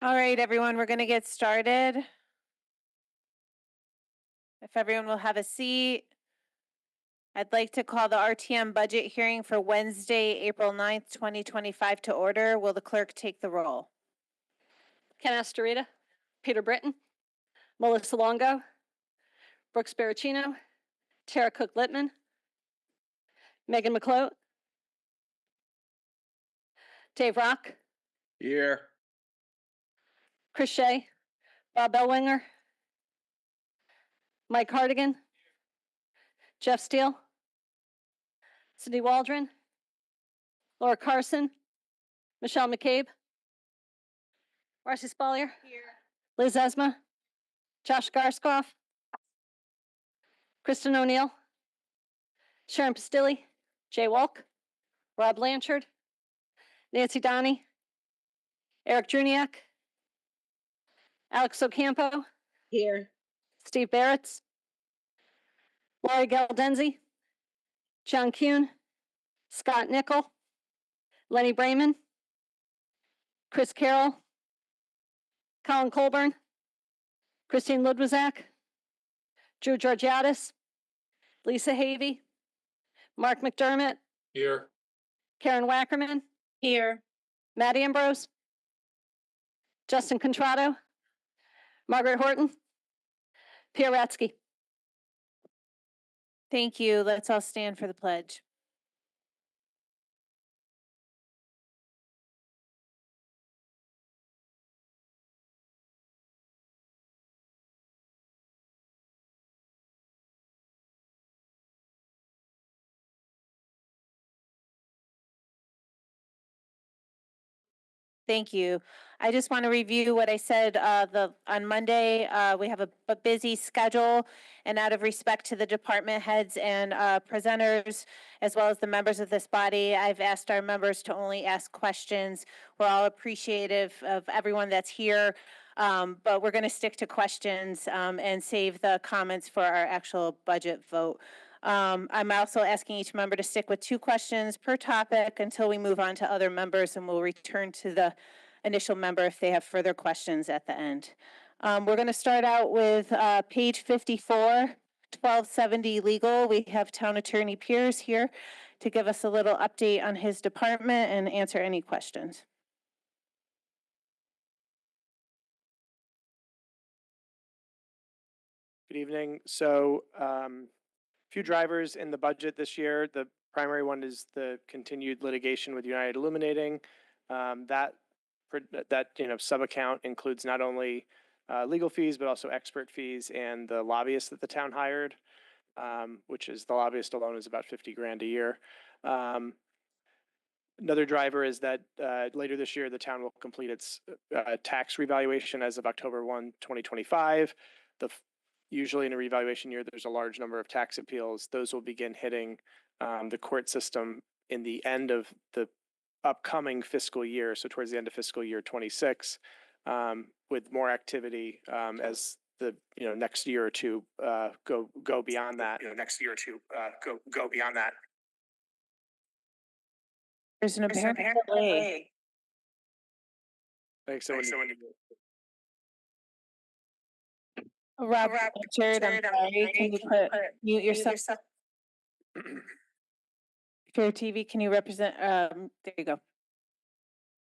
All right, everyone, we're going to get started. If everyone will have a seat, I'd like to call the RTM budget hearing for Wednesday, April 9th, 2025 to order. Will the clerk take the roll? Ken Astorita, Peter Britton, Melissa Longo, Brooks Baracino, Tara Cook-Littman, Megan McCloat, Dave Rock, Here. Chris Shea, Bob Bellwinger, Mike Hardigan, Jeff Steele, Cindy Waldron, Laura Carson, Michelle McCabe, Marcy Spallier, Liz Esma, Josh Garskoff, Kristen O'Neill, Sharon Pastilli, Jay Walk, Rob Blanchard, Nancy Donnie, Eric Juniak, Alex Ocampo, Here. Steve Barretts, Laurie Galdenzi, John Kuhn, Scott Nickel, Lenny Brayman, Chris Carroll, Colin Colburn, Christine Ludwizak, Drew Georgiadis, Lisa Havey, Mark McDermott, Here. Karen Wackerman, Here. Matt Ambrose, Justin Contrato, Margaret Horton, Pierre Ratsky. Thank you. Let's all stand for the pledge. Thank you. I just want to review what I said on Monday. We have a busy schedule, and out of respect to the department heads and presenters, as well as the members of this body, I've asked our members to only ask questions. We're all appreciative of everyone that's here, but we're going to stick to questions and save the comments for our actual budget vote. I'm also asking each member to stick with 2 questions per topic until we move on to other members, and we'll return to the initial member if they have further questions at the end. We're going to start out with page 54, 1270 legal. We have Town Attorney Pierce here to give us a little update on his department and answer any questions. Good evening. So few drivers in the budget this year. The primary one is the continued litigation with United Illuminating. That sub-account includes not only legal fees, but also expert fees and the lobbyist that the town hired, which is the lobbyist alone is about 50 grand a year. Another driver is that later this year, the town will complete its tax revaluation as of October 1, 2025. Usually in a revaluation year, there's a large number of tax appeals. Those will begin hitting the court system in the end of the upcoming fiscal year, so towards the end of fiscal year 26, with more activity as the next year or two go beyond that. Go beyond that. There's an apparent delay. Thanks. So Rob, Richard, I'm sorry. Can you mute yourself? FairTV, can you represent? There you go.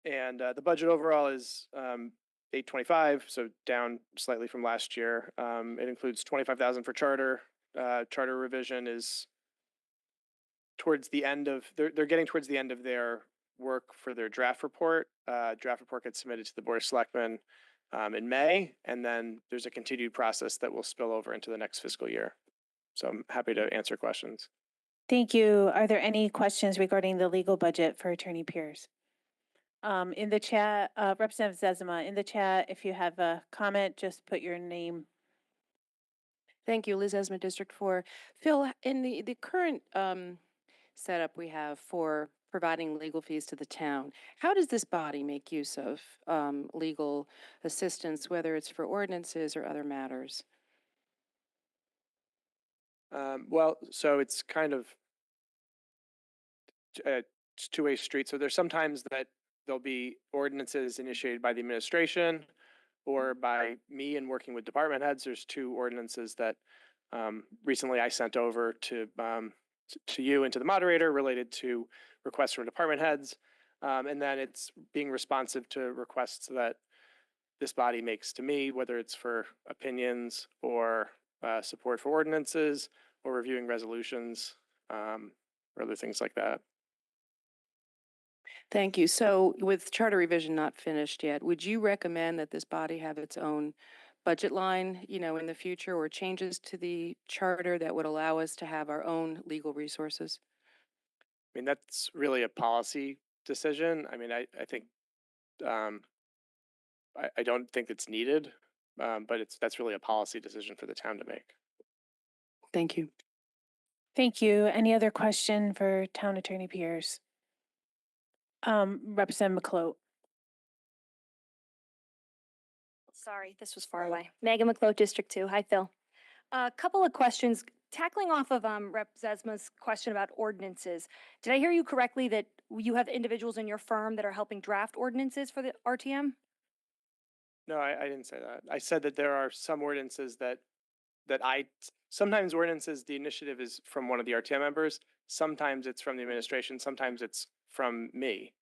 And the budget overall is 825, so down slightly from last year. It includes 25,000 for charter. Charter revision is towards the end of they're getting towards the end of their work for their draft report. Draft report gets submitted to the Board of Selectmen in May, and then there's a continued process that will spill over into the next fiscal year. So I'm happy to answer questions. Thank you. Are there any questions regarding the legal budget for Attorney Pierce? In the chat, Representative Zezima, in the chat, if you have a comment, just put your name. Thank you, Liz Esma, District 4. Phil, in the current setup we have for providing legal fees to the town, how does this body make use of legal assistance, whether it's for ordinances or other matters? Well, so it's kind of a two-way street. So there's sometimes that there'll be ordinances initiated by the administration or by me in working with department heads. There's two ordinances that recently I sent over to you and to the moderator related to requests from department heads. And then it's being responsive to requests that this body makes to me, whether it's for opinions or support for ordinances or reviewing resolutions or other things like that. Thank you. So with charter revision not finished yet, would you recommend that this body have its own budget line, in the future, or changes to the charter that would allow us to have our own legal resources? I mean, that's really a policy decision. I mean, I think I don't think it's needed, but that's really a policy decision for the town to make. Thank you. Thank you. Any other question for Town Attorney Pierce? Representative McClote. Sorry, this was far away. Megan McClote, District 2. Hi, Phil. A couple of questions. Tackling off of Rep. Zesma's question about ordinances, did I hear you correctly that you have individuals in your firm that are helping draft ordinances for the RTM? No, I didn't say that. I said that there are some ordinances that sometimes ordinances, the initiative is from one of the RTM members. Sometimes it's from the administration. Sometimes it's from me.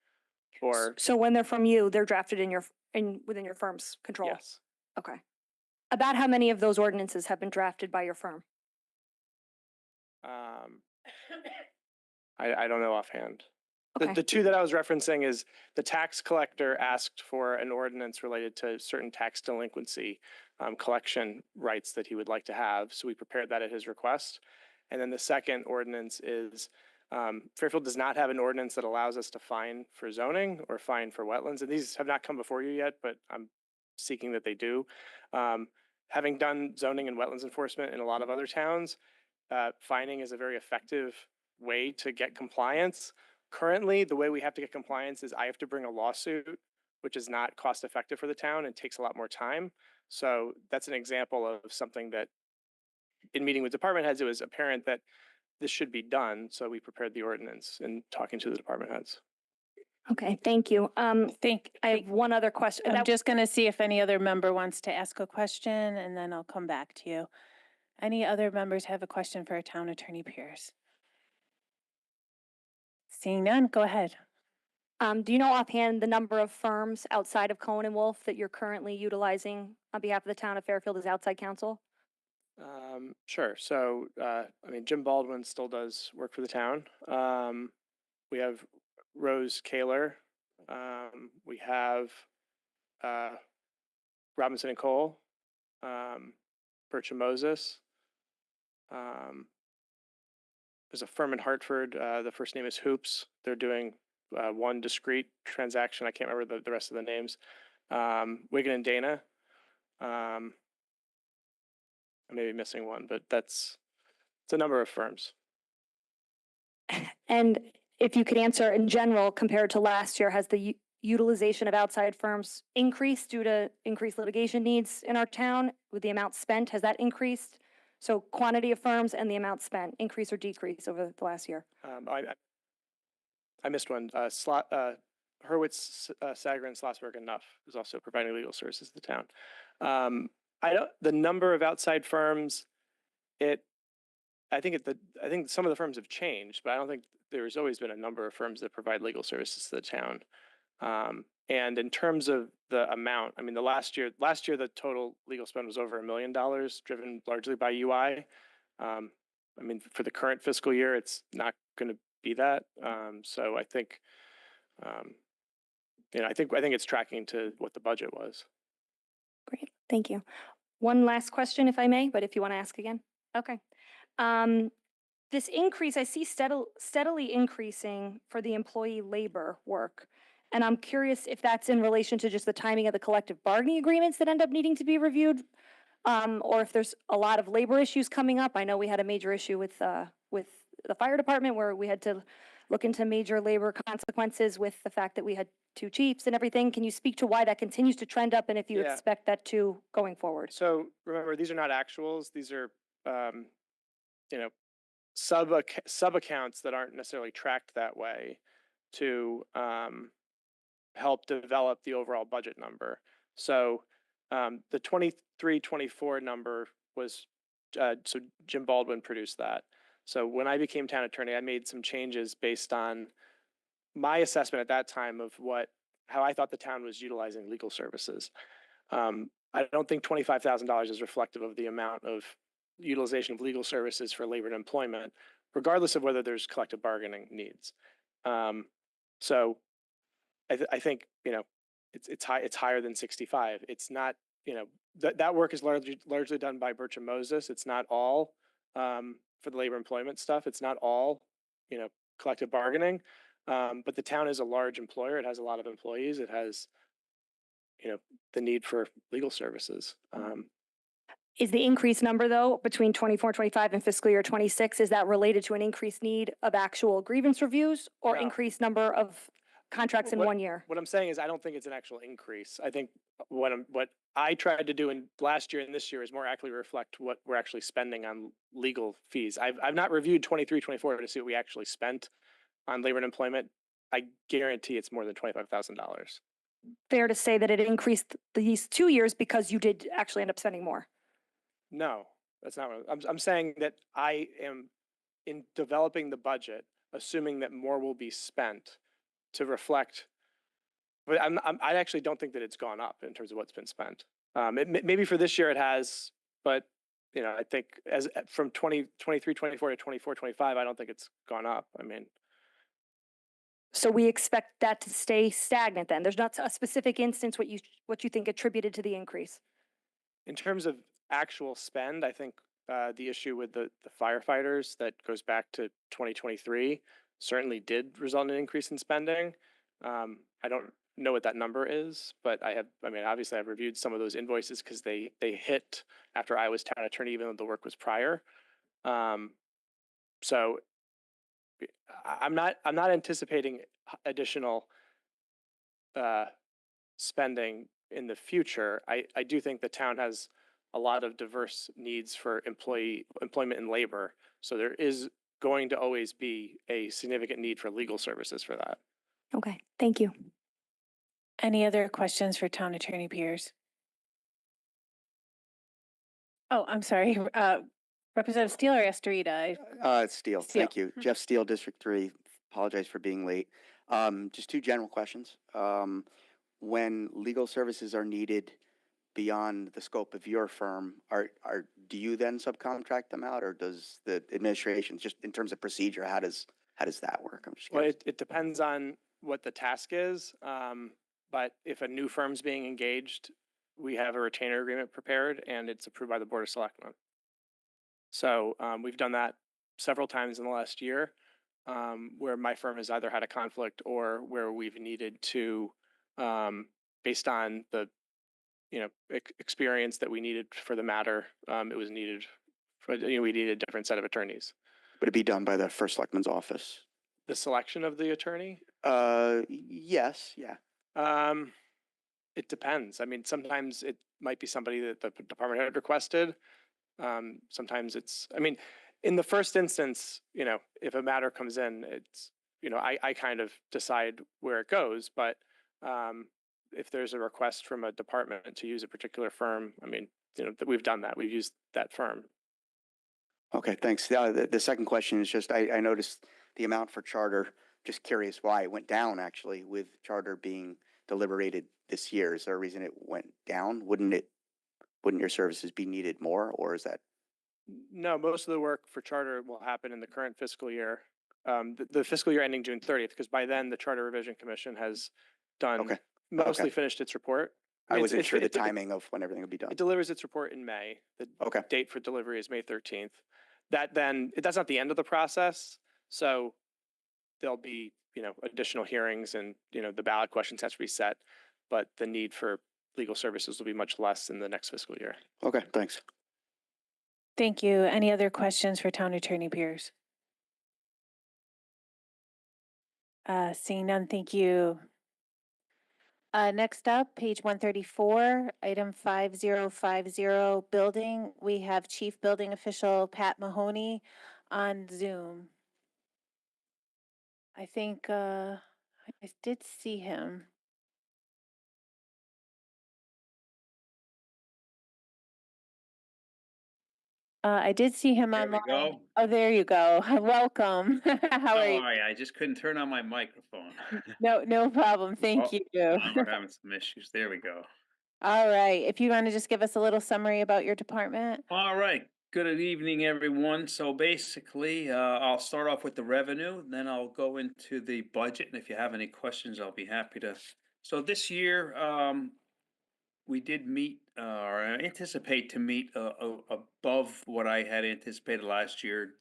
Or So when they're from you, they're drafted within your firm's control? yes, Okay. About how many of those ordinances have been drafted by your firm? I don't know offhand. Okay. The two that I was referencing is the tax collector asked for an ordinance related to certain tax delinquency collection rights that he would like to have. So we prepared that at his request. And then the second ordinance is Fairfield does not have an ordinance that allows us to fine for zoning or fine for wetlands. And these have not come before you yet, but I'm seeking that they do. Having done zoning and wetlands enforcement in a lot of other towns, fining is a very effective way to get compliance. Currently, the way we have to get compliance is I have to bring a lawsuit, which is not cost effective for the town and takes a lot more time. So that's an example of something that in meeting with department heads, it was apparent that this should be done. So we prepared the ordinance and talking to the department heads. Okay, thank you. I have one other question. I'm just going to see if any other member wants to ask a question, and then I'll come back to you. Any other members have a question for Town Attorney Pierce? Seeing none, go ahead. Do you know offhand the number of firms outside of Cohen and Wolf that you're currently utilizing on behalf of the town of Fairfield as outside counsel? Sure. So, I mean, Jim Baldwin still does work for the town. We have Rose Kaler. We have Robinson and Cole, Bircham Moses. There's a firm in Hartford. The first name is Hoops. They're doing one discrete transaction. I can't remember the rest of the names. Wigan and Dana. I may be missing one, but it's a number of firms. And if you could answer in general, compared to last year, has the utilization of outside firms increased due to increased litigation needs in our town with the amount spent? Has that increased? So quantity of firms and the amount spent, increase or decrease over the last year? I missed one. Hurwitz, Sager, and Schlossberg and Nuff is also providing legal services to the town. The number of outside firms, I think some of the firms have changed, but I don't think there's always been a number of firms that provide legal services to the town. And in terms of the amount, I mean, last year the total legal spend was over $1 million, driven largely by UI. I mean, for the current fiscal year, it's not going to be that. So I think, I think it's tracking to what the budget was. Great, thank you. One last question, if I may, but if you want to ask again. Okay. This increase, I see steadily increasing for the employee labor work. And I'm curious if that's in relation to just the timing of the collective bargaining agreements that end up needing to be reviewed, or if there's a lot of labor issues coming up. I know we had a major issue with the fire department where we had to look into major labor consequences with the fact that we had 2 chiefs and everything. Can you speak to why that continues to trend up and if you expect that to going forward? So remember, these are not actuals. These are, sub accounts that aren't necessarily tracked that way to help develop the overall budget number. So the 23-24 number was, so Jim Baldwin produced that. So when I became town attorney, I made some changes based on my assessment at that time of how I thought the town was utilizing legal services. I don't think $25,000 is reflective of the amount of utilization of legal services for labor and employment, regardless of whether there's collective bargaining needs. So I think, it's higher than 65. It's not, that work is largely done by Bertram Moses. It's not all for the labor employment stuff. It's not all, collective bargaining. But the town is a large employer. It has a lot of employees. It has, the need for legal services. Is the increased number, though, between 24, 25 and fiscal year 26, is that related to an increased need of actual grievance reviews or No. increased number of contracts in 1 year? What I'm saying is I don't think it's an actual increase. I think what I tried to do in last year and this year is more accurately reflect what we're actually spending on legal fees. I've not reviewed 23-24 to see what we actually spent on labor and employment. I guarantee it's more than $25,000. Fair to say that it increased these 2 years because you did actually end up spending more? No, that's not what I'm saying. That I am, in developing the budget, assuming that more will be spent to reflect. But I actually don't think that it's gone up in terms of what's been spent. Maybe for this year it has, but I think as from 23-24 to 24-25, I don't think it's gone up. I mean, So we expect that to stay stagnant then? There's not a specific instance what you think attributed to the increase? in terms of actual spend, I think the issue with the firefighters that goes back to 2023 certainly did result in an increase in spending. I don't know what that number is, but obviously I've reviewed some of those invoices because they hit after I was town attorney, even though the work was prior. So I'm not anticipating additional spending in the future. I do think the town has a lot of diverse needs for employment and labor. So there is going to always be a significant need for legal services for that. Okay, thank you. Any other questions for Town Attorney Pierce? Oh, I'm sorry, Representative Steele or Estorita? It's Steele. Steele. Thank you. Jeff Steele, District 3. Apologize for being late. Just two general questions. When legal services are needed beyond the scope of your firm, do you then subcontract them out, or does the administration, just in terms of procedure, how does that work? I'm just Well, curious. it depends on what the task is. But if a new firm's being engaged, we have a retainer agreement prepared and it's approved by the Board of Selectmen. So we've done that several times in the last year, where my firm has either had a conflict or where we've needed to, based on the experience that we needed for the matter, it was needed. We needed a different set of attorneys. Would it be done by the first selectman's office? The selection of the attorney? Yes, yeah. It depends. I mean, sometimes it might be somebody that the department head requested. Sometimes it's, in the first instance, if a matter comes in, it's, I kind of decide where it goes. But if there's a request from a department to use a particular firm, we've done that. We've used that firm. Okay, thanks. The second question is just, I noticed the amount for charter. Just curious why it went down, actually, with charter being deliberated this year. Is there a reason it went down? Wouldn't your services be needed more, or is that? No, most of the work for charter will happen in the current fiscal year, the fiscal year ending June 30th, because by then the Charter Revision Commission has done mostly finished its report. I wasn't sure the timing of when everything would be done. It delivers its report in May. The date for delivery is May 13th. That's not the end of the process. So there'll be, additional hearings and, the ballot questions have to be set, but the need for legal services will be much less in the next fiscal year. Okay, thanks. Thank you. Any other questions for Town Attorney Pierce? Seeing none, thank you. Next up, page 134, item 5050, building. We have Chief Building Official Pat Mahoney on Zoom. I think I did see him. I did see him There we online. go. Oh, there you go. Welcome. How are you? I just couldn't turn on my microphone. No, no problem. Thank Oh, you. we're having some issues. There we go. All right. If you want to just give us a little summary about your department. All right. Good evening, everyone. So basically, I'll start off with the revenue, then I'll go into the budget. And if you have any questions, I'll be happy to. So this year, we did meet, or I anticipate to meet above what I had anticipated last year,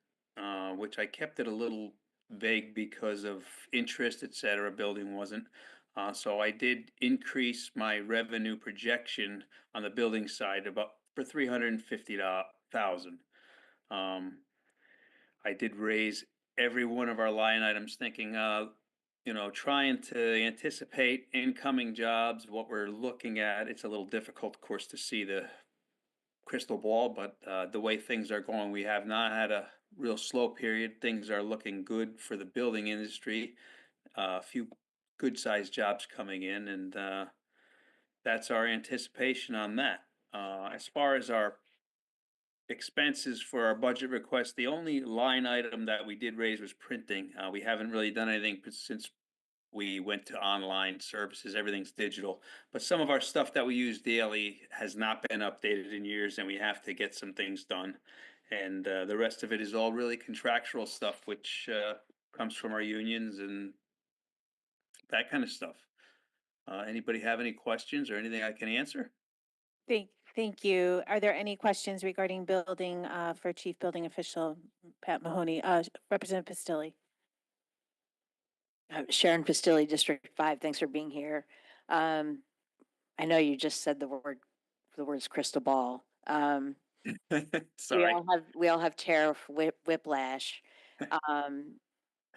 which I kept it a little vague because of interest, et cetera. Building wasn't. So I did increase my revenue projection on the building side about for 350,000. I did raise every one of our line items, thinking, trying to anticipate incoming jobs, what we're looking at. It's a little difficult, of course, to see the crystal ball, but the way things are going, we have not had a real slow period. Things are looking good for the building industry. A few good-sized jobs coming in, and that's our anticipation on that. As far as our expenses for our budget request, the only line item that we did raise was printing. We haven't really done anything since we went to online services. Everything's digital, but some of our stuff that we use daily has not been updated in years, and we have to get some things done. And the rest of it is all really contractual stuff, which comes from our unions and that kind of stuff. Anybody have any questions or anything I can answer? Thank you. Are there any questions regarding building for Chief Building Official Pat Mahoney? Representative Pistilli. Sharon Pistilli, District 5. Thanks for being here. I know you just said the words crystal ball. Sorry. We all have tariff whiplash.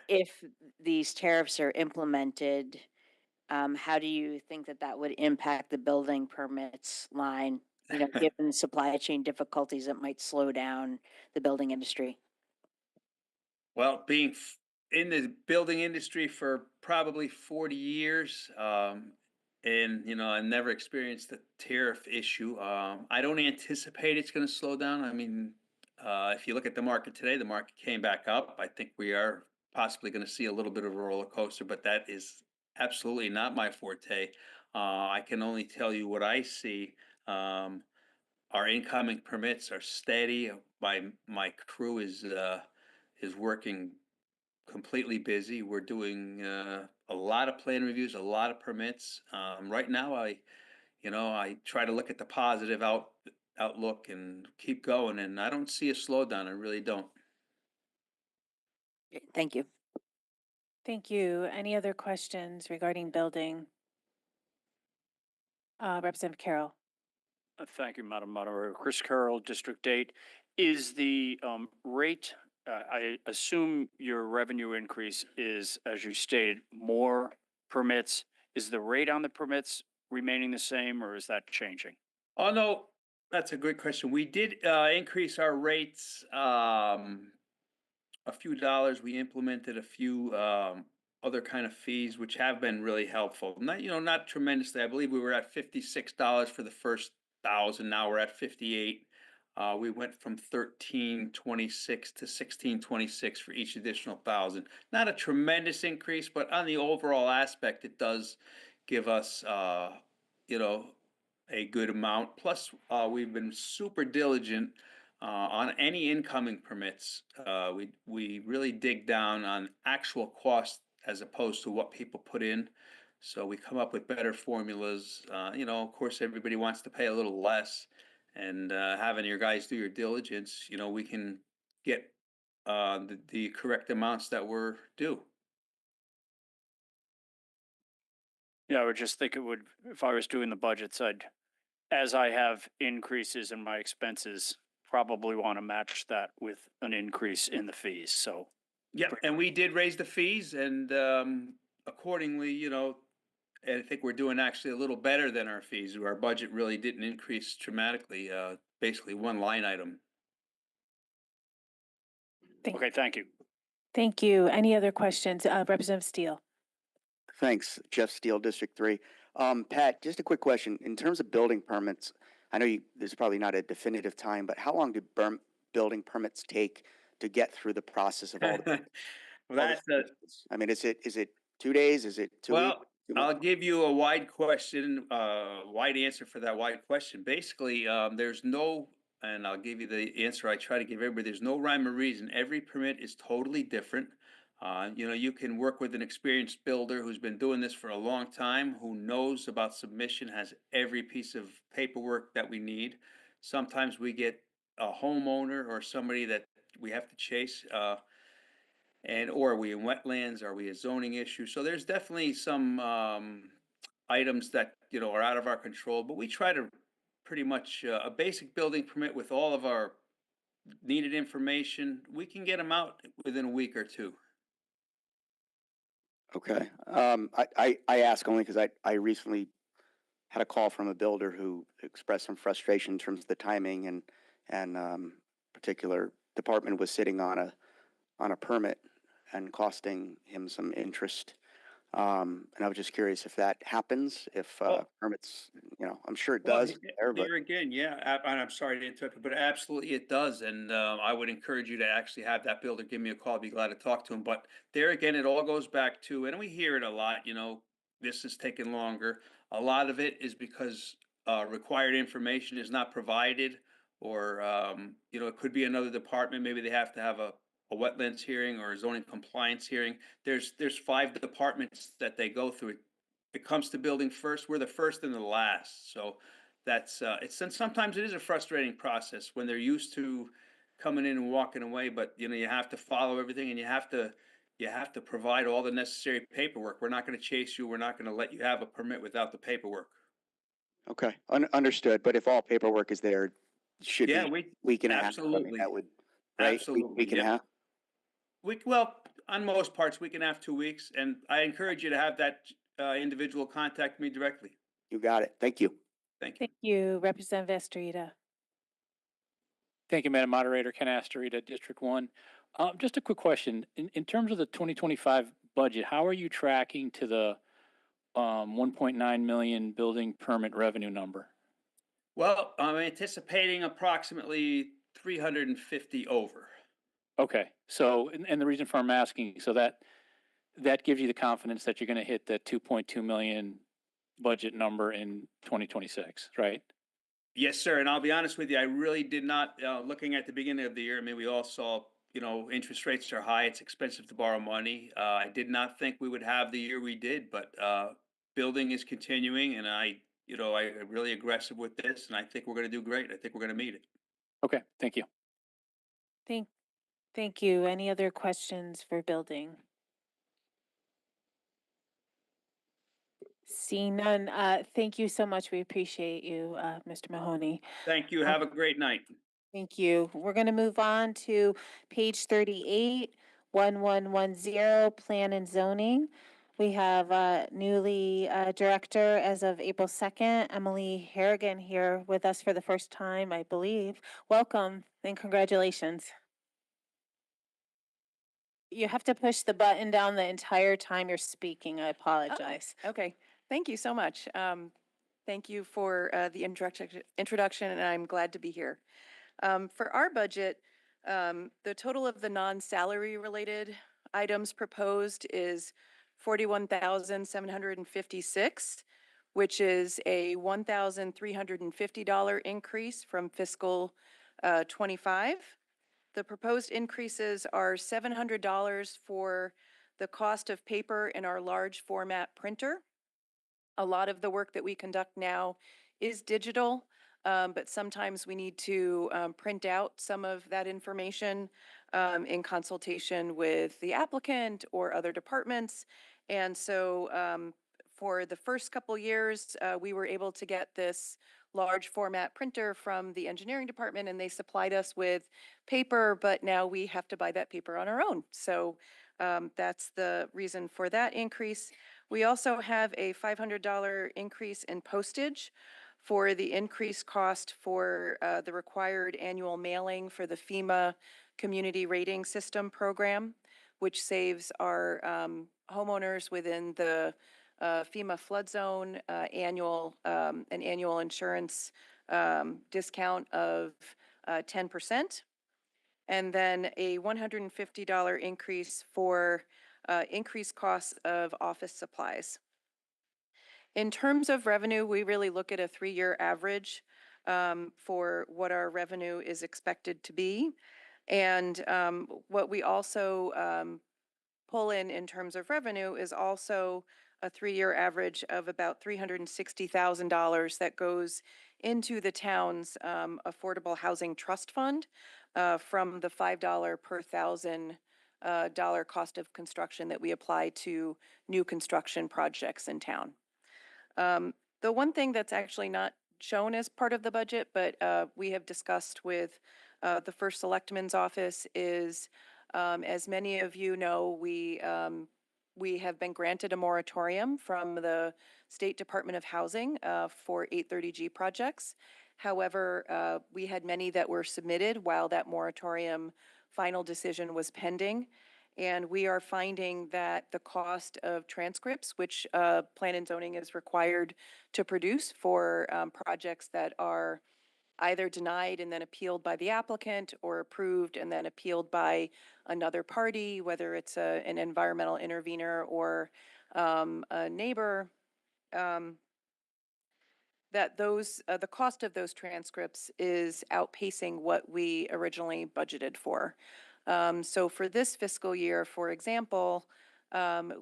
If these tariffs are implemented, how do you think that would impact the building permits line? Given supply chain difficulties that might slow down the building industry. Well, being in the building industry for probably 40 years, and I never experienced the tariff issue. I don't anticipate it's going to slow down. I mean, if you look at the market today, the market came back up. I think we are possibly going to see a little bit of a roller coaster, but that is absolutely not my forte. I can only tell you what I see. Our incoming permits are steady. My crew is working completely busy. We're doing a lot of plan reviews, a lot of permits. Right now, I try to look at the positive outlook and keep going, and I don't see a slowdown. I really don't. Thank you. Thank you. Any other questions regarding building? Representative Carroll. Thank you, Madam Moderator. Chris Carroll, District 8. Is the rate, I assume your revenue increase is, as you stated, more permits. Is the rate on the permits remaining the same, or is that changing? Oh, no, that's a good question. We did increase our rates a few dollars. We implemented a few other kind of fees, which have been really helpful. Not tremendously. I believe we were at $56 for the first 1,000. Now we're at 58. We went from 1326 to 1626 for each additional 1,000. Not a tremendous increase, but on the overall aspect, it does give us, a good amount. Plus, we've been super diligent on any incoming permits. We really dig down on actual cost as opposed to what people put in. So we come up with better formulas. Of course, everybody wants to pay a little less. And having your guys do your diligence, we can get the correct amounts that we're due. Yeah, I would just think it would, if I was doing the budgets, as I have increases in my expenses, probably want to match that with an increase in the fees. So. Yep, and we did raise the fees, and accordingly, I think we're doing actually a little better than our fees. Our budget really didn't increase dramatically, basically one line item. Okay, thank you. Thank you. Any other questions? Representative Steele. Thanks, Jeff Steele, District 3. Pat, just a quick question. In terms of building permits, I know there's probably not a definitive time, but how long do building permits take to get through the process of all the? Well, all the that's a, submissions? I mean, is it 2 days? Is it 2 weeks? well, 2 I'll months? give you a wide answer for that wide question. Basically, there's no, and I'll give you the answer I try to give everybody, there's no rhyme or reason. Every permit is totally different. You can work with an experienced builder who's been doing this for a long time, who knows about submission, has every piece of paperwork that we need. Sometimes we get a homeowner or somebody that we have to chase. And or are we in wetlands? Are we a zoning issue? So there's definitely some items that are out of our control, but we try to pretty much a basic building permit with all of our needed information. We can get them out within a week or two. Okay. I ask only because I recently had a call from a builder who expressed some frustration in terms of the timing, and particular department was sitting on a permit and costing him some interest. And I was just curious if that happens, if Well- permits, I'm sure it Well, does there, but there again, yeah, and I'm sorry to interrupt, but absolutely it does. And I would encourage you to actually have that builder give me a call. I'd be glad to talk to him. But there again, it all goes back to, and we hear it a lot, this is taking longer. A lot of it is because required information is not provided, or, it could be another department. Maybe they have to have a wetlands hearing or a zoning compliance hearing. There's 5 departments that they go through. It comes to building first, we're the first and the last. So that's and sometimes it is a frustrating process when they're used to coming in and walking away, but you have to follow everything, and you have to provide all the necessary paperwork. We're not going to chase you. We're not going to let you have a permit without the paperwork. okay, understood. But if all paperwork is there, it should Yeah, be week and a half. I mean, absolutely, that would, right? absolutely, Week and a yeah. half. Well, on most parts, we can have 2 weeks, and I encourage you to have that individual contact me directly. You got it. Thank you. Thank you. Thank you, Representative Estrada. Thank you, Madam Moderator. Ken Astorita, District 1. Just a quick question. In terms of the 2025 budget, how are you tracking to the 1.9 million building permit revenue number? Well, I'm anticipating approximately 350 over. Okay, so, and the reason for I'm asking, so that gives you the confidence that you're going to hit the 2.2 million budget number in 2026, right? Yes, sir. And I'll be honest with you, I really did not, looking at the beginning of the year, I mean, we all saw, interest rates are high. It's expensive to borrow money. I did not think we would have the year we did, but building is continuing, and I'm really aggressive with this, and I think we're going to do great. I think we're going to meet it. Okay, thank you. Thank you. Any other questions for building? Seeing none, thank you so much. We appreciate you, Mr. Mahoney. Thank you. Have a great night. Thank you. We're going to move on to page 38, 1110, Plan and Zoning. We have newly director as of April 2nd, Emily Harrigan, here with us for the first time, I believe. Welcome and congratulations. You have to push the button down the entire time you're speaking. I apologize. Okay, thank you so much. Thank you for the introduction, and I'm glad to be here. For our budget, the total of the non-salary related items proposed is 41,756, which is a $1,350 increase from fiscal 25. The proposed increases are $700 for the cost of paper in our large format printer. A lot of the work that we conduct now is digital, but sometimes we need to print out some of that information in consultation with the applicant or other departments. And so for the first couple years, we were able to get this large format printer from the engineering department, and they supplied us with paper, but now we have to buy that paper on our own. So that's the reason for that increase. We also have a $500 increase in postage for the increased cost for the required annual mailing for the FEMA Community Rating System program, which saves our homeowners within the FEMA flood zone an annual insurance discount of 10%. and then a $150 increase for increased costs of office supplies. In terms of revenue, we really look at a 3-year average for what our revenue is expected to be. And what we also pull in terms of revenue is also a 3-year average of about $360,000 that goes into the town's affordable housing trust fund from the $5 per thousand dollar cost of construction that we apply to new construction projects in town. The one thing that's actually not shown as part of the budget, but we have discussed with the First Selectman's office is, as many of you know, we have been granted a moratorium from the State Department of Housing for 830G projects. However, we had many that were submitted while that moratorium final decision was pending. And we are finding that the cost of transcripts, which Plan and Zoning is required to produce for projects that are either denied and then appealed by the applicant or approved and then appealed by another party, whether it's an environmental intervener or a neighbor, that the cost of those transcripts is outpacing what we originally budgeted for. So for this fiscal year, for example,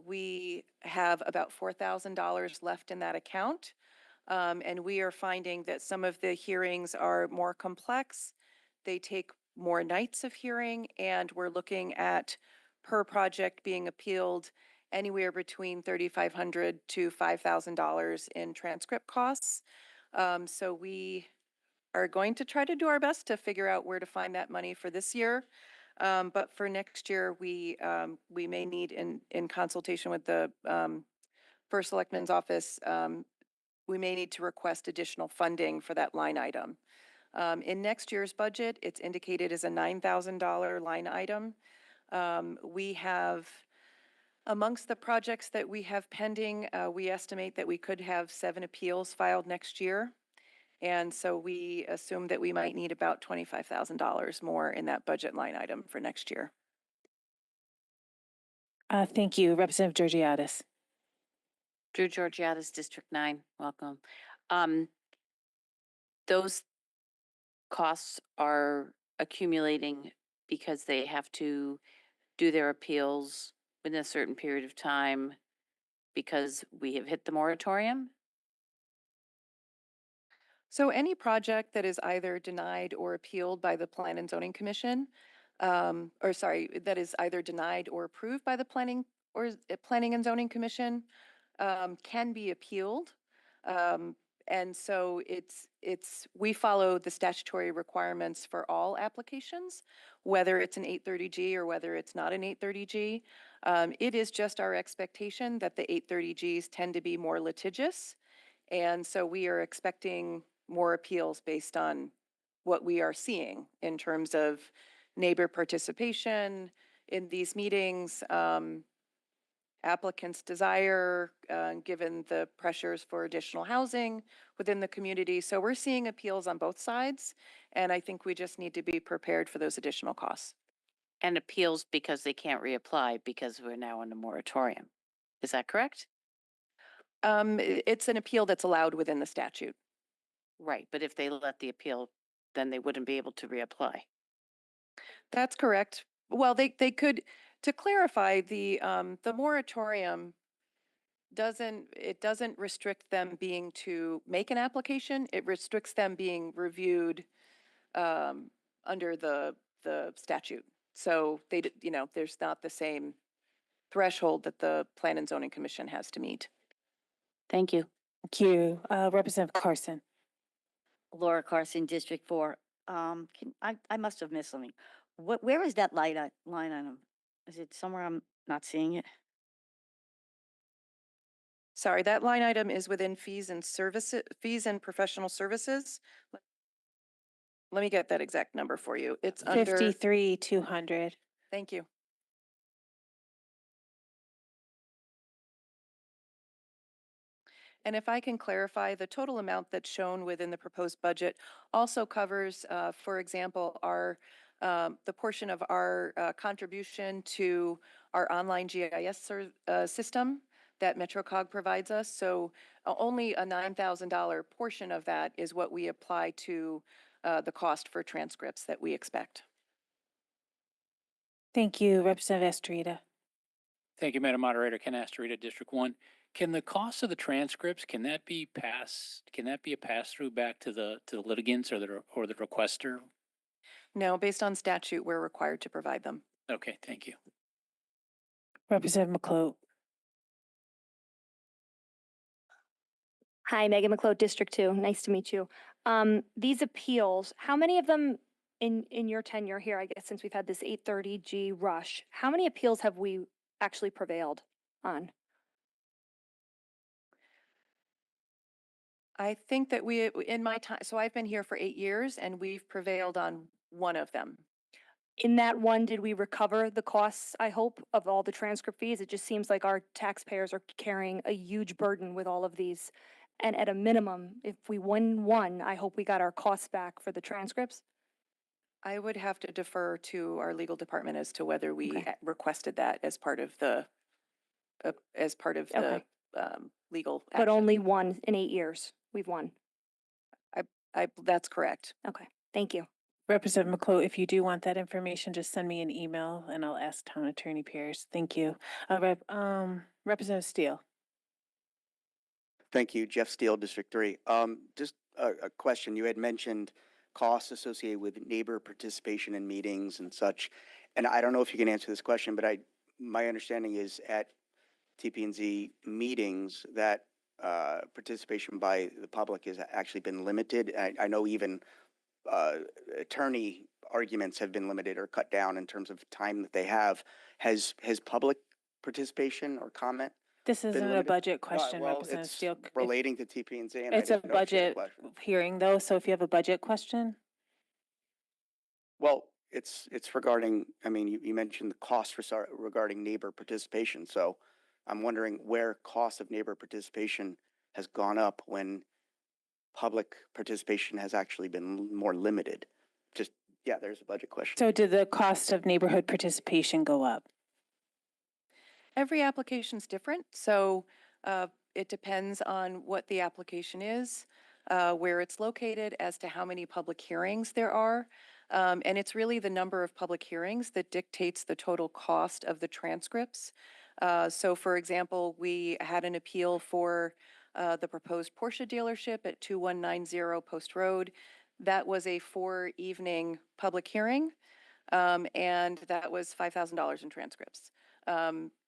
we have about $4,000 left in that account. And we are finding that some of the hearings are more complex. They take more nights of hearing, and we're looking at per project being appealed anywhere between $3,500 to $5,000 in transcript costs. So we are going to try to do our best to figure out where to find that money for this year. But for next year, we may need, in consultation with the First Selectman's office, we may need to request additional funding for that line item. In next year's budget, it's indicated as a $9,000 line item. We have, amongst the projects that we have pending, we estimate that we could have 7 appeals filed next year. And so we assume that we might need about $25,000 more in that budget line item for next year. Thank you. Representative Georgiadis. Drew Georgiadis, District 9, welcome. Those costs are accumulating because they have to do their appeals within a certain period of time because we have hit the moratorium? So any project that is either denied or appealed by the Plan and Zoning Commission, that is either denied or approved by the Planning and Zoning Commission, can be appealed. And so we follow the statutory requirements for all applications, whether it's an 830G or whether it's not an 830G. It is just our expectation that the 830Gs tend to be more litigious. And so we are expecting more appeals based on what we are seeing in terms of neighbor participation in these meetings, applicants' desire, given the pressures for additional housing within the community. So we're seeing appeals on both sides, and I think we just need to be prepared for those additional costs. And appeals because they can't reapply because we're now in a moratorium. Is that correct? It's an appeal that's allowed within the statute. Right, but if they let the appeal, then they wouldn't be able to reapply. That's correct. Well, they could, to clarify, the moratorium doesn't restrict them being to make an application. It restricts them being reviewed under the statute. So there's not the same threshold that the Plan and Zoning Commission has to meet. Thank you. Thank you. Representative Carson. Laura Carson, District 4. I must have missed something. Where is that line item? Is it somewhere I'm not seeing it? Sorry, that line item is within fees and professional services. Let me get that exact number for you. It's under 53,200. Thank you. And if I can clarify, the total amount that's shown within the proposed budget also covers, for example, our the portion of our contribution to our online GIS system that MetroCog provides us. So only a $9,000 portion of that is what we apply to the cost for transcripts that we expect. Thank you, Representative Estrada. Thank you, Madam Moderator. Ken Astorita, District 1. Can the cost of the transcripts, can that be a pass-through back to the litigants or the requester? No, based on statute, we're required to provide them. Okay, thank you. Representative McCloud. Hi, Megan McLeod, District 2. Nice to meet you. These appeals, how many of them in your tenure here, I guess, since we've had this 830G rush, how many appeals have we actually prevailed on? I think that in my time, so I've been here for 8 years and we've prevailed on one of them. In that one, did we recover the costs, I hope, of all the transcript fees? It just seems like our taxpayers are carrying a huge burden with all of these. And at a minimum, if we win one, I hope we got our costs back for the transcripts. I would have to defer to our legal department as to whether we Okay. requested that as part of the Okay. legal But action. only one in 8 years, we've won. That's correct. Okay, thank you. Representative McCloud, if you do want that information, just send me an email and I'll ask Town Attorney Pierce. Thank you. Representative Steele. Thank you, Jeff Steele, District 3. Just a question. You had mentioned costs associated with neighbor participation in meetings and such. And I don't know if you can answer this question, but my understanding is at TP&Z meetings that participation by the public has actually been limited. I know even attorney arguments have been limited or cut down in terms of time that they have. Has public participation or comment? This isn't a limited? budget question, Well, Representative it's Steele. relating to TP&Z, and I It's a didn't know if you had budget question. hearing though, so if you have a budget question. Well, it's regarding, I mean, you mentioned the cost regarding neighbor participation. So I'm wondering where cost of neighbor participation has gone up when public participation has actually been more limited. Just, yeah, there's a budget question. So did the cost of neighborhood participation go up? Every application's different, so it depends on what the application is, where it's located, as to how many public hearings there are. And it's really the number of public hearings that dictates the total cost of the transcripts. So for example, we had an appeal for the proposed Porsche dealership at 2190 Post Road. That was a 4-evening public hearing, and that was $5,000 in transcripts.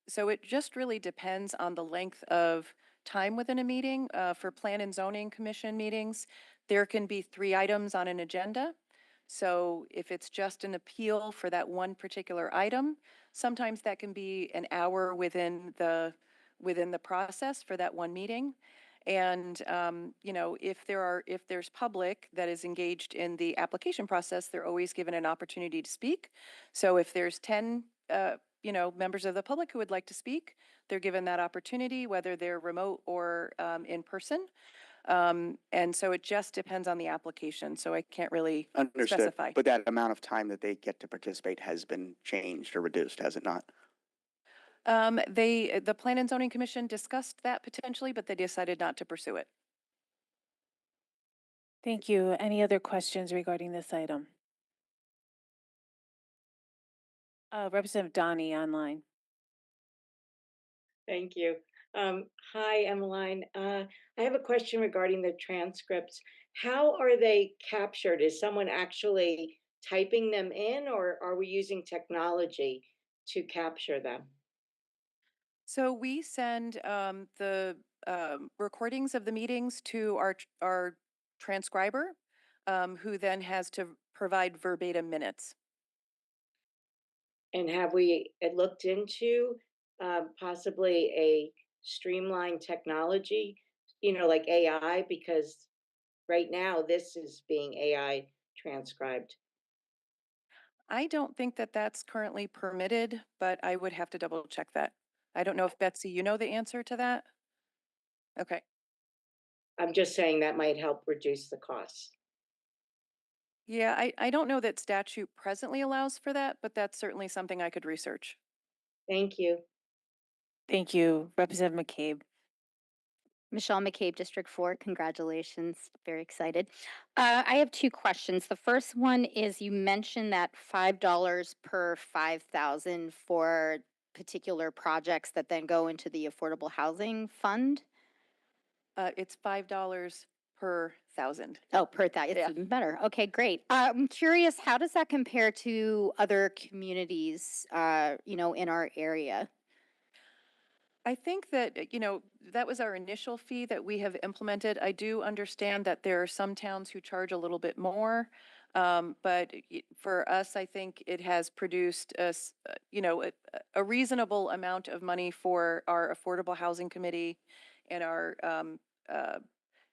So it just really depends on the length of time within a meeting. For Plan and Zoning Commission meetings, there can be 3 items on an agenda. So if it's just an appeal for that one particular item, sometimes that can be an hour within the process for that one meeting. And you know, if there's public that is engaged in the application process, they're always given an opportunity to speak. So if there's 10 members of the public who would like to speak, they're given that opportunity, whether they're remote or in person. And so it just depends on the application. So I can't really Understood. specify. But that amount of time that they get to participate has been changed or reduced, has it not? The Plan and Zoning Commission discussed that potentially, but they decided not to pursue it. Thank you. Any other questions regarding this item? Representative Donnie online. Thank you. Hi, Emmeline. I have a question regarding the transcripts. How are they captured? Is someone actually typing them in, or are we using technology to capture them? So we send the recordings of the meetings to our transcriber, who then has to provide verbatim minutes. And have we looked into possibly a streamlined technology, like AI? Because right now this is being AI transcribed. I don't think that that's currently permitted, but I would have to double check that. I don't know if Betsy, you know the answer to that? Okay. I'm just saying that might help reduce the costs. Yeah, I don't know that statute presently allows for that, but that's certainly something I could research. Thank you. Thank you, Representative McCabe. Michelle McCabe, District 4. Congratulations. Very excited. I have two questions. The first one is you mentioned that $5 per 5,000 for particular projects that then go into the Affordable Housing Fund. It's $5 per thousand. Oh, per thousand. It's Yeah. even better. Okay, great. I'm curious, how does that compare to other communities, in our area? I think that, that was our initial fee that we have implemented. I do understand that there are some towns who charge a little bit more. But for us, I think it has produced a reasonable amount of money for our Affordable Housing Committee and our,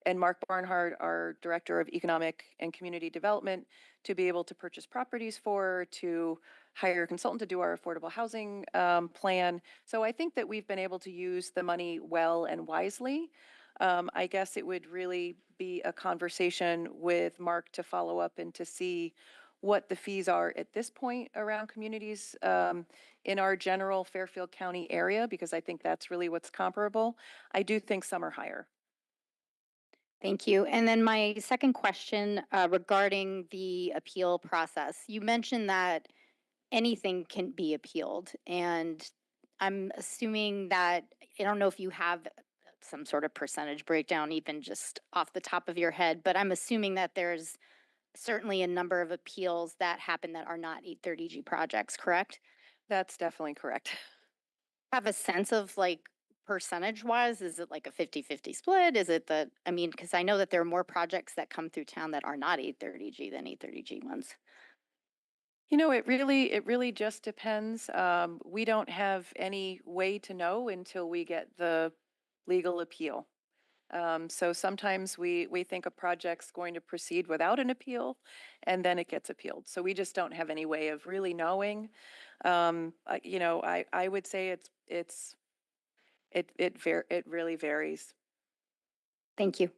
and Mark Barnhart, our Director of Economic and Community Development, to be able to purchase properties for, to hire a consultant to do our affordable housing plan. So I think that we've been able to use the money well and wisely. I guess it would really be a conversation with Mark to follow up and to see what the fees are at this point around communities in our general Fairfield County area, because I think that's really what's comparable. I do think some are higher. Thank you. And then my second question regarding the appeal process. You mentioned that anything can be appealed, and I'm assuming that, I don't know if you have some sort of percentage breakdown, even just off the top of your head, but I'm assuming that there's certainly a number of appeals that happen that are not 830G projects, correct? That's definitely correct. Have a sense of like percentage wise, is it like a 50-50 split? Is it because I know that there are more projects that come through town that are not 830G than 830G ones. It really just depends. We don't have any way to know until we get the legal appeal. So sometimes we think a project's going to proceed without an appeal, and then it gets appealed. So we just don't have any way of really knowing. I would say it really varies. Thank you.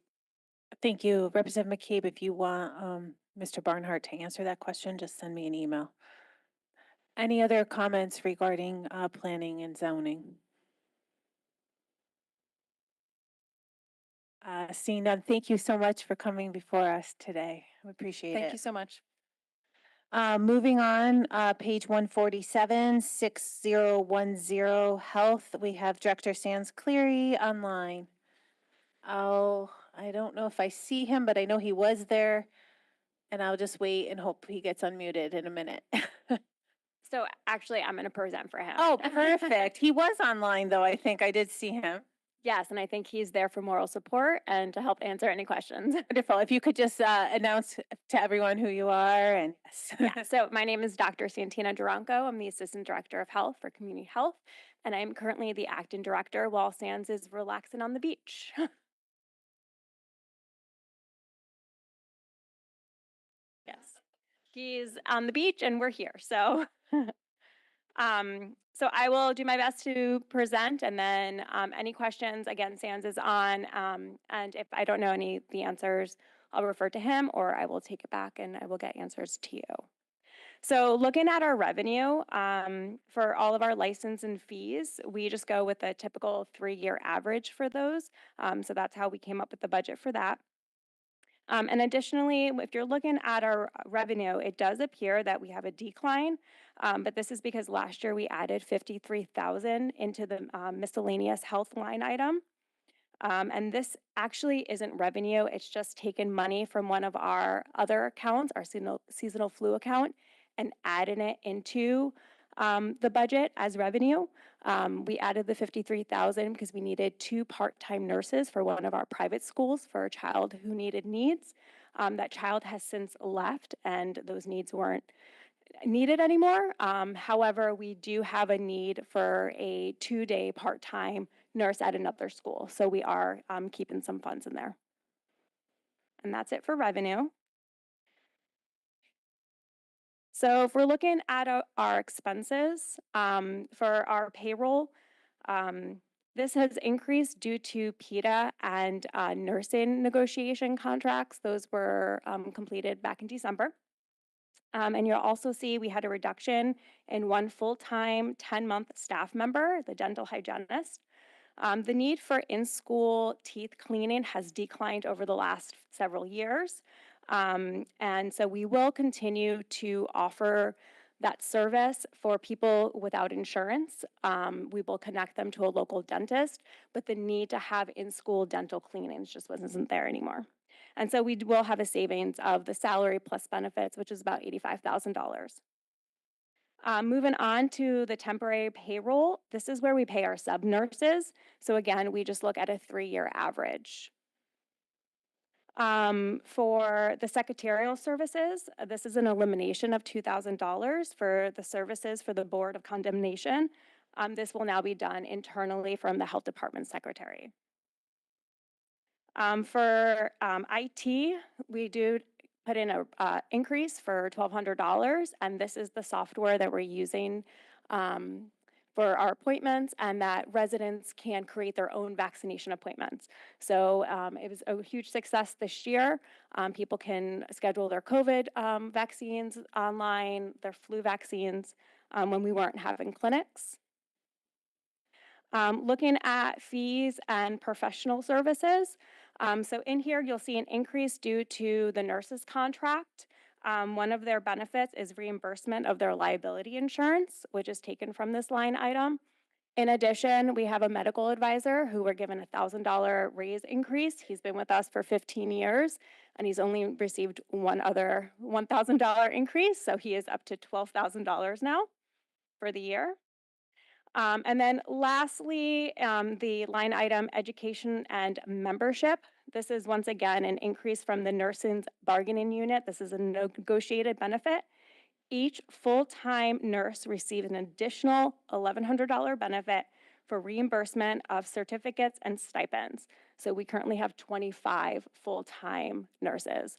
Thank you, Representative McCabe. If you want Mr. Barnhart to answer that question, just send me an email. Any other comments regarding planning and zoning? Seeing none, thank you so much for coming before us today. We appreciate it. Thank you so much. Moving on, page 147, 6010 Health. We have Director Sands Cleary online. Oh, I don't know if I see him, but I know he was there. And I'll just wait and hope he gets unmuted in a minute. So actually, I'm going to present for him. Oh, perfect. He was online, though. I think I did see him. Yes, and I think he's there for moral support and to help answer any questions. Wonderful. If you could just announce to everyone who you are. And yes. Yeah, so my name is Dr. Santina Duranco. I'm the Assistant Director of Health for Community Health, and I'm currently the Acting Director while Sands is relaxing on the beach. Yes, he's on the beach and we're here. So, so I will do my best to present, and then any questions, again, Sands is on, and if I don't know the answers, I'll refer to him, or I will take it back and I will get answers to you. So looking at our revenue, for all of our license and fees, we just go with a typical 3-year average for those. So that's how we came up with the budget for that. And additionally, if you're looking at our revenue, it does appear that we have a decline, but this is because last year we added $53,000 into the miscellaneous health line item. And this actually isn't revenue, it's just taken money from one of our other accounts, our seasonal flu account, and adding it into the budget as revenue. We added the $53,000 because we needed 2 part-time nurses for one of our private schools for a child who needed needs. That child has since left and those needs weren't needed anymore. However, we do have a need for a 2-day part-time nurse at another school. So we are keeping some funds in there. And that's it for revenue. So if we're looking at our expenses for our payroll, this has increased due to PETA and nursing negotiation contracts. Those were completed back in December. And you'll also see we had a reduction in one full-time 10-month staff member, the dental hygienist. The need for in-school teeth cleaning has declined over the last several years. And so we will continue to offer that service for people without insurance. We will connect them to a local dentist, but the need to have in-school dental cleanings just wasn't there anymore. And so we will have a savings of the salary plus benefits, which is about $85,000. Moving on to the temporary payroll, this is where we pay our sub nurses. So again, we just look at a 3-year average. For the secretarial services, this is an elimination of $2,000 for the services for the Board of Condemnation. This will now be done internally from the Health Department Secretary. For IT, we do put in a increase for $1,200, and this is the software that we're using for our appointments, and that residents can create their own vaccination appointments. So it was a huge success this year. People can schedule their COVID vaccines online, their flu vaccines when we weren't having clinics. Looking at fees and professional services. So in here, you'll see an increase due to the nurses' contract. One of their benefits is reimbursement of their liability insurance, which is taken from this line item. In addition, we have a medical advisor who we're given a $1,000 raise increase. He's been with us for 15 years, and he's only received one other $1,000 increase, so he is up to $12,000 now for the year. And then lastly, the line item education and membership. This is once again an increase from the nursing bargaining unit. This is a negotiated benefit. Each full-time nurse receives an additional $1,100 benefit for reimbursement of certificates and stipends. So we currently have 25 full-time nurses.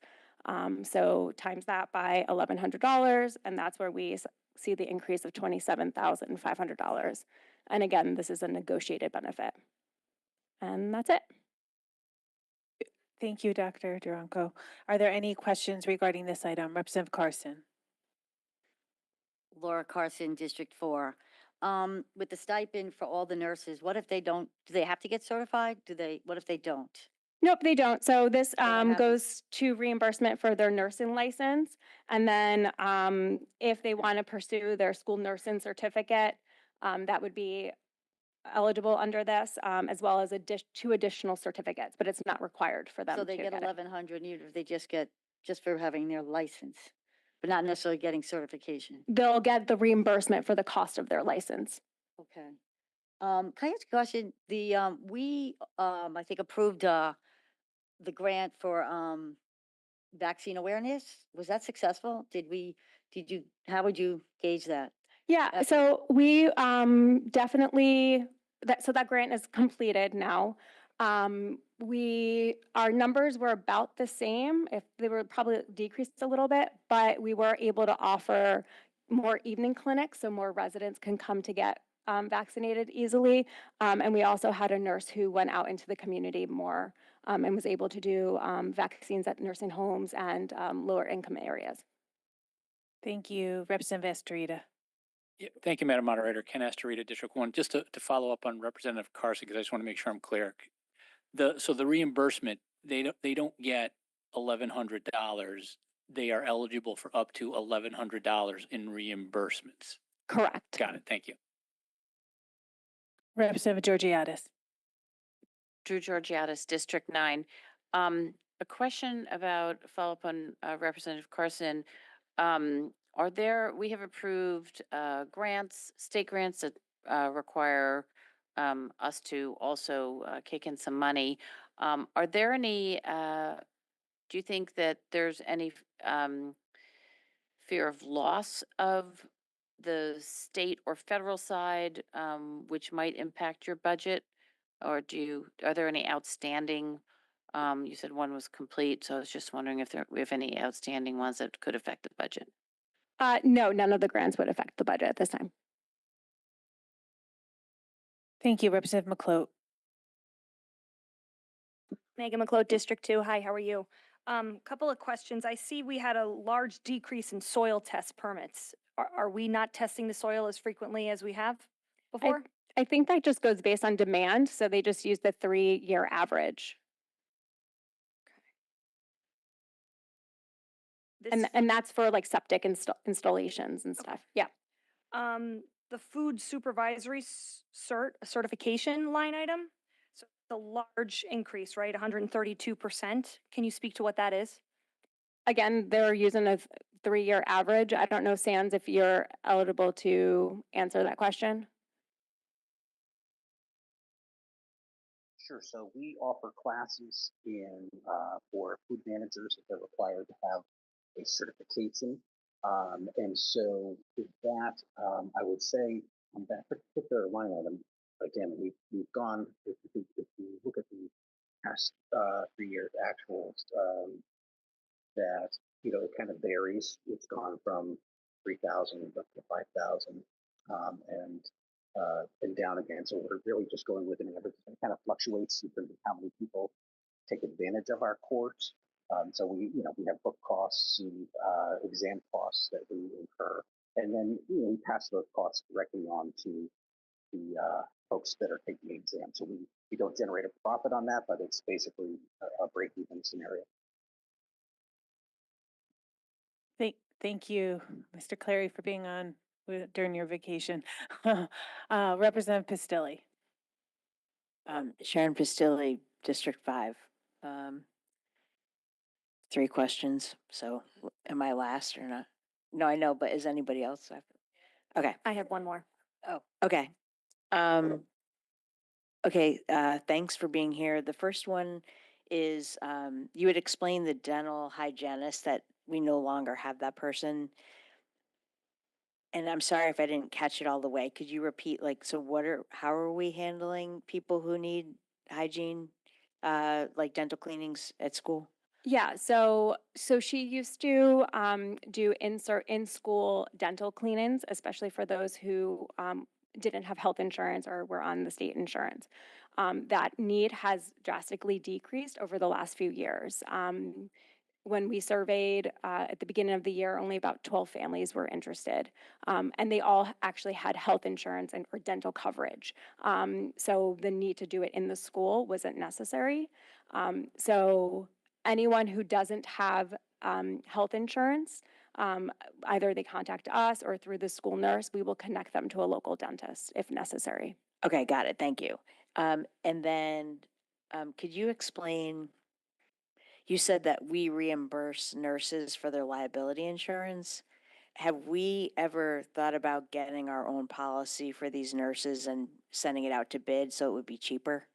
So times that by $1,100, and that's where we see the increase of $27,500. And again, this is a negotiated benefit. And that's it. Thank you, Dr. Duranko. Are there any questions regarding this item? Representative Carson. Laura Carson, District 4. With the stipend for all the nurses, what if they don't, do they have to get certified? What if they don't? Nope, they don't. So this happens? goes to reimbursement for their nursing license. And then if they want to pursue their school nursing certificate, that would be eligible under this, as well as 2 additional certificates, but it's not required for them So to they get it. 1,100 even if they just for having their license, but not necessarily getting certification. They'll get the reimbursement for the cost of their license. Okay. Can I ask a question? We, I think approved, the grant for, vaccine awareness. Was that successful? How would you gauge that? Yeah, Effort. so we definitely, that grant is completed now. Our numbers were about the same, if they were probably decreased a little bit, but we were able to offer more evening clinics so more residents can come to get vaccinated easily. And we also had a nurse who went out into the community more and was able to do vaccines at nursing homes and lower income areas. Thank you. Representative Estrada. Yeah, thank you, Madam Moderator. Ken Astorita, District 1. Just to follow up on Representative Carson, because I just want to make sure I'm clear. So the reimbursement, they don't get $1,100. They are eligible for up to $1,100 in reimbursements. Correct. Got it. Thank you. Representative Georgiadis. Drew Georgiadis, District 9. A question about follow-up on Representative Carson. We have approved grants, state grants that require us to also kick in some money. Are there any, do you think that there's any fear of loss of the state or federal side, which might impact your budget? Or are there any outstanding, you said one was complete, so I was just wondering if we have any outstanding ones that could affect the budget. No, none of the grants would affect the budget at this time. Thank you. Representative McCloat. Megan McCloud, District 2. Hi, how are you? Couple of questions. I see we had a large decrease in soil test permits. Are we not testing the soil as frequently as we have before? I think that just goes based on demand, so they just use the 3-year average. This, And that's for like septic installations and stuff. Yeah. the food supervisory certification line item. So the large increase, right? 132%. Can you speak to what that is? Again, they're using a 3-year average. I don't know, Sands, if you're eligible to answer that question. Sure. So we offer classes in for food managers if they're required to have a certification. And so with that, I would say on that particular line item, again, we've gone, if you look at the past 3 years actuals, that, you know, it kind of varies. It's gone from 3,000 up to 5,000, and down again. So we're really just going with an average. It kind of fluctuates in terms of how many people take advantage of our course. So we have book costs and exam costs that we incur, and then we pass those costs directly on to the folks that are taking the exam. So we don't generate a profit on that, but it's basically a break-even scenario. Thank you, Mr. Clary, for being on during your vacation. Representative Pistilli. Sharon Pistilli, District 5. 3 questions. So am I last or not? No, I know, but is anybody else? Okay. I have one more. Oh, okay. Okay, thanks for being here. The first one is you had explained the dental hygienist that we no longer have that person. And I'm sorry if I didn't catch it all the way. Could you repeat, like, so how are we handling people who need hygiene, like dental cleanings at school? Yeah, so she used to do in-school dental cleanings, especially for those who didn't have health insurance or were on the state insurance. That need has drastically decreased over the last few years. When we surveyed at the beginning of the year, only about 12 families were interested, and they all actually had health insurance or dental coverage. So the need to do it in the school wasn't necessary. So anyone who doesn't have health insurance, either they contact us or through the school nurse, we will connect them to a local dentist if necessary. Okay, got it. Thank you. And then could you explain, you said that we reimburse nurses for their liability insurance. Have we ever thought about getting our own policy for these nurses and sending it out to bid so it would be cheaper?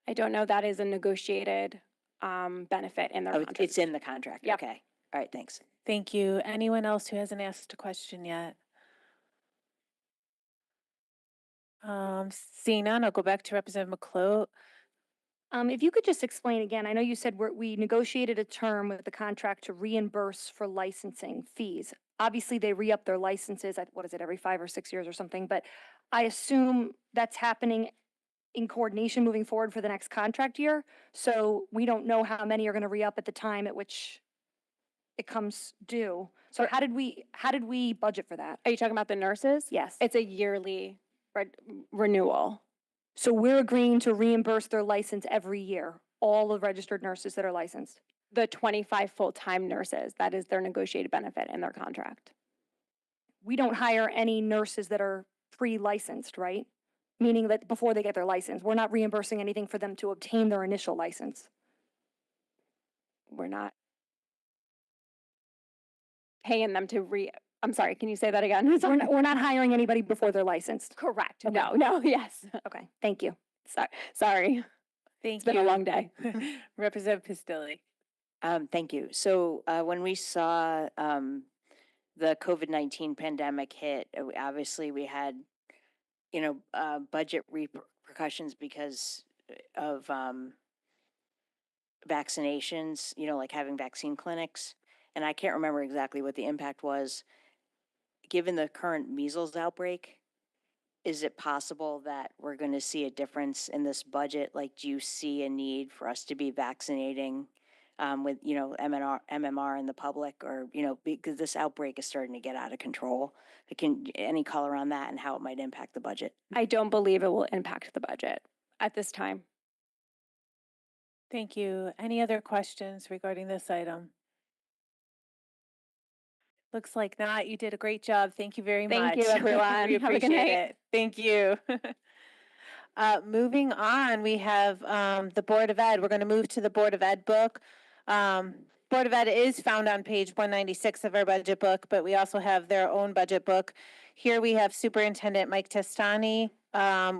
I don't know. That is a negotiated benefit in their contract. It's in the contract. Yep. Okay. All right. Thanks. Thank you. Anyone else who hasn't asked a question yet? Seeing none, I'll go back to Representative McClote. If you could just explain again, I know you said we negotiated a term with the contract to reimburse for licensing fees. Obviously, they re-up their licenses at, what is it, every 5 or 6 years or something, but I assume that's happening in coordination moving forward for the next contract year. So we don't know how many are going to re-up at the time at which it comes due. So how did we budget for that? Are you talking about the nurses? Yes. It's a yearly renewal. So we're agreeing to reimburse their license every year, all the registered nurses that are licensed. The 25 full-time nurses, that is their negotiated benefit in their contract. We don't hire any nurses that are pre-licensed, right? Meaning that before they get their license, we're not reimbursing anything for them to obtain their initial license. We're not paying them to I'm sorry, can you say that again? We're not hiring anybody before they're licensed. Correct. Okay. No, yes. Okay, thank you. Sorry. Thank It's been a long day. Representative Pistilli. Thank you. So when we saw the COVID-19 pandemic hit, obviously we had, budget repercussions because of vaccinations, like having vaccine clinics. And I can't remember exactly what the impact was. Given the current measles outbreak, is it possible that we're going to see a difference in this budget? Like, do you see a need for us to be vaccinating with, MMR in the public, or, because this outbreak is starting to get out of control. Any color on that and how it might impact the budget? I don't believe it will impact the budget at this time. Thank you. Any other questions regarding this item? Looks like not. You did a great job. Thank you very much. Thank you, everyone. We Have a good appreciate night. it. Thank you. Moving on, we have the Board of Ed. We're going to move to the Board of Ed book. Board of Ed is found on page 196 of our budget book, but we also have their own budget book. Here we have Superintendent Mike Testani.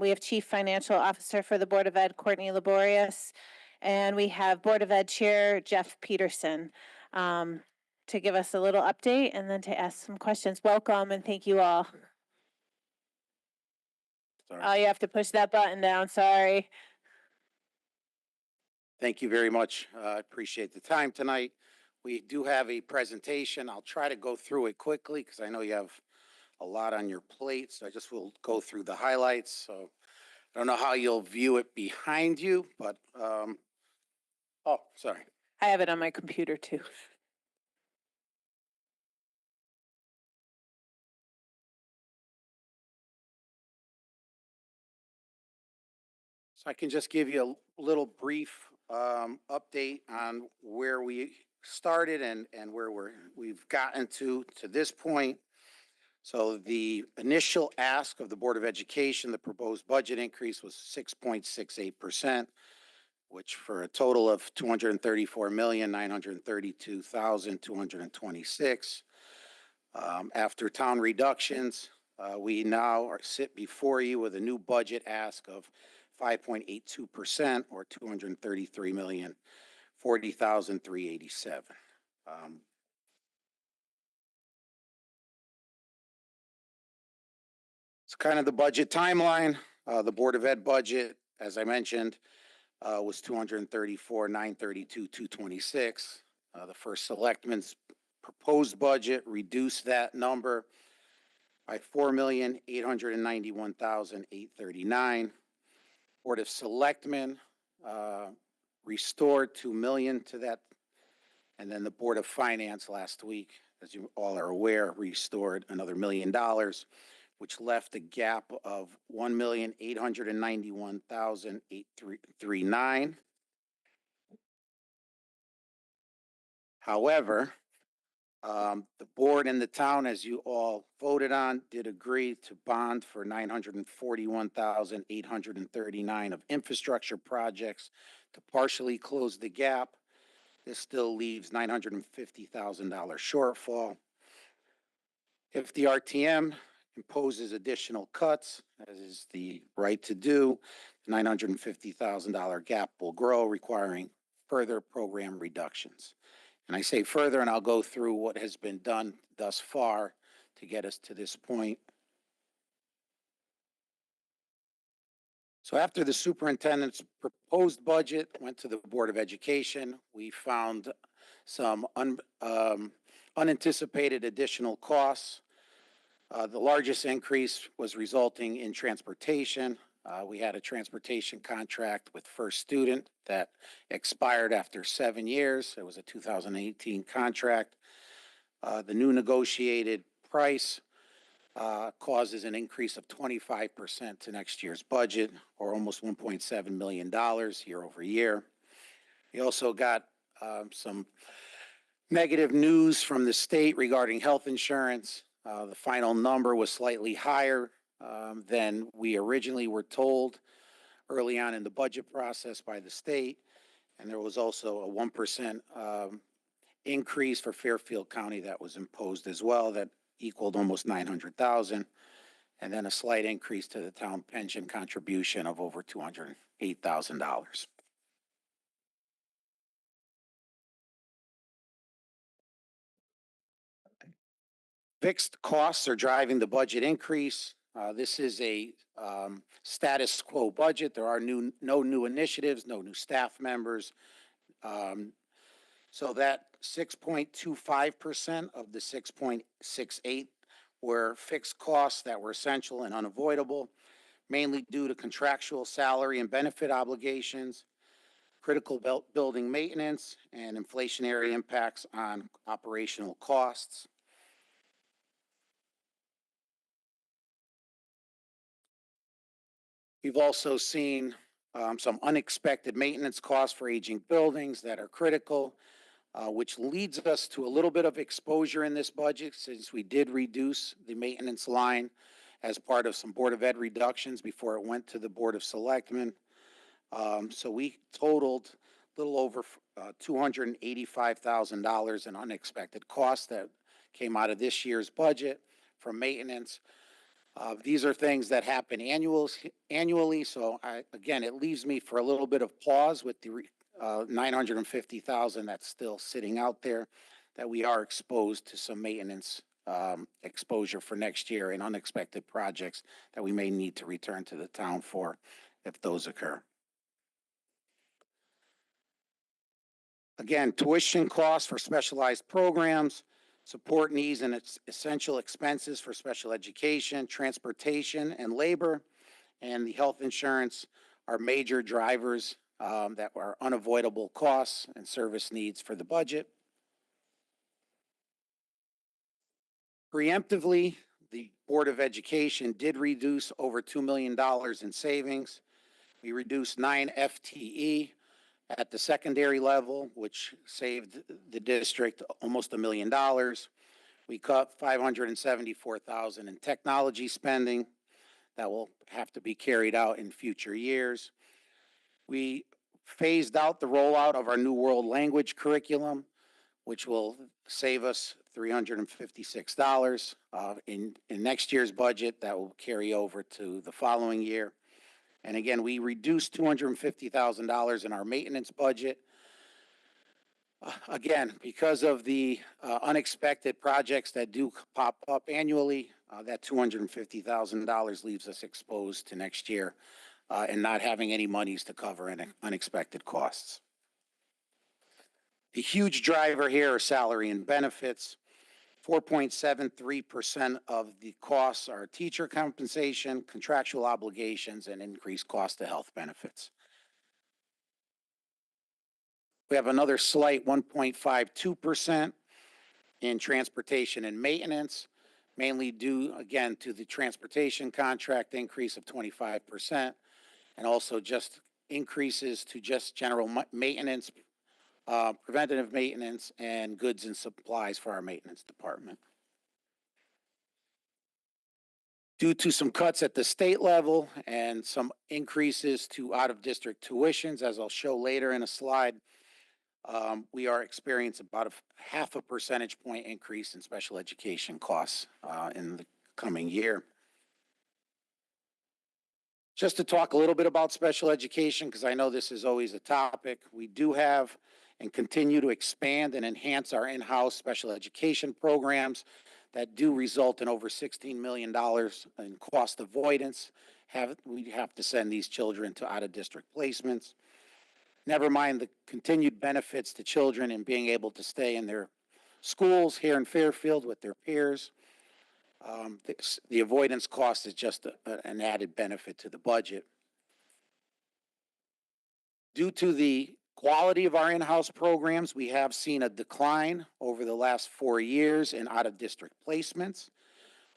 We have Chief Financial Officer for the Board of Ed, Courtney Laborious. And we have Board of Ed Chair Jeff Peterson to give us a little update and then to ask some questions. Welcome and thank you all. Sorry. Oh, you have to push that button down, sorry. Thank you very much. I appreciate the time tonight. We do have a presentation. I'll try to go through it quickly because I know you have a lot on your plate. So I just will go through the highlights. So I don't know how you'll view it behind you, but, oh, sorry. I have it on my computer too. So I can just give you a little brief update on where we started and where we've gotten to this point. So the initial ask of the Board of Education, the proposed budget increase was 6.68%, which for a total of $234,932,226. After town reductions, we now sit before you with a new budget ask of 5.82%, or $233,040,387. It's kind of the budget timeline. The Board of Ed budget, as I mentioned, was $234,932,226. The first selectman's proposed budget reduced that number by $4,891,839. Board of Selectmen restored $2 million to that, and then the Board of Finance last week, as you all are aware, restored another $1 million, which left a gap of $1,891,839. However, the board and the town, as you all voted on, did agree to bond for $941,839 of infrastructure projects to partially close the gap. This still leaves $950,000 shortfall. If the RTM imposes additional cuts, as is the right to do, the $950,000 gap will grow, requiring further program reductions. And I say further, and I'll go through what has been done thus far to get us to this point. So after the superintendent's proposed budget went to the Board of Education, we found some unanticipated additional costs. The largest increase was resulting in transportation. We had a transportation contract with First Student that expired after 7 years. It was a 2018 contract. The new negotiated price causes an increase of 25% to next year's budget, or almost $1.7 million year over year. We also got some negative news from the state regarding health insurance. The final number was slightly higher than we originally were told early on in the budget process by the state. And there was also a 1% increase for Fairfield County that was imposed as well, that equaled almost $900,000. And then a slight increase to the town pension contribution of over $208,000. Fixed costs are driving the budget increase. This is a status quo budget. There are no new initiatives, no new staff members. So that 6.25% of the 6.68 were fixed costs that were essential and unavoidable, mainly due to contractual salary and benefit obligations. critical building maintenance, and inflationary impacts on operational costs. We've also seen some unexpected maintenance costs for aging buildings that are critical, which leads us to a little bit of exposure in this budget since we did reduce the maintenance line as part of some Board of Ed reductions before it went to the Board of Selectmen. So we totaled a little over $285,000 in unexpected costs that came out of this year's budget from maintenance. These are things that happen annually, so again, it leaves me for a little bit of pause with the $950,000 that's still sitting out there, that we are exposed to some maintenance exposure for next year and unexpected projects that we may need to return to the town for if those occur. Again, tuition costs for specialized programs, support needs and essential expenses for special education, transportation, and labor, and the health insurance are major drivers that are unavoidable costs and service needs for the budget. Preemptively, the Board of Education did reduce over $2 million in savings. We reduced 9 FTE at the secondary level, which saved the district almost $1 million. We cut $574,000 in technology spending that will have to be carried out in future years. We phased out the rollout of our new world language curriculum, which will save us $356 in next year's budget. That will carry over to the following year. And again, we reduced $250,000 in our maintenance budget. Again, because of the unexpected projects that do pop up annually, that $250,000 leaves us exposed to next year and not having any monies to cover any unexpected costs. The huge driver here are salary and benefits. 4.73% of the costs are teacher compensation, contractual obligations, and increased cost of health benefits. We have another slight 1.52% in transportation and maintenance, mainly due, again, to the transportation contract increase of 25%, and also just increases to just general maintenance, preventative maintenance, and goods and supplies for our maintenance department. Due to some cuts at the state level and some increases to out-of-district tuitions, as I'll show later in a slide, we are experiencing about a 0.5 percentage point increase in special education costs in the coming year. Just to talk a little bit about special education, because I know this is always a topic, we do have and continue to expand and enhance our in-house special education programs that do result in over $16 million in cost avoidance. We have to send these children to out-of-district placements. Never mind the continued benefits to children in being able to stay in their schools here in Fairfield with their peers. The avoidance cost is just an added benefit to the budget. Due to the quality of our in-house programs, we have seen a decline over the last 4 years in out-of-district placements.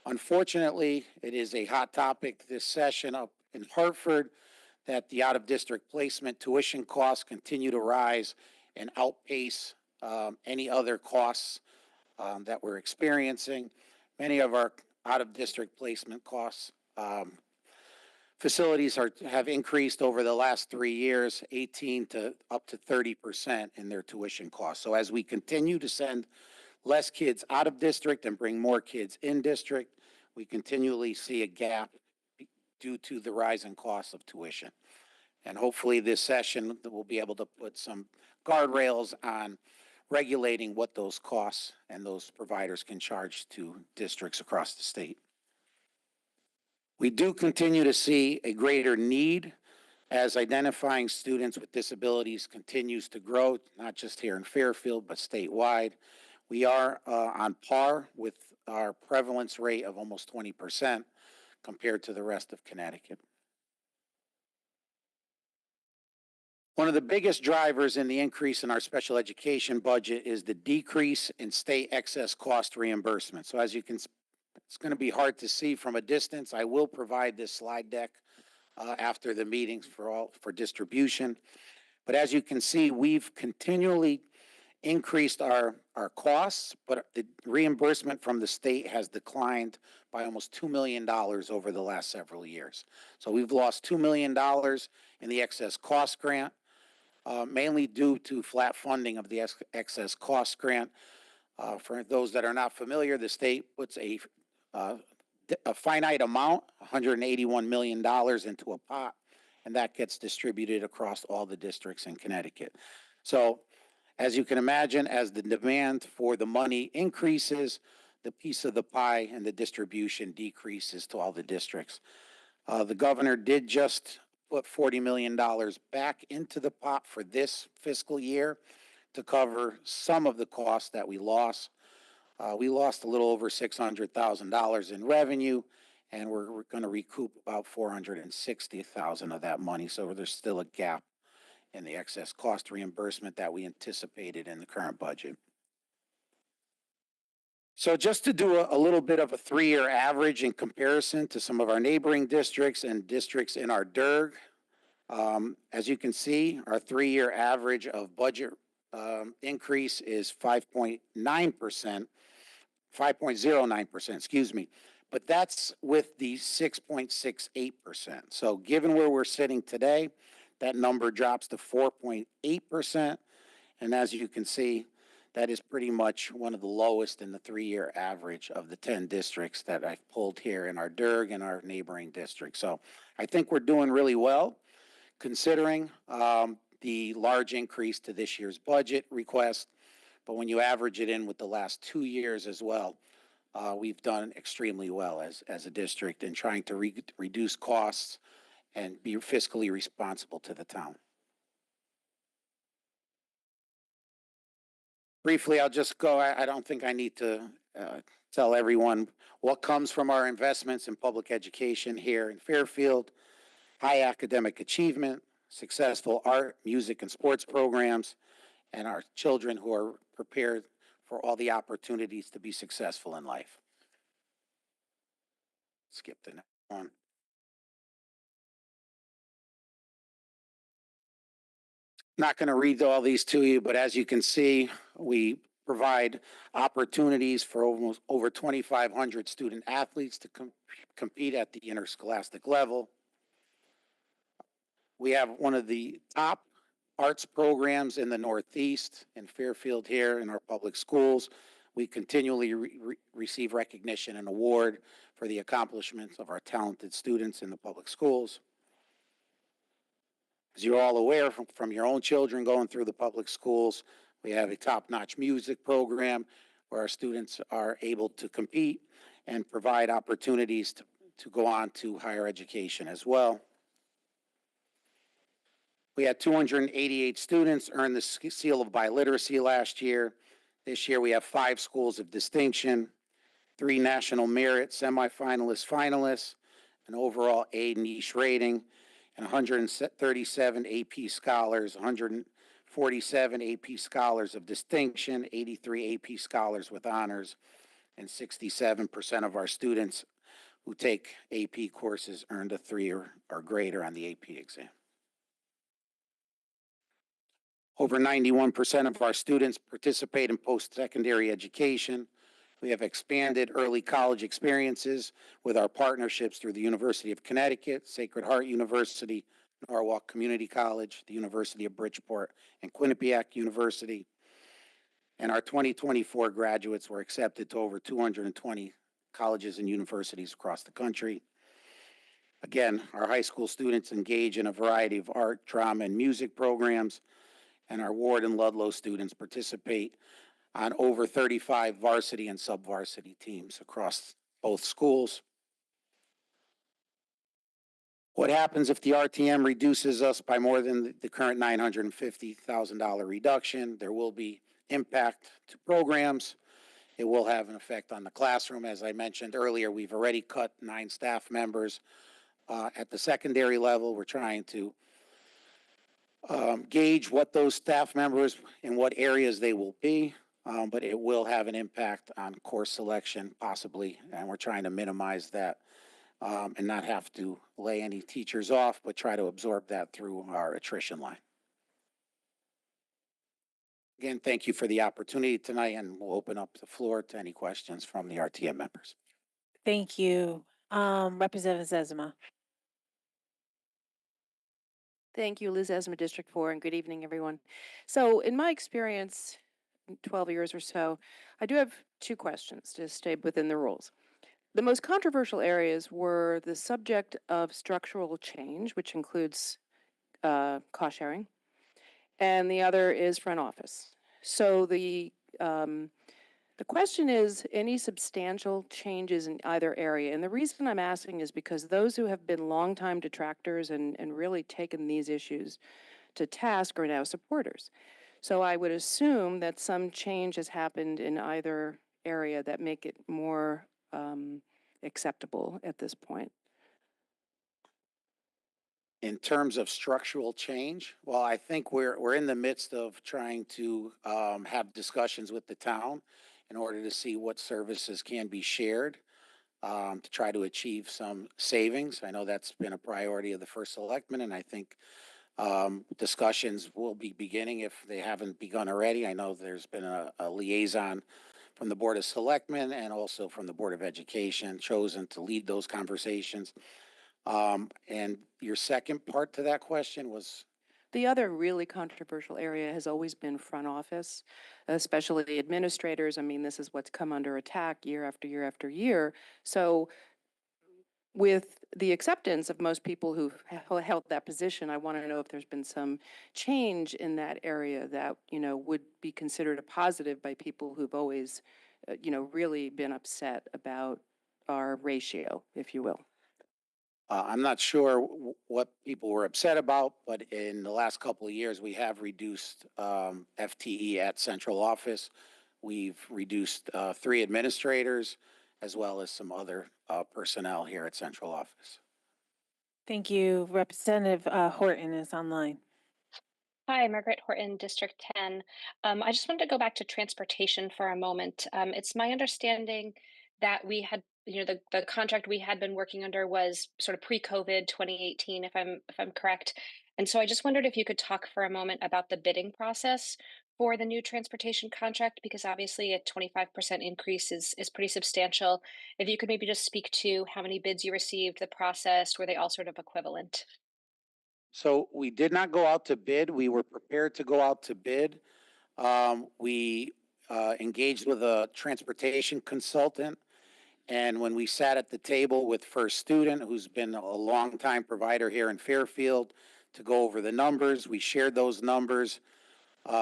Unfortunately, it is a hot topic this session up in Hartford that the out-of-district placement tuition costs continue to rise and outpace any other costs that we're experiencing. Many of our out-of-district placement costs facilities have increased over the last 3 years, 18 to up to 30% in their tuition costs. So as we continue to send less kids out of district and bring more kids in district, we continually see a gap due to the rising costs of tuition. And hopefully this session we'll be able to put some guardrails on regulating what those costs and those providers can charge to districts across the state. We do continue to see a greater need as identifying students with disabilities continues to grow, not just here in Fairfield, but statewide. We are on par with our prevalence rate of almost 20% compared to the rest of Connecticut. One of the biggest drivers in the increase in our special education budget is the decrease in state excess cost reimbursement. So as you can, it's going to be hard to see from a distance. I will provide this slide deck after the meetings for distribution. But as you can see, we've continually increased our costs, but the reimbursement from the state has declined by almost $2 million over the last several years. So we've lost $2 million in the excess cost grant, mainly due to flat funding of the excess cost grant. For those that are not familiar, the state puts a finite amount, $181 million, into a pot, and that gets distributed across all the districts in Connecticut. So as you can imagine, as the demand for the money increases, the piece of the pie and the distribution decreases to all the districts. The governor did just put $40 million back into the pot for this fiscal year to cover some of the costs that we lost. We lost a little over $600,000 in revenue, and we're going to recoup about $460,000 of that money. So there's still a gap in the excess cost reimbursement that we anticipated in the current budget. So just to do a little bit of a 3-year average in comparison to some of our neighboring districts and districts in our DIRG, as you can see, our 3-year average of budget increase is 5.09%, excuse me, but that's with the 6.68%. So given where we're sitting today, that number drops to 4.8%. And as you can see, that is pretty much one of the lowest in the 3-year average of the 10 districts that I've pulled here in our DIRG and our neighboring districts. So I think we're doing really well considering the large increase to this year's budget request. But when you average it in with the last 2 years as well, we've done extremely well as a district in trying to reduce costs and be fiscally responsible to the town. Briefly, I'll just go, I don't think I need to tell everyone what comes from our investments in public education here in Fairfield: high academic achievement, successful art, music, and sports programs, and our children who are prepared for all the opportunities to be successful in life. Skip the next one. Not going to read all these to you, but as you can see, we provide opportunities for almost over 2,500 student athletes to compete at the interscholastic level. We have one of the top arts programs in the Northeast in Fairfield here in our public schools. We continually receive recognition and award for the accomplishments of our talented students in the public schools. As you're all aware from your own children going through the public schools, we have a top-notch music program where our students are able to compete and provide opportunities to go on to higher education as well. We had 288 students earn the seal of biliteracy last year. This year we have 5 schools of distinction, 3 national merit semifinalists, finalists, an overall A niche rating, and 137 AP scholars, 147 AP scholars of distinction, 83 AP scholars with honors, and 67% of our students who take AP courses earned a 3 or greater on the AP exam. Over 91% of our students participate in post-secondary education. We have expanded early college experiences with our partnerships through the University of Connecticut, Sacred Heart University, Norwalk Community College, the University of Bridgeport, and Quinnipiac University. And our 2024 graduates were accepted to over 220 colleges and universities across the country. Again, our high school students engage in a variety of art, drama, and music programs, and our Ward and Ludlow students participate on over 35 varsity and sub-varsity teams across both schools. What happens if the RTM reduces us by more than the current $950,000 reduction? There will be impact to programs. It will have an effect on the classroom. As I mentioned earlier, we've already cut 9 staff members at the secondary level. We're trying to gauge what those staff members, in what areas they will be, but it will have an impact on course selection possibly, and we're trying to minimize that and not have to lay any teachers off, but try to absorb that through our attrition line. Again, thank you for the opportunity tonight, and we'll open up the floor to any questions from the RTM members. Thank you. Representative Zezima. Thank you, Liz Esma, District 4, and good evening, everyone. So in my experience, 12 years or so, I do have two questions to stay within the rules. The most controversial areas were the subject of structural change, which includes cost sharing, and the other is front office. So the question is any substantial changes in either area. And the reason I'm asking is because those who have been longtime detractors and really taken these issues to task are now supporters. So I would assume that some change has happened in either area that make it more acceptable at this point. In terms of structural change, well, I think we're in the midst of trying to have discussions with the town in order to see what services can be shared to try to achieve some savings. I know that's been a priority of the first selectman, and I think discussions will be beginning if they haven't begun already. I know there's been a liaison from the Board of Selectmen and also from the Board of Education chosen to lead those conversations. And your second part to that question was? The other really controversial area has always been front office, especially the administrators. I mean, this is what's come under attack year after year after year. So with the acceptance of most people who've held that position, I want to know if there's been some change in that area that, would be considered a positive by people who've always, really been upset about our ratio, if you will. I'm not sure what people were upset about, but in the last couple of years, we have reduced FTE at central office. We've reduced 3 administrators, as well as some other personnel here at central office. Thank you. Representative Horton is online. Hi, Margaret Horton, District 10. I just wanted to go back to transportation for a moment. It's my understanding that we had, the contract we had been working under was sort of pre-COVID 2018, if I'm correct. And so I just wondered if you could talk for a moment about the bidding process for the new transportation contract, because obviously a 25% increase is pretty substantial. If you could maybe just speak to how many bids you received, the process, were they all sort of equivalent? So we did not go out to bid. We were prepared to go out to bid. We engaged with a transportation consultant. And when we sat at the table with First Student, who's been a longtime provider here in Fairfield, to go over the numbers, we shared those numbers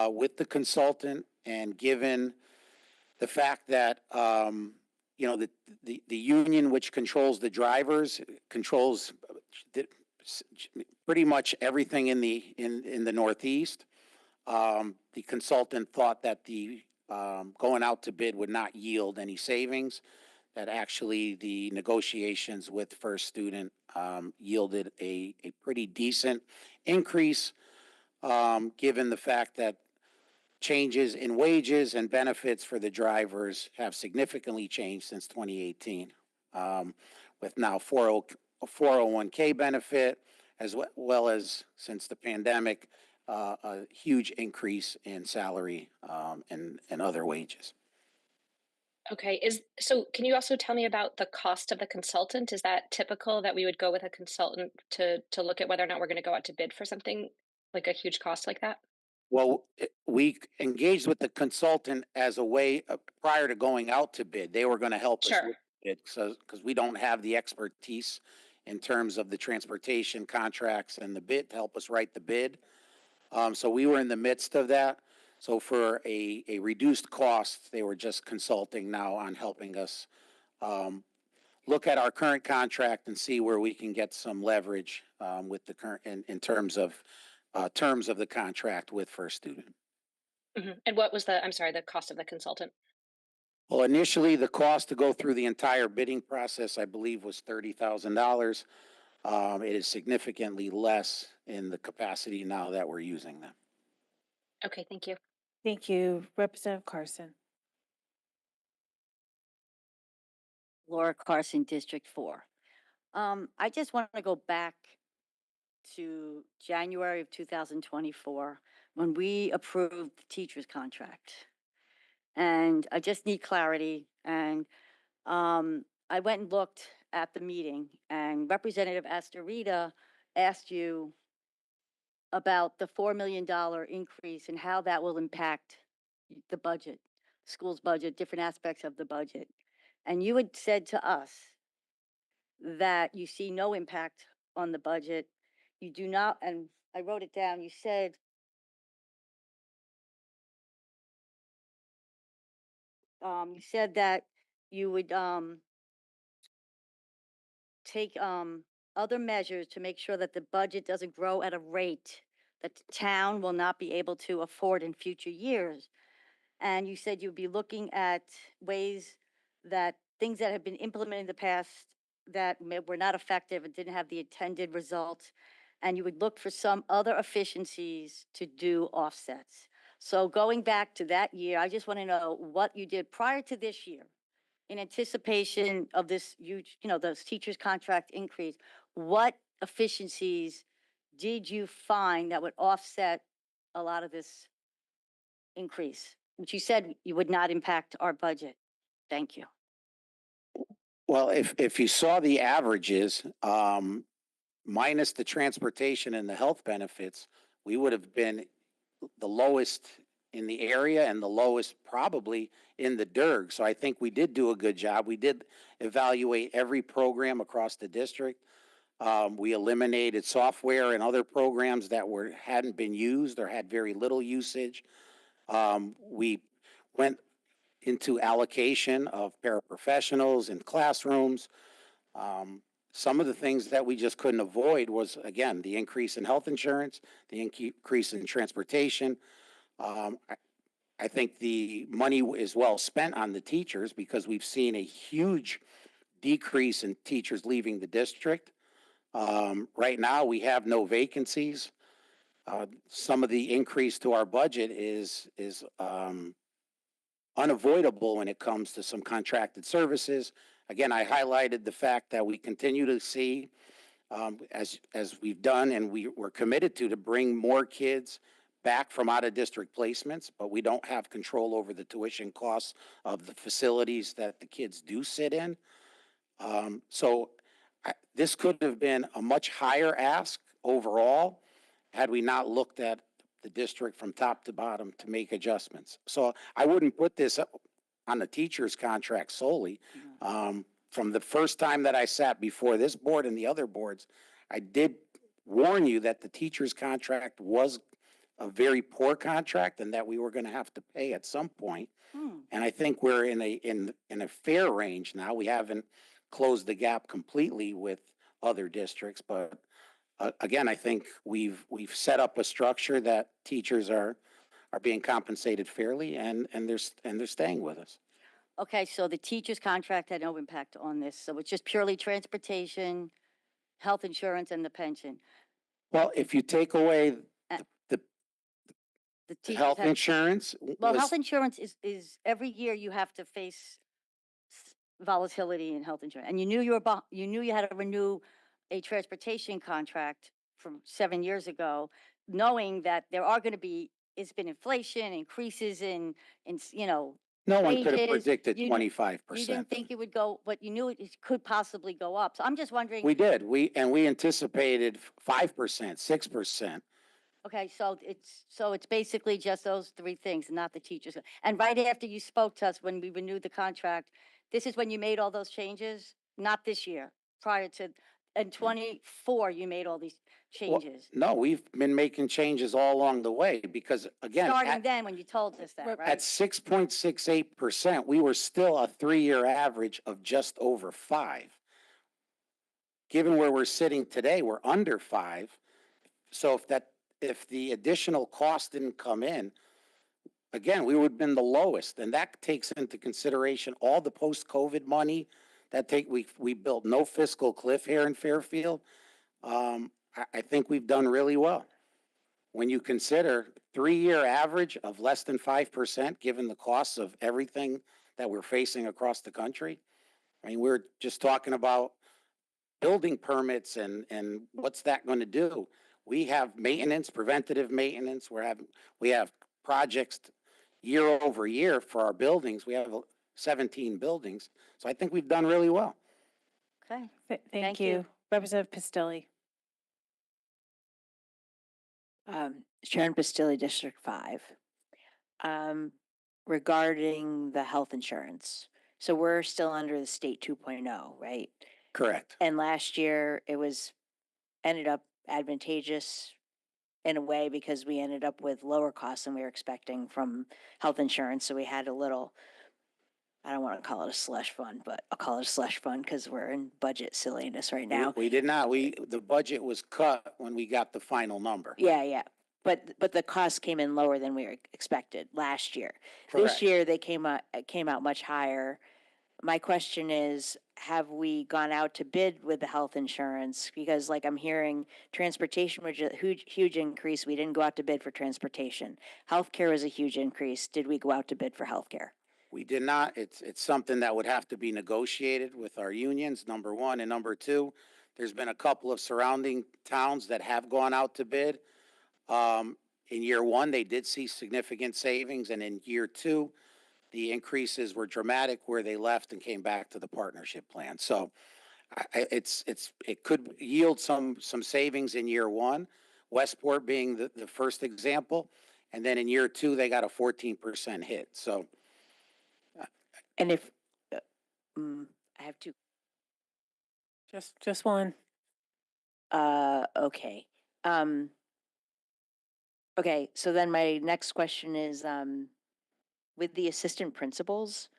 with the consultant. And given the fact that the union which controls the drivers controls pretty much everything in the Northeast, the consultant thought that the going out to bid would not yield any savings. That actually the negotiations with First Student yielded a pretty decent increase, given the fact that changes in wages and benefits for the drivers have significantly changed since 2018, with now 401k benefit, as well as since the pandemic, a huge increase in salary and other wages. Okay, so can you also tell me about the cost of the consultant? Is that typical that we would go with a consultant to look at whether or not we're going to go out to bid for something like a huge cost like that? Well, we engaged with the consultant as a way prior to going out to bid. They were going to help us with it because we don't have the expertise in terms of the transportation contracts and the bid to help us write the bid. So we were in the midst of that. So for a reduced cost, they were just consulting now on helping us look at our current contract and see where we can get some leverage with the current in terms of the contract with First Student. Mm-hmm. And what was the cost of the consultant? Well, initially the cost to go through the entire bidding process, I believe, was $30,000. It is significantly less in the capacity now that we're using them. Okay, thank you. Thank you. Representative Carson. Laura Carson, District 4. I just want to go back to January of 2024 when we approved the teacher's contract. And I just need clarity. And I went and looked at the meeting, and Representative Astorita asked you about the $4 million increase and how that will impact the budget, school's budget, different aspects of the budget. And you had said to us that you see no impact on the budget. You do not, and I wrote it down, you said that you would take other measures to make sure that the budget doesn't grow at a rate that the town will not be able to afford in future years. And you said you'd be looking at ways that things that have been implemented in the past that were not effective and didn't have the intended results, and you would look for some other efficiencies to do offsets. So going back to that year, I just want to know what you did prior to this year in anticipation of this huge, those teachers' contract increase. What efficiencies did you find that would offset a lot of this increase, which you said you would not impact our budget? Thank you. Well, if you saw the averages, minus the transportation and the health benefits, we would have been the lowest in the area and the lowest probably in the DIRG. So I think we did do a good job. We did evaluate every program across the district. We eliminated software and other programs that hadn't been used or had very little usage. We went into allocation of paraprofessionals in classrooms. Some of the things that we just couldn't avoid was, again, the increase in health insurance, the increase in transportation. I think the money is well spent on the teachers because we've seen a huge decrease in teachers leaving the district. Right now, we have no vacancies. Some of the increase to our budget is unavoidable when it comes to some contracted services. Again, I highlighted the fact that we continue to see, as we've done, and we're committed to bring more kids back from out-of-district placements, but we don't have control over the tuition costs of the facilities that the kids do sit in. This could have been a much higher ask overall had we not looked at the district from top to bottom to make adjustments. So I wouldn't put this on the teacher's contract solely. From the first time that I sat before this board and the other boards, I did warn you that the teacher's contract was a very poor contract and that we were going to have to pay at some point. And I think we're in a fair range now. We haven't closed the gap completely with other districts, but again, I think we've set up a structure that teachers are being compensated fairly, and they're staying with us. Okay, so the teacher's contract had no impact on this. So it's just purely transportation, health insurance, and the pension. Well, if you take away the teachers health have- insurance, Well, health insurance is every year you have to face volatility in health insurance. And you knew you had to renew a transportation contract from 7 years ago, knowing that there are going to be, it's been inflation, increases in no one could have wages. predicted You 25%. didn't think it would go, but you knew it could possibly go up. So I'm just wondering. We did. We anticipated 5%, 6%. Okay, so it's basically just those three things, not the teachers. And right after you spoke to us when we renewed the contract, this is when you made all those changes? Not this year, prior to, in 24, you made all these changes. No, we've been making changes all along the way because, again, Starting then when you told us that, right? at 6.68%, we were still a 3-year average of just over 5. Given where we're sitting today, we're under 5. So if the additional cost didn't come in, again, we would have been the lowest, and that takes into consideration all the post-COVID money we built no fiscal cliff here in Fairfield. I think we've done really well. When you consider 3-year average of less than 5%, given the costs of everything that we're facing across the country. I mean, we're just talking about building permits and what's that going to do? We have maintenance, preventative maintenance. We have projects year over year for our buildings. We have 17 buildings. So I think we've done really well. Okay. Thank you. Representative Pistilli. Sharon Pistilli, District 5. Regarding the health insurance. So we're still under the state 2.0, right? Correct. And last year it ended up advantageous in a way because we ended up with lower costs than we were expecting from health insurance. So we had a little, I don't want to call it a slush fund, but I'll call it a slush fund because we're in budget silliness right now. We did not. The budget was cut when we got the final number. Yeah. But the cost came in lower than we were expected last year. Correct. This year they came out much higher. My question is, have we gone out to bid with the health insurance? Because like I'm hearing transportation was a huge increase. We didn't go out to bid for transportation. Healthcare was a huge increase. Did we go out to bid for healthcare? We did not. It's something that would have to be negotiated with our unions, number one. And number two, there's been a couple of surrounding towns that have gone out to bid. In year one, they did see significant savings. And in year two, the increases were dramatic where they left and came back to the partnership plan. So it could yield some savings in year one, Westport being the first example. And then in year two, they got a 14% hit. So. And if, I have two. Just one. Okay. Okay, so then my next question is, with the assistant principals,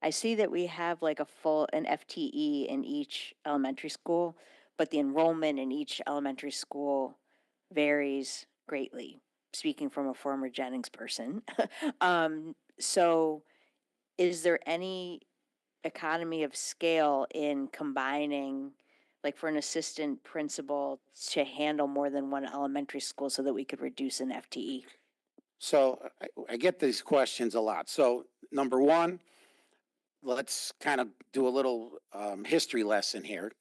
I see that we have like an FTE in each elementary school, but the enrollment in each elementary school varies greatly, speaking from a former Jennings person. So is there any economy of scale in combining, like for an assistant principal to handle more than one elementary school so that we could reduce an FTE? So I get these questions a lot. So number one, let's kind of do a little history lesson here.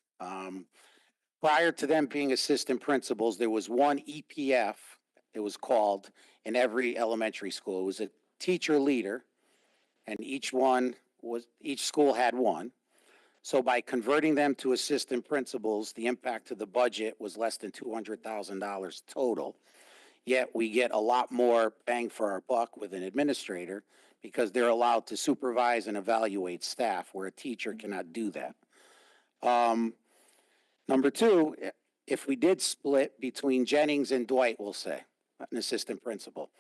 Prior to them being assistant principals, there was one EPF, it was called, in every elementary school. It was a teacher leader, and each school had one. So by converting them to assistant principals, the impact to the budget was less than $200,000 total. Yet we get a lot more bang for our buck with an administrator because they're allowed to supervise and evaluate staff where a teacher cannot do that. Number two, if we did split between Jennings and Dwight, we'll say, an assistant principal,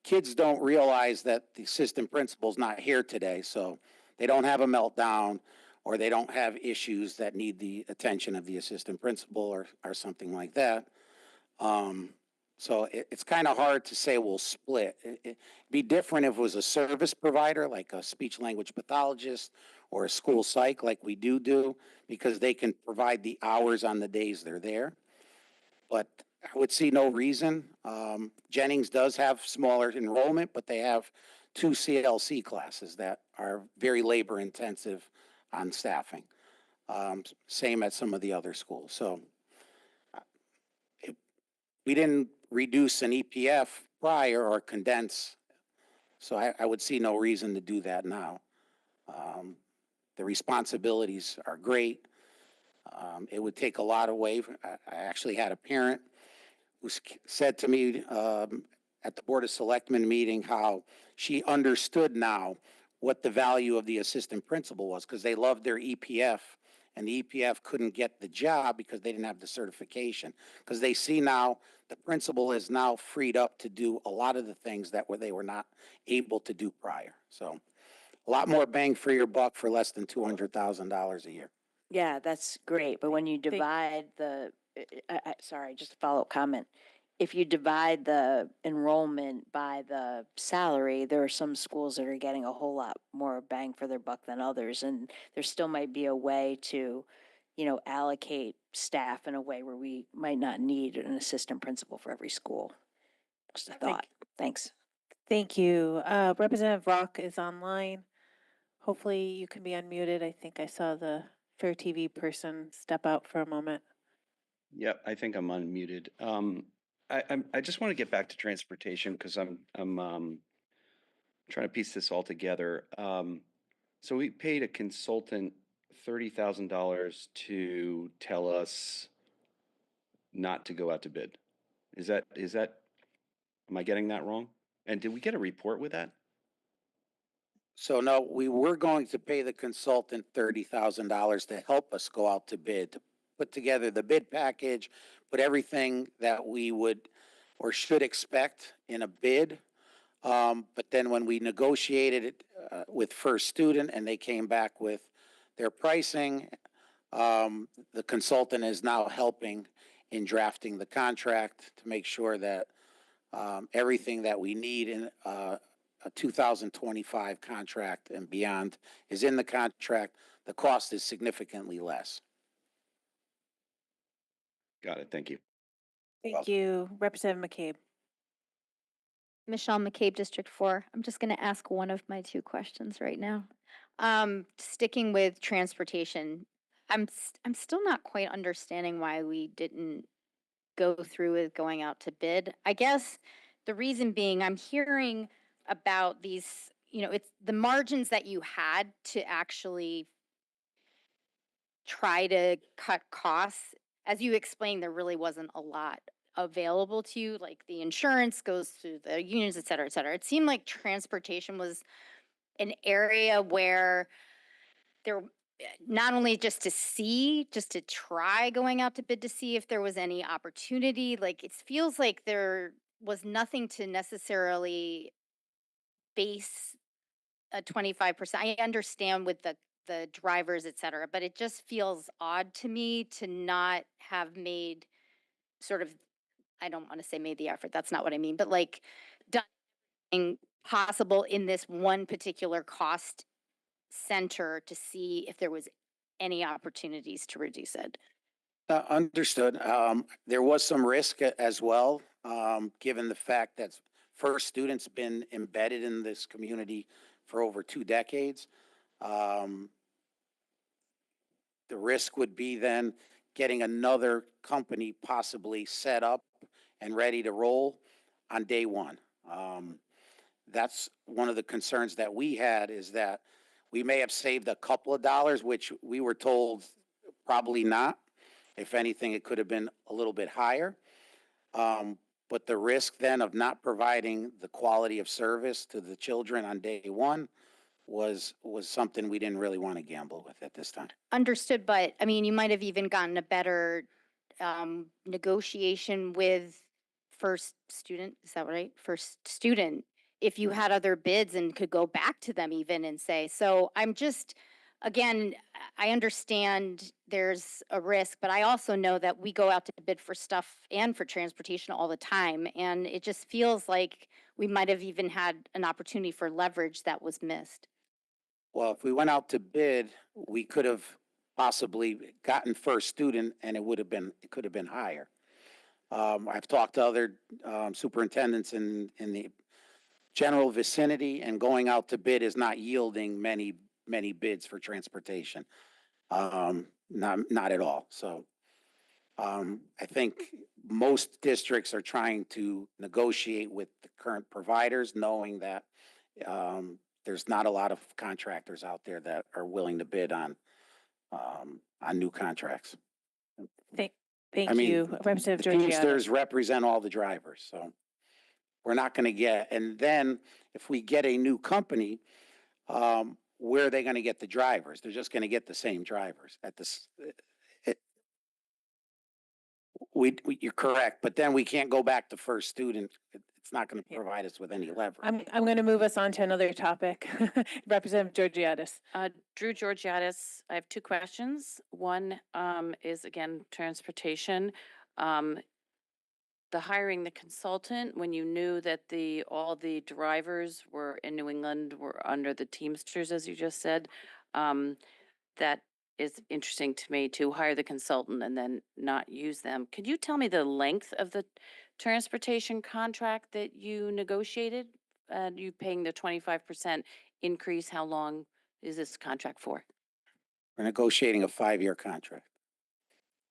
kids don't realize that the assistant principal's not here today, so they don't have a meltdown or they don't have issues that need the attention of the assistant principal or something like that. So it's kind of hard to say we'll split. It'd be different if it was a service provider, like a speech language pathologist or a school psych like we do, because they can provide the hours on the days they're there. But I would see no reason. Jennings does have smaller enrollment, but they have 2 CLC classes that are very labor intensive on staffing. Same at some of the other schools. So we didn't reduce an EPF prior or condense. So I would see no reason to do that now. The responsibilities are great. It would take a lot away. I actually had a parent who said to me at the Board of Selectmen meeting how she understood now what the value of the assistant principal was because they loved their EPF and the EPF couldn't get the job because they didn't have the certification. Because they see now the principal is now freed up to do a lot of the things that they were not able to do prior. So a lot more bang for your buck for less than $200,000 a year. Yeah, that's great. But when you divide sorry, just a follow-up comment. If you divide the enrollment by the salary, there are some schools that are getting a whole lot more bang for their buck than others. And there still might be a way to, allocate staff in a way where we might not need an assistant principal for every school. Just a thought. Thanks. Thank you. Representative Rock is online. Hopefully you can be unmuted. I think I saw the FairTV person step out for a moment. Yep, I think I'm unmuted. I just want to get back to transportation because I'm trying to piece this all together. So we paid a consultant $30,000 to tell us not to go out to bid. Is that, am I getting that wrong? And did we get a report with that? So no, we were going to pay the consultant $30,000 to help us go out to bid, to put together the bid package, put everything that we would or should expect in a bid. But then when we negotiated it with First Student and they came back with their pricing, the consultant is now helping in drafting the contract to make sure that everything that we need in a 2025 contract and beyond is in the contract. The cost is significantly less. Got it. Thank you. Thank you. Representative McCabe. Michelle McCabe, District 4. I'm just going to ask one of my two questions right now. Sticking with transportation, I'm still not quite understanding why we didn't go through with going out to bid. I guess the reason being I'm hearing about these, it's the margins that you had to actually try to cut costs. As you explained, there really wasn't a lot available to you, like the insurance goes through the unions, et cetera, et cetera. It seemed like transportation was an area where there, not only just to try going out to bid to see if there was any opportunity, like it feels like there was nothing to necessarily base a 25%. I understand with the drivers, et cetera, but it just feels odd to me to not have made sort of, I don't want to say made the effort, that's not what I mean, but like done everything possible in this one particular cost center to see if there was any opportunities to reduce it. Understood. There was some risk as well, given the fact that First Student's been embedded in this community for over 2 decades. The risk would be then getting another company possibly set up and ready to roll on day one. That's one of the concerns that we had, is that we may have saved a couple of dollars, which we were told probably not. If anything, it could have been a little bit higher. But the risk then of not providing the quality of service to the children on day one was something we didn't really want to gamble with at this time. Understood, but I mean, you might have even gotten a better negotiation with First Student, is that right? First Student, if you had other bids and could go back to them even and say, so I'm just, again, I understand there's a risk, but I also know that we go out to bid for stuff and for transportation all the time. And it just feels like we might have even had an opportunity for leverage that was missed. Well, if we went out to bid, we could have possibly gotten First Student and it could have been higher. I've talked to other superintendents in the general vicinity, and going out to bid is not yielding many bids for transportation. Not at all. So I think most districts are trying to negotiate with the current providers, knowing that there's not a lot of contractors out there that are willing to bid on new contracts. Thank I mean, you, Representative the Georgiadis. Teamsters represent all the drivers, so we're not going to get. And then if we get a new company, where are they going to get the drivers? They're just going to get the same drivers at this. You're correct, but then we can't go back to First Student. It's not going to provide us with any leverage. I'm going to move us on to another topic. Representative Georgiadis. Drew Georgiadis, I have 2 questions. One is, again, transportation. The hiring the consultant, when you knew that all the drivers were in New England were under the Teamsters, as you just said, that is interesting to me, to hire the consultant and then not use them. Could you tell me the length of the transportation contract that you negotiated? You paying the 25% increase, how long is this contract for? We're negotiating a 5-year contract.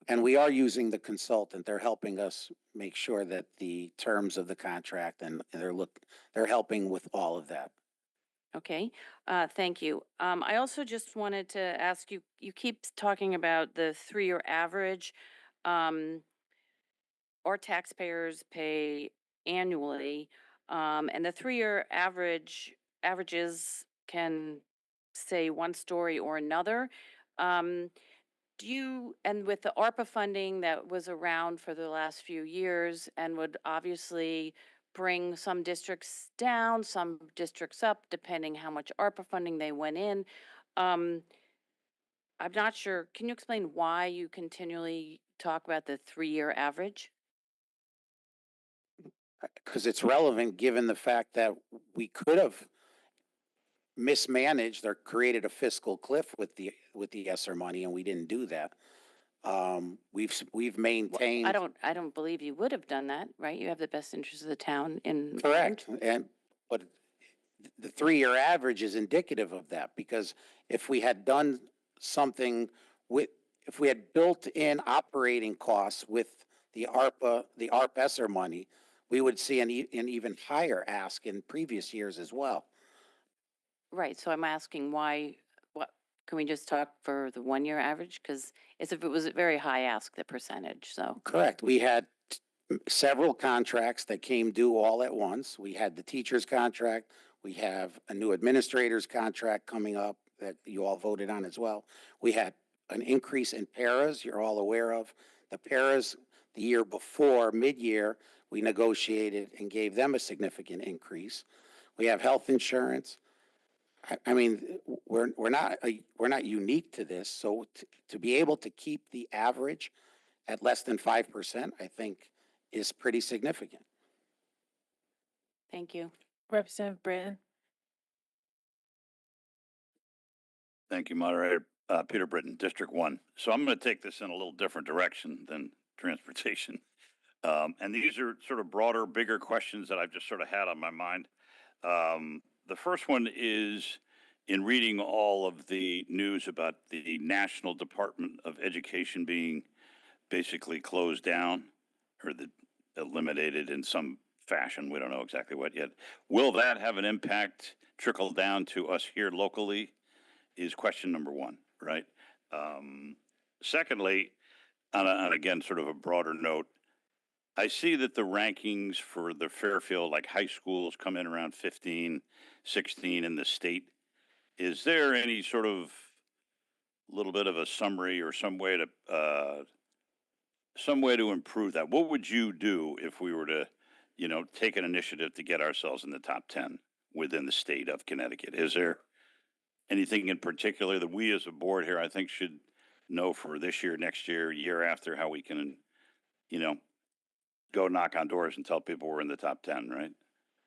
And we are using the consultant. They're helping us make sure that the terms of the contract and they're helping with all of that. Okay, thank you. I also just wanted to ask you, you keep talking about the 3-year average. Our taxpayers pay annually, and the 3-year averages can say one story or another. And with the ARPA funding that was around for the last few years and would obviously bring some districts down, some districts up, depending how much ARPA funding they went in. I'm not sure. Can you explain why you continually talk about the 3-year average? Because it's relevant given the fact that we could have mismanaged or created a fiscal cliff with the ESSER money, and we didn't do that. We've maintained. I don't believe you would have done that, right? You have the best interest of the town in Correct. But the 3-year average is indicative of that, because if we had done something if we had built in operating costs with the ARP ESSER money, we would see an even higher ask in previous years as well. Right. So I'm asking why. Can we just talk for the 1-year average? Because it was a very high ask, the percentage. So Correct. We had several contracts that came due all at once. We had the teacher's contract. We have a new administrator's contract coming up that you all voted on as well. We had an increase in paras, you're all aware of. The paras, the year before, mid-year, we negotiated and gave them a significant increase. We have health insurance. I mean, we're not unique to this. So to be able to keep the average at less than 5%, I think is pretty significant. thank you. Representative Britton. Thank you, moderator. Peter Britton, District 1. So I'm going to take this in a little different direction than transportation. And these are sort of broader, bigger questions that I've just sort of had on my mind. The first one is, in reading all of the news about the National Department of Education being basically closed down or eliminated in some fashion, we don't know exactly what yet. Will that have an impact, trickle down to us here locally, is question number one, right? Secondly, on again, sort of a broader note, I see that the rankings for the Fairfield, like high schools, come in around 15, 16 in the state. Is there any sort of little bit of a summary or some way to improve that? What would you do if we were to, take an initiative to get ourselves in the top 10 within the state of Connecticut? Is there anything in particular that we as a board here, I think, should know for this year, next year, year after, how we can, go knock on doors and tell people we're in the top 10, right?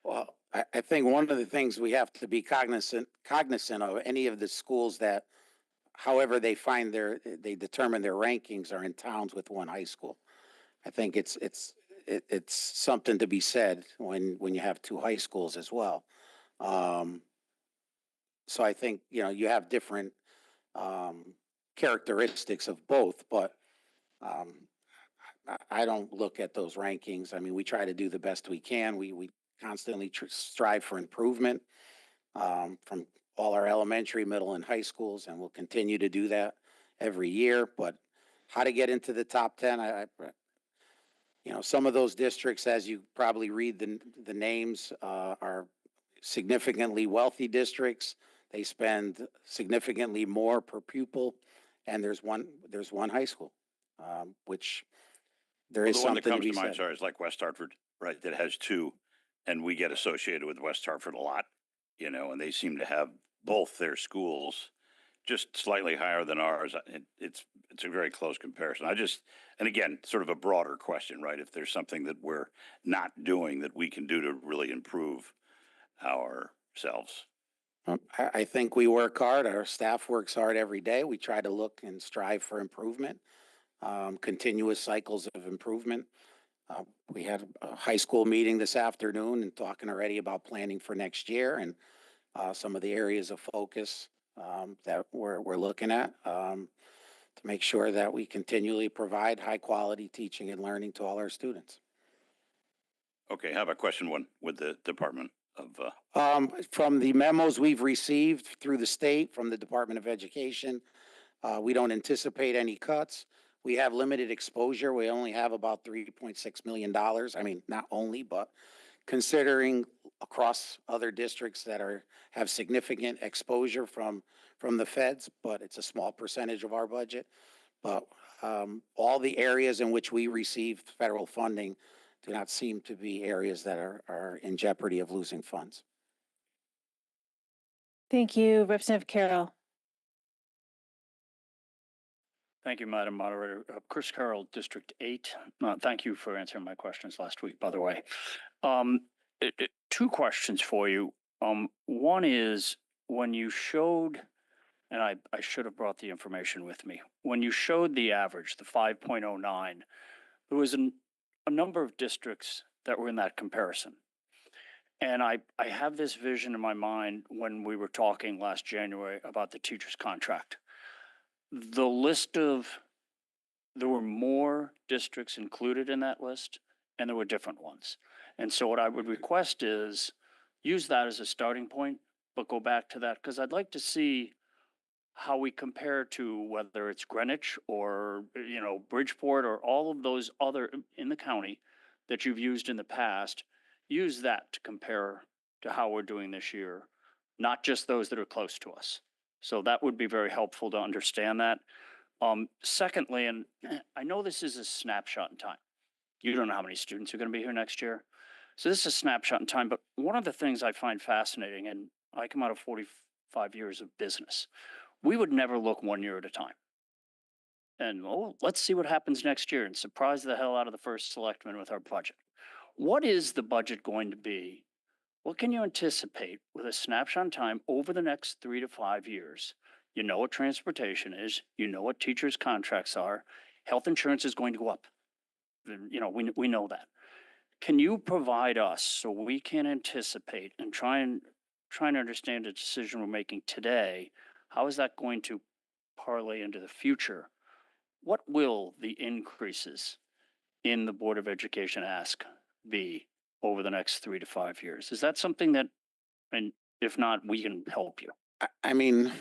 Well, I think one of the things we have to be cognizant of, any of the schools that, however they determine their rankings, are in towns with one high school. I think it's something to be said when you have two high schools as well. So I think, you have different characteristics of both, but I don't look at those rankings. I mean, we try to do the best we can. We constantly strive for improvement from all our elementary, middle, and high schools, and we'll continue to do that every year. But how to get into the top 10, some of those districts, as you probably read the names, are significantly wealthy districts. They spend significantly more per pupil, and there's one high school, which there is something to be said. The one that comes to mind, sorry, is like West Hartford, right? That has two, and we get associated with West Hartford a lot, and they seem to have both their schools just slightly higher than ours. It's a very close comparison. And again, sort of a broader question, right? If there's something that we're not doing that we can do to really improve ourselves. I think we work hard. Our staff works hard every day. We try to look and strive for improvement, continuous cycles of improvement. We had a high school meeting this afternoon and talking already about planning for next year and some of the areas of focus that we're looking at to make sure that we continually provide high quality teaching and learning to all our students. Okay, I have a question one with the Department of, From the memos we've received through the state, from the Department of Education, we don't anticipate any cuts. We have limited exposure. We only have about $3.6 million. I mean, not only, but considering across other districts that have significant exposure from the feds, but it's a small percentage of our budget. But all the areas in which we receive federal funding do not seem to be areas that are in jeopardy of losing funds. Thank you. Representative Carroll. Thank you, Madam Moderator. Chris Carroll, District 8. Thank you for answering my questions last week, by the way. Two questions for you. One is when you showed, and I should have brought the information with me, when you showed the average, the 5.09, there was a number of districts that were in that comparison. And I have this vision in my mind when we were talking last January about the teacher's contract. The list of, there were more districts included in that list, and there were different ones. And so what I would request is use that as a starting point, but go back to that, because I'd like to see how we compare to whether it's Greenwich or, Bridgeport or all of those other in the county that you've used in the past. Use that to compare to how we're doing this year, not just those that are close to us. So that would be very helpful to understand that. Secondly, and I know this is a snapshot in time. You don't know how many students are going to be here next year. So this is a snapshot in time, but one of the things I find fascinating, and I come out of 45 years of business, we would never look 1 year at a time. And let's see what happens next year and surprise the hell out of the first selectman with our budget. What is the budget going to be? What can you anticipate with a snapshot in time over the next 3 to 5 years? You know what transportation is. You know what teachers' contracts are. Health insurance is going to go up. We know that. Can you provide us so we can anticipate and try and understand the decision we're making today? How is that going to parlay into the future? What will the increases in the Board of Education ask be over the next 3 to 5 years? Is that something that, and if not, we can help you? I mean,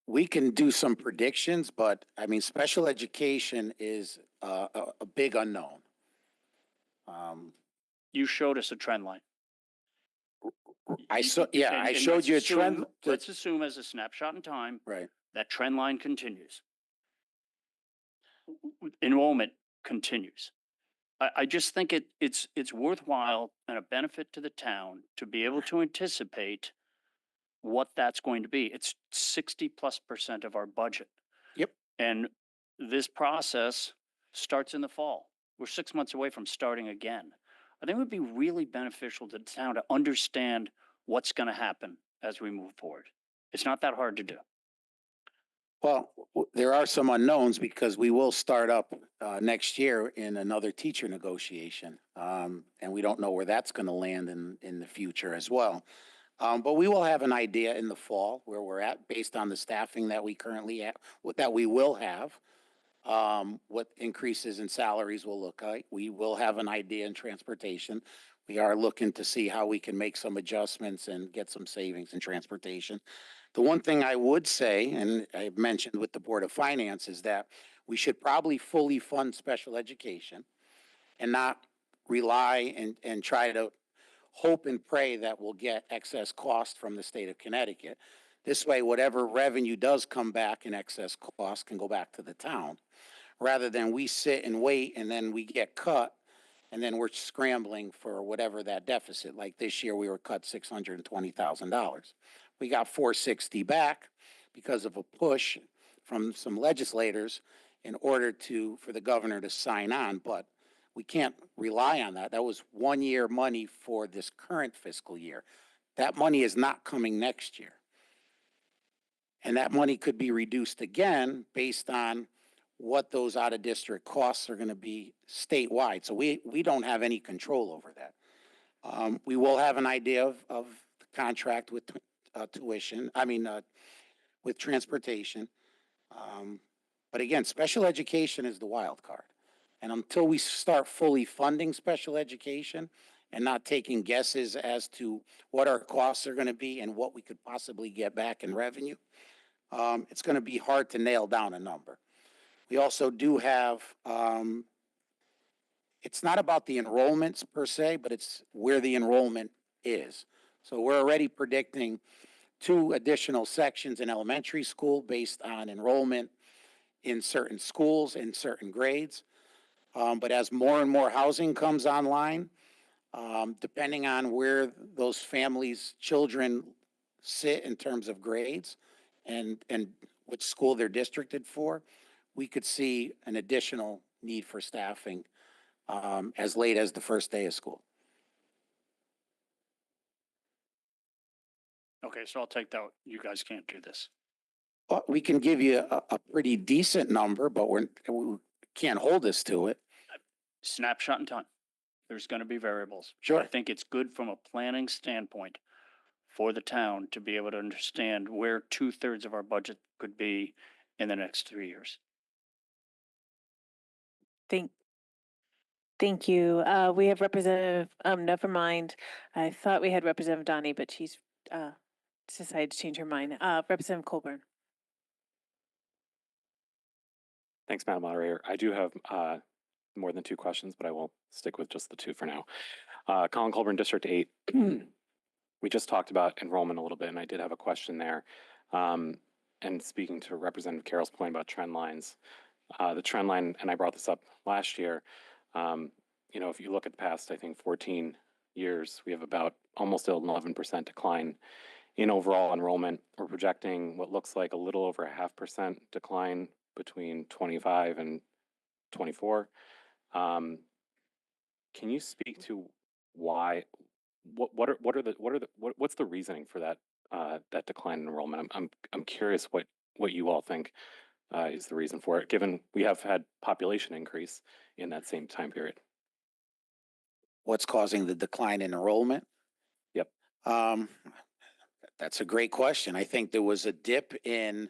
we can do some predictions, but I mean, special education is a big unknown. You showed us a trend line. I showed you a trend. Let's assume as a snapshot in time, right, that trend line continues. Enrollment continues. I just think it's worthwhile and a benefit to the town to be able to anticipate what that's going to be. It's 60+% of our budget. Yep. And this process starts in the fall. We're 6 months away from starting again. I think it would be really beneficial to the town to understand what's going to happen as we move forward. It's not that hard to do. Well, there are some unknowns because we will start up next year in another teacher negotiation. And we don't know where that's going to land in the future as well. But we will have an idea in the fall where we're at based on the staffing that we currently have, that we will have, what increases in salaries will look like. We will have an idea in transportation. We are looking to see how we can make some adjustments and get some savings in transportation. The one thing I would say, and I mentioned with the Board of Finance, is that we should probably fully fund special education and not rely and try to hope and pray that we'll get excess cost from the state of Connecticut. This way, whatever revenue does come back in excess cost can go back to the town, rather than we sit and wait and then we get cut and then we're scrambling for whatever that deficit. Like this year, we were cut $620,000. We got $460 back because of a push from some legislators in order for the governor to sign on, but we can't rely on that. That was 1 year money for this current fiscal year. That money is not coming next year. And that money could be reduced again based on what those out-of-district costs are going to be statewide. So we don't have any control over that. We will have an idea of the contract with tuition, with transportation. But again, special education is the wild card. And until we start fully funding special education and not taking guesses as to what our costs are going to be and what we could possibly get back in revenue, it's going to be hard to nail down a number. We also do have, it's not about the enrollments per se, but it's where the enrollment is. So we're already predicting 2 additional sections in elementary school based on enrollment in certain schools in certain grades. But as more and more housing comes online, depending on where those families' children sit in terms of grades and which school they're districted for, we could see an additional need for staffing as late as the first day of school. Okay, so I'll take that. You guys can't do this. Well, we can give you a pretty decent number, but we can't hold us to it. Snapshot in time. There's going to be variables. Sure. I think it's good from a planning standpoint for the town to be able to understand where 2/3 of our budget could be in the next 3 years. Thank you. We have Representative, never mind. I thought we had Representative Donnie, but she's decided to change her mind. Representative Colburn. Thanks, Madam Moderator. I do have more than 2 questions, but I will stick with just the 2 for now. Colin Colburn, District 8. We just talked about enrollment a little bit, and I did have a question there. And speaking to Representative Carroll's point about trend lines, the trend line, and I brought this up last year, if you look at the past, I think 14 years, we have about almost an 11% decline in overall enrollment. We're projecting what looks like a little over a 0.5% decline between 25 and 24. Can you speak to why? What's the reasoning for that that decline in enrollment? I'm curious what you all think is the reason for it, given we have had population increase in that same time period. What's causing the decline in enrollment? Yep. That's a great question. I think there was a dip in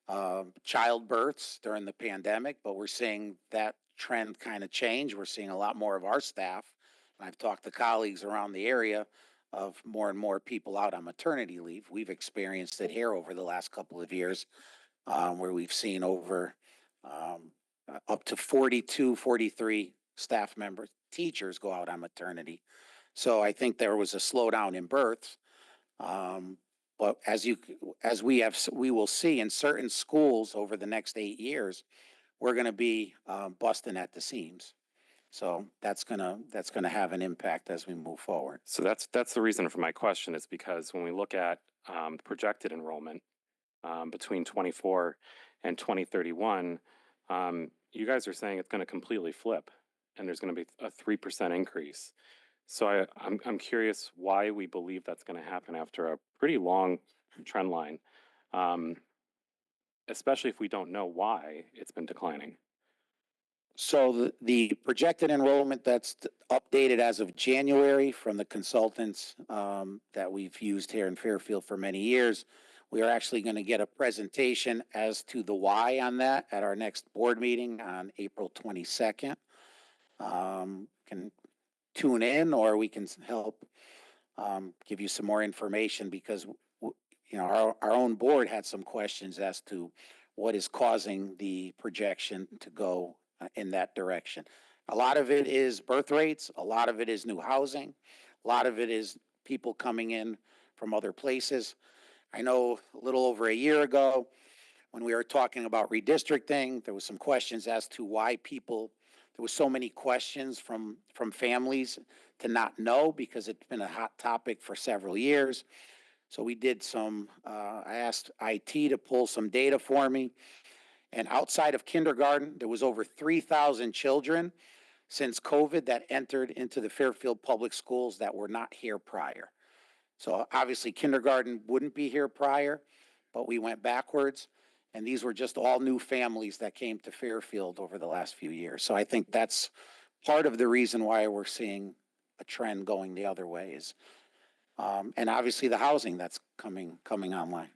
childbirths during the pandemic, but we're seeing that trend kind of change. We're seeing a lot more of our staff. And I've talked to colleagues around the area of more and more people out on maternity leave. We've experienced it here over the last couple of years, where we've seen over up to 42, 43 staff members, teachers go out on maternity. So I think there was a slowdown in births. But we will see in certain schools over the next 8 years, we're going to be busting at the seams. So that's gonna have an impact as we move forward. So that's the reason for my question, is because when we look at projected enrollment between 24 and 2031, you guys are saying it's going to completely flip, and there's going to be a 3% increase. So I'm curious why we believe that's going to happen after a pretty long trend line, especially if we don't know why it's been declining. So the projected enrollment that's updated as of January from the consultants that we've used here in Fairfield for many years, we are actually going to get a presentation as to the why on that at our next board meeting on April 22nd. Can tune in, or we can help give you some more information, because our own board had some questions as to what is causing the projection to go in that direction. A lot of it is birth rates, a lot of it is new housing, a lot of it is people coming in from other places. I know a little over a year ago, when we were talking about redistricting, there was some questions as to why there was so many questions from families to not know, because it's been a hot topic for several years. So we did I asked IT to pull some data for me. And outside of kindergarten, there was over 3,000 children since COVID that entered into the Fairfield Public Schools that were not here prior. So obviously kindergarten wouldn't be here prior, but we went backwards. And these were just all new families that came to Fairfield over the last few years. So I think that's part of the reason why we're seeing a trend going the other way is, and obviously the housing that's coming online.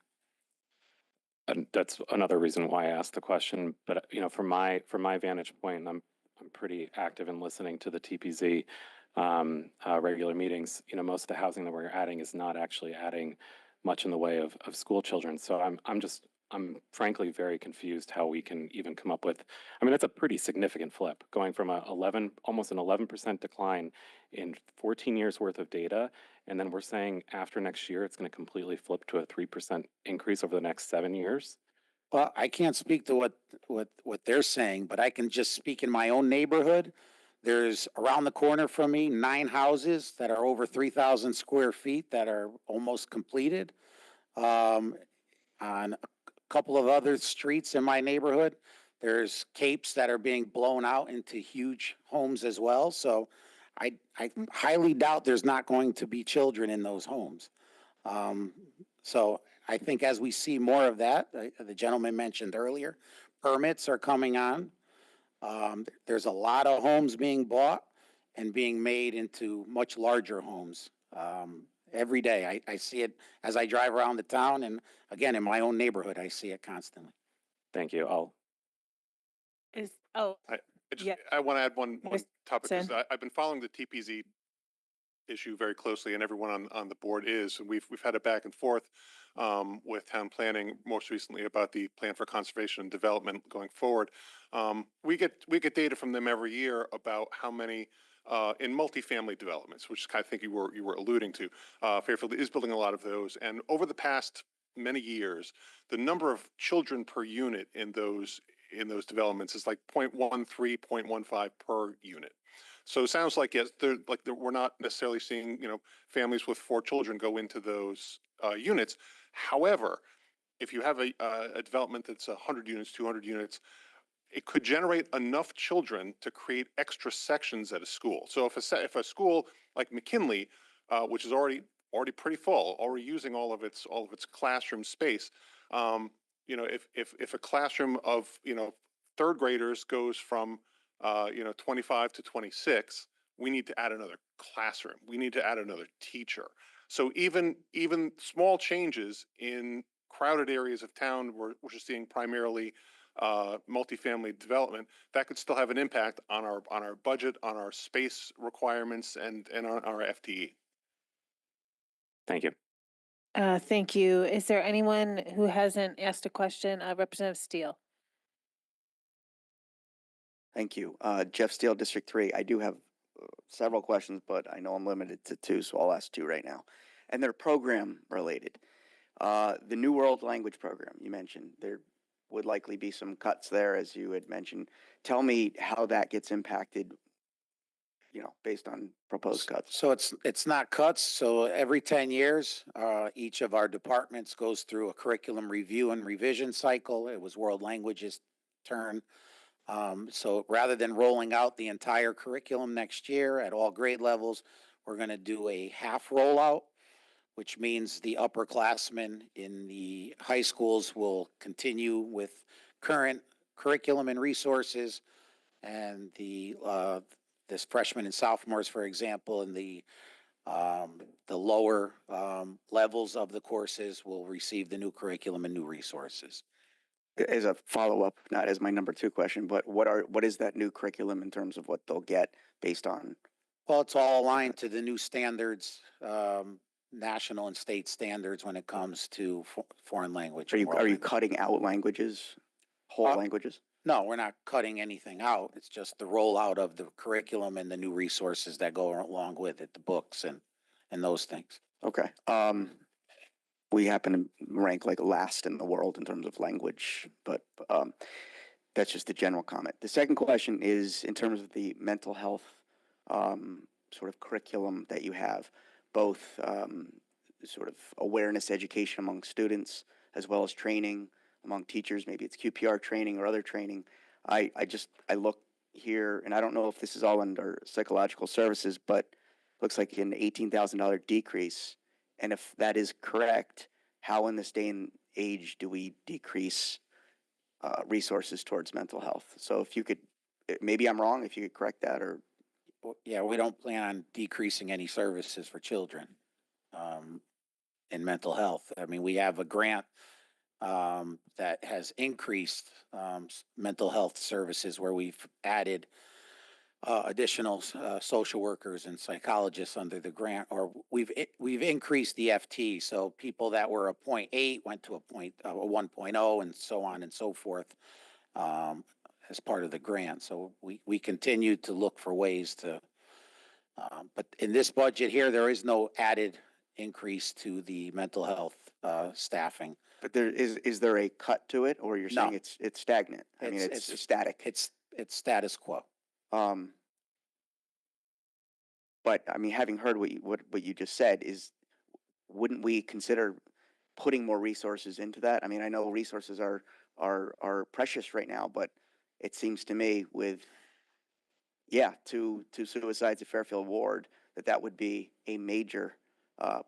And that's another reason why I asked the question. But you know, from my vantage point, I'm pretty active in listening to the TPZ regular meetings. You know, most of the housing that we're adding is not actually adding much in the way of school children. So I'm frankly very confused how we can even come up with, I mean, that's a pretty significant flip, going from almost an 11% decline in 14 years worth of data. And then we're saying after next year, it's going to completely flip to a 3% increase over the next 7 years. Well, I can't speak to what they're saying, but I can just speak in my own neighborhood. There's around the corner from me, 9 houses that are over 3,000 square feet that are almost completed. On a couple of other streets in my neighborhood, there's capes that are being blown out into huge homes as well. So I highly doubt there's not going to be children in those homes. So I think as we see more of that, the gentleman mentioned earlier, permits are coming on. There's a lot of homes being bought and being made into much larger homes. Every day I see it as I drive around the town, and again, in my own neighborhood, I see it constantly. Thank you. I want to add one topic, because I've been following the TPZ issue very closely, and everyone on the board is, and we've had a back and forth with town planning most recently about the plan for conservation and development going forward. We get data from them every year about how many in multifamily developments, which I think you were alluding to. Fairfield is building a lot of those, and over the past many years, the number of children per unit in those developments is like 0.13, 0.15 per unit. So it sounds like, yes, we're not necessarily seeing, families with 4 children go into those units. However, if you have a development that's 100 units, 200 units, it could generate enough children to create extra sections at a school. So if a school like McKinley, which is already pretty full, already using all of its classroom space, if a classroom of 3rd graders goes from 25 to 26, we need to add another classroom. We need to add another teacher. So even small changes in crowded areas of town, we're just seeing primarily multifamily development, that could still have an impact on our budget, on our space requirements, and on our FTE. Thank you. Thank you. Is there anyone who hasn't asked a question? Representative Steele. Thank you. Jeff Steele, District 3. I do have several questions, but I know I'm limited to 2, so I'll ask 2 right now. And they're program related. The New World Language Program, you mentioned, there would likely be some cuts there, as you had mentioned. Tell me how that gets impacted, based on proposed cuts. So it's not cuts. So every 10 years, each of our departments goes through a curriculum review and revision cycle. It was World Languages' turn. So rather than rolling out the entire curriculum next year at all grade levels, we're going to do a half rollout, which means the upperclassmen in the high schools will continue with current curriculum and resources, and this freshmen and sophomores, for example, in the lower levels of the courses will receive the new curriculum and new resources. As a follow-up, not as my number 2 question, but what is that new curriculum in terms of what they'll get based on? Well, it's all aligned to the new standards, national and state standards when it comes to foreign language. Are you cutting out languages, whole languages? No, we're not cutting anything out. It's just the rollout of the curriculum and the new resources that go along with it, the books and those things. Okay. We happen to rank like last in the world in terms of language, but that's just a general comment. The second question is in terms of the mental health sort of curriculum that you have, both sort of awareness education among students as well as training among teachers. Maybe it's QPR training or other training. I look here, and I don't know if this is all under psychological services, but looks like an $18,000 decrease. And if that is correct, how in this day and age do we decrease resources towards mental health? So if you could, maybe I'm wrong, if you could correct that, or Yeah, we don't plan on decreasing any services for children in mental health. I mean, we have a grant that has increased mental health services where we've added additional social workers and psychologists under the grant, or we've increased the FT. So people that were a 0.8 went to a 1.0, and so on and so forth, as part of the grant. So we continue to look for ways to, but in this budget here, there is no added increase to the mental health staffing. but is there a cut to it, or you're No. saying it's stagnant? I mean, it's static. It's status quo. But I mean, having heard what you just said, wouldn't we consider putting more resources into that? I mean, I know resources are precious right now, but it seems to me with two suicides at Fairfield Ward that would be a major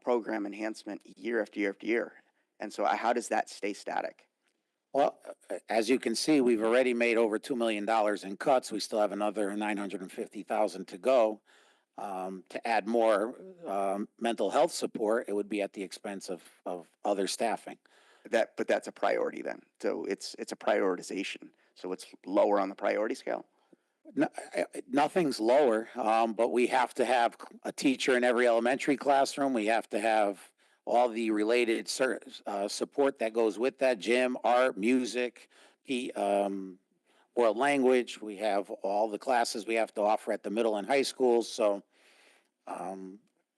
program enhancement year after year after year. And so how does that stay static? Well, as you can see, we've already made over $2 million in cuts. We still have another $950,000 to go. To add more mental health support, it would be at the expense of other staffing. But that's a priority then. So it's a prioritization. So it's lower on the priority scale. No, nothing's lower, but we have to have a teacher in every elementary classroom. We have to have all the related support that goes with that: gym, art, music, world language. We have all the classes we have to offer at the middle and high schools. So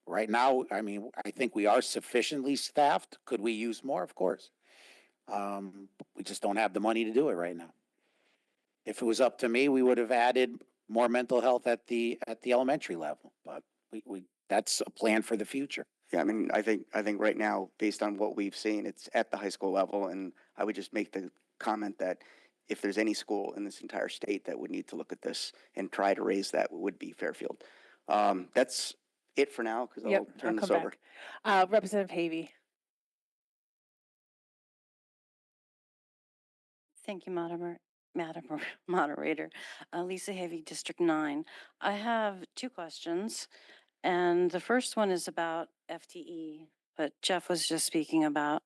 right now, I mean, I think we are sufficiently staffed. Could we use more? Of course. We just don't have the money to do it right now. If it was up to me, we would have added more mental health at the elementary level, but that's a plan for the future. Yeah, I mean, I think right now, based on what we've seen, it's at the high school level, and I would just make the comment that if there's any school in this entire state that would need to look at this and try to raise that, would be Fairfield. That's it for now, because I'll turn this over. Representative Havey. Thank you, Madam Moderator. Lisa Havey, District 9. I have two questions, and the first one is about FTE, but Jeff was just speaking about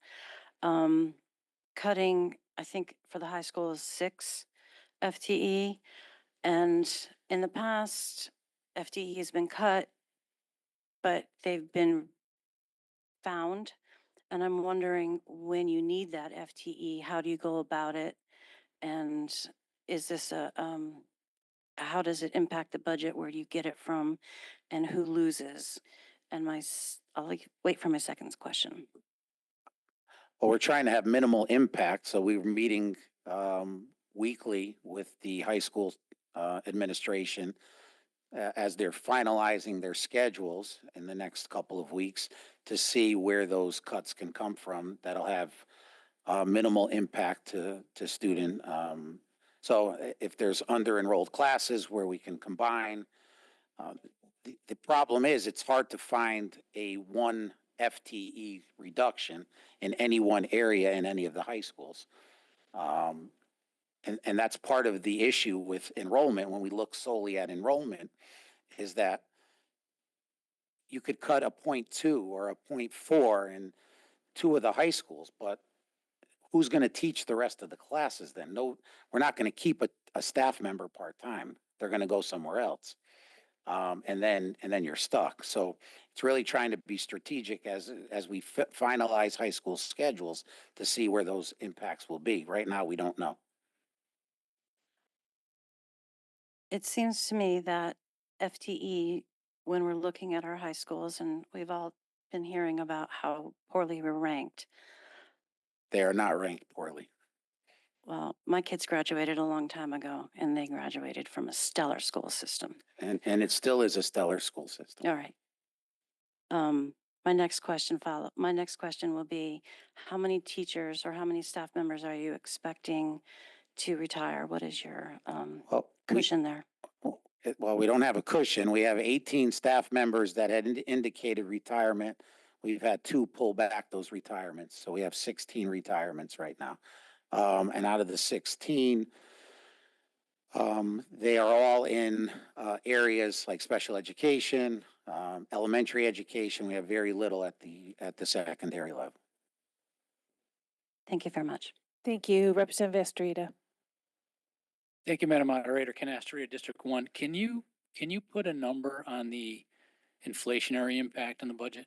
cutting, I think for the high school is 6 FTE, and in the past, FTE has been cut, but they've been found, and I'm wondering when you need that FTE, how do you go about it? And is this how does it impact the budget? Where do you get it from, and who loses? And I'll wait for my second question. Well, we're trying to have minimal impact, so we're meeting weekly with the high school administration as they're finalizing their schedules in the next couple of weeks to see where those cuts can come from. That'll have minimal impact to student. So if there's under-enrolled classes where we can combine, the problem is it's hard to find a 1 FTE reduction in any one area in any of the high schools. And that's part of the issue with enrollment when we look solely at enrollment, is that you could cut a 0.2 or a 0.4 in 2 of the high schools, but who's going to teach the rest of the classes then? No, we're not going to keep a staff member part-time. They're going to go somewhere else. And then you're stuck. So it's really trying to be strategic as we finalize high school schedules to see where those impacts will be. Right now, we don't know. It seems to me that FTE, when we're looking at our high schools, and we've all been hearing about how poorly we're ranked. They are not ranked poorly. Well, my kids graduated a long time ago, and they graduated from a stellar school system. And it still is a stellar school system. All right. My next question will be, how many teachers or how many staff members are you expecting to retire? What is your cushion there? Well, we don't have a cushion. We have 18 staff members that had indicated retirement. we've had 2 pull back those retirements. So we have 16 retirements right now. And out of the 16, they are all in areas like special education, elementary education. We have very little at the secondary level. Thank you very much. Thank you. Representative Estrada. Thank you, Madam Moderator. Ken Asteria, District 1. Can you put a number on the inflationary impact on the budget?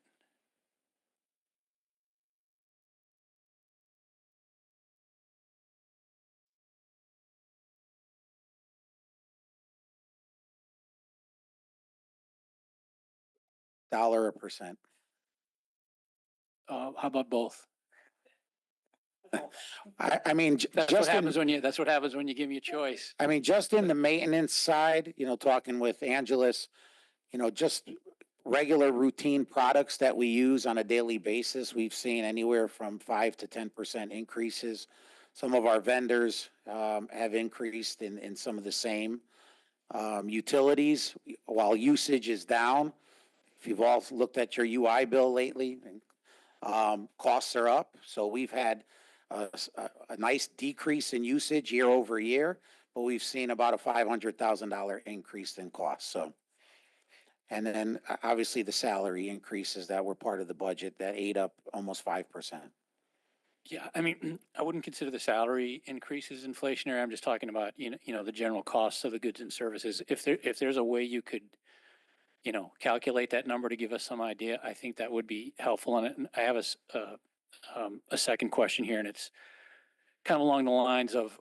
Dollar a percent. How about both? I mean, That's what happens when you give me a choice. I mean, just in the maintenance side, talking with Angelus, just regular routine products that we use on a daily basis, we've seen anywhere from 5 to 10% increases. Some of our vendors have increased in some of the same utilities, while usage is down. If you've all looked at your UI bill lately, costs are up. So we've had a nice decrease in usage year over year, but we've seen about a $500,000 increase in costs. So, and then obviously the salary increases that were part of the budget that ate up almost 5%. Yeah, I mean, I wouldn't consider the salary increases inflationary. I'm just talking about, the general costs of the goods and services. If there's a way you could, calculate that number to give us some idea, I think that would be helpful. And I have a second question here, and it's kind of along the lines of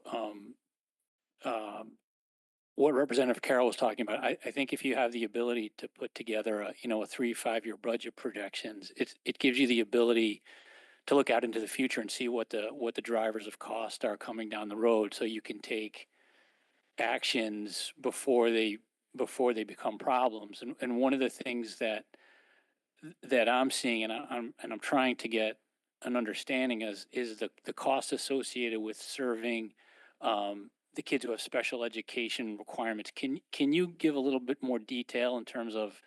what Representative Carroll was talking about. I think if you have the ability to put together a 3-5 year budget projections, it gives you the ability to look out into the future and see what the drivers of cost are coming down the road, so you can take actions before they become problems. And one of the things that I'm seeing, and I'm trying to get an understanding is the cost associated with serving the kids who have special education requirements. Can you give a little bit more detail in terms of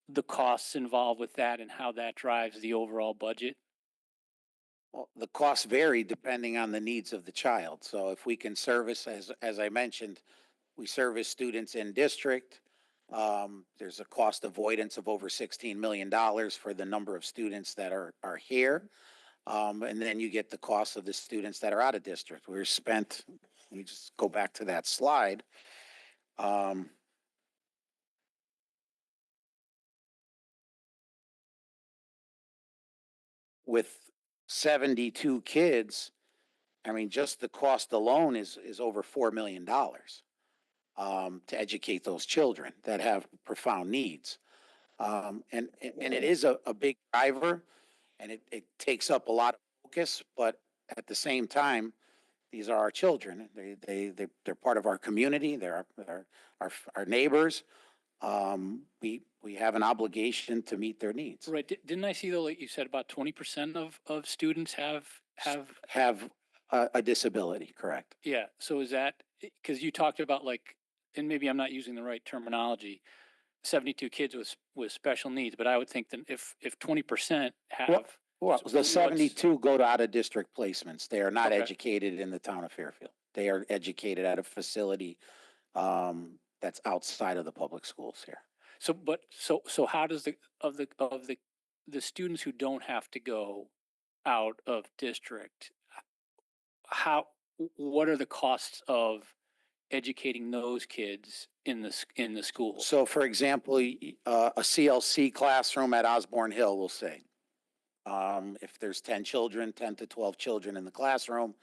the costs involved with that and how that drives the overall budget? Well, the costs vary depending on the needs of the child. So if we can service, as I mentioned, we service students in district. There's a cost avoidance of over $16 million for the number of students that are here. And then you get the cost of the students that are out of district. Let me just go back to that slide. With 72 kids, I mean, just the cost alone is over $4 million to educate those children that have profound needs. And it is a big driver, and it takes up a lot of focus, but at the same time, these are our children. They're part of our community. They're our neighbors. We have an obligation to meet their needs. Right. Didn't I see though, like you said, about 20% of students have a disability, correct? Yeah. So is that, because you talked about and maybe I'm not using the right terminology, 72 kids with special needs, but I would think that if 20% have. Well, the 72 go to out-of-district placements. They are not Okay. educated in the town of Fairfield. They are educated at a facility that's outside of the public schools here. So how does the students who don't have to go out of district, what are the costs of educating those kids in the school? So, for example, a CLC classroom at Osborne Hill, we'll say, if there's 10 to 12 children in the classroom,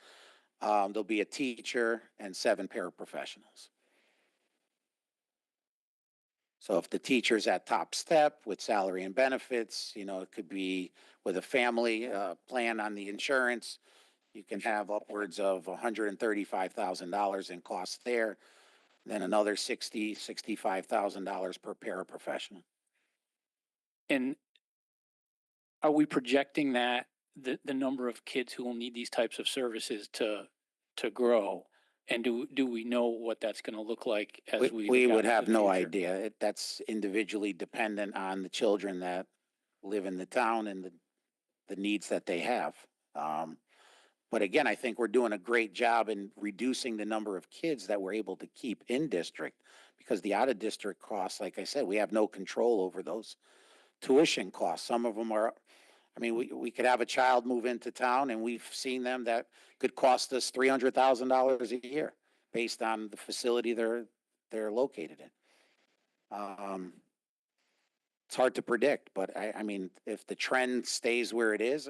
there'll be a teacher and 7 paraprofessionals. So if the teacher's at top step with salary and benefits, it could be with a family plan on the insurance, you can have upwards of $135,000 in costs there, then another $65,000 per paraprofessional. And are we projecting that the number of kids who will need these types of services to grow? And do we know what that's going to look like as we We look out would into have the no future? idea. That's individually dependent on the children that live in the town and the needs that they have. But again, I think we're doing a great job in reducing the number of kids that we're able to keep in district, because the out of district costs, like I said, we have no control over those tuition costs. Some of them are, I mean, we could have a child move into town and we've seen them that could cost us $300,000 a year based on the facility they're located in. It's hard to predict, but I mean, if the trend stays where it is,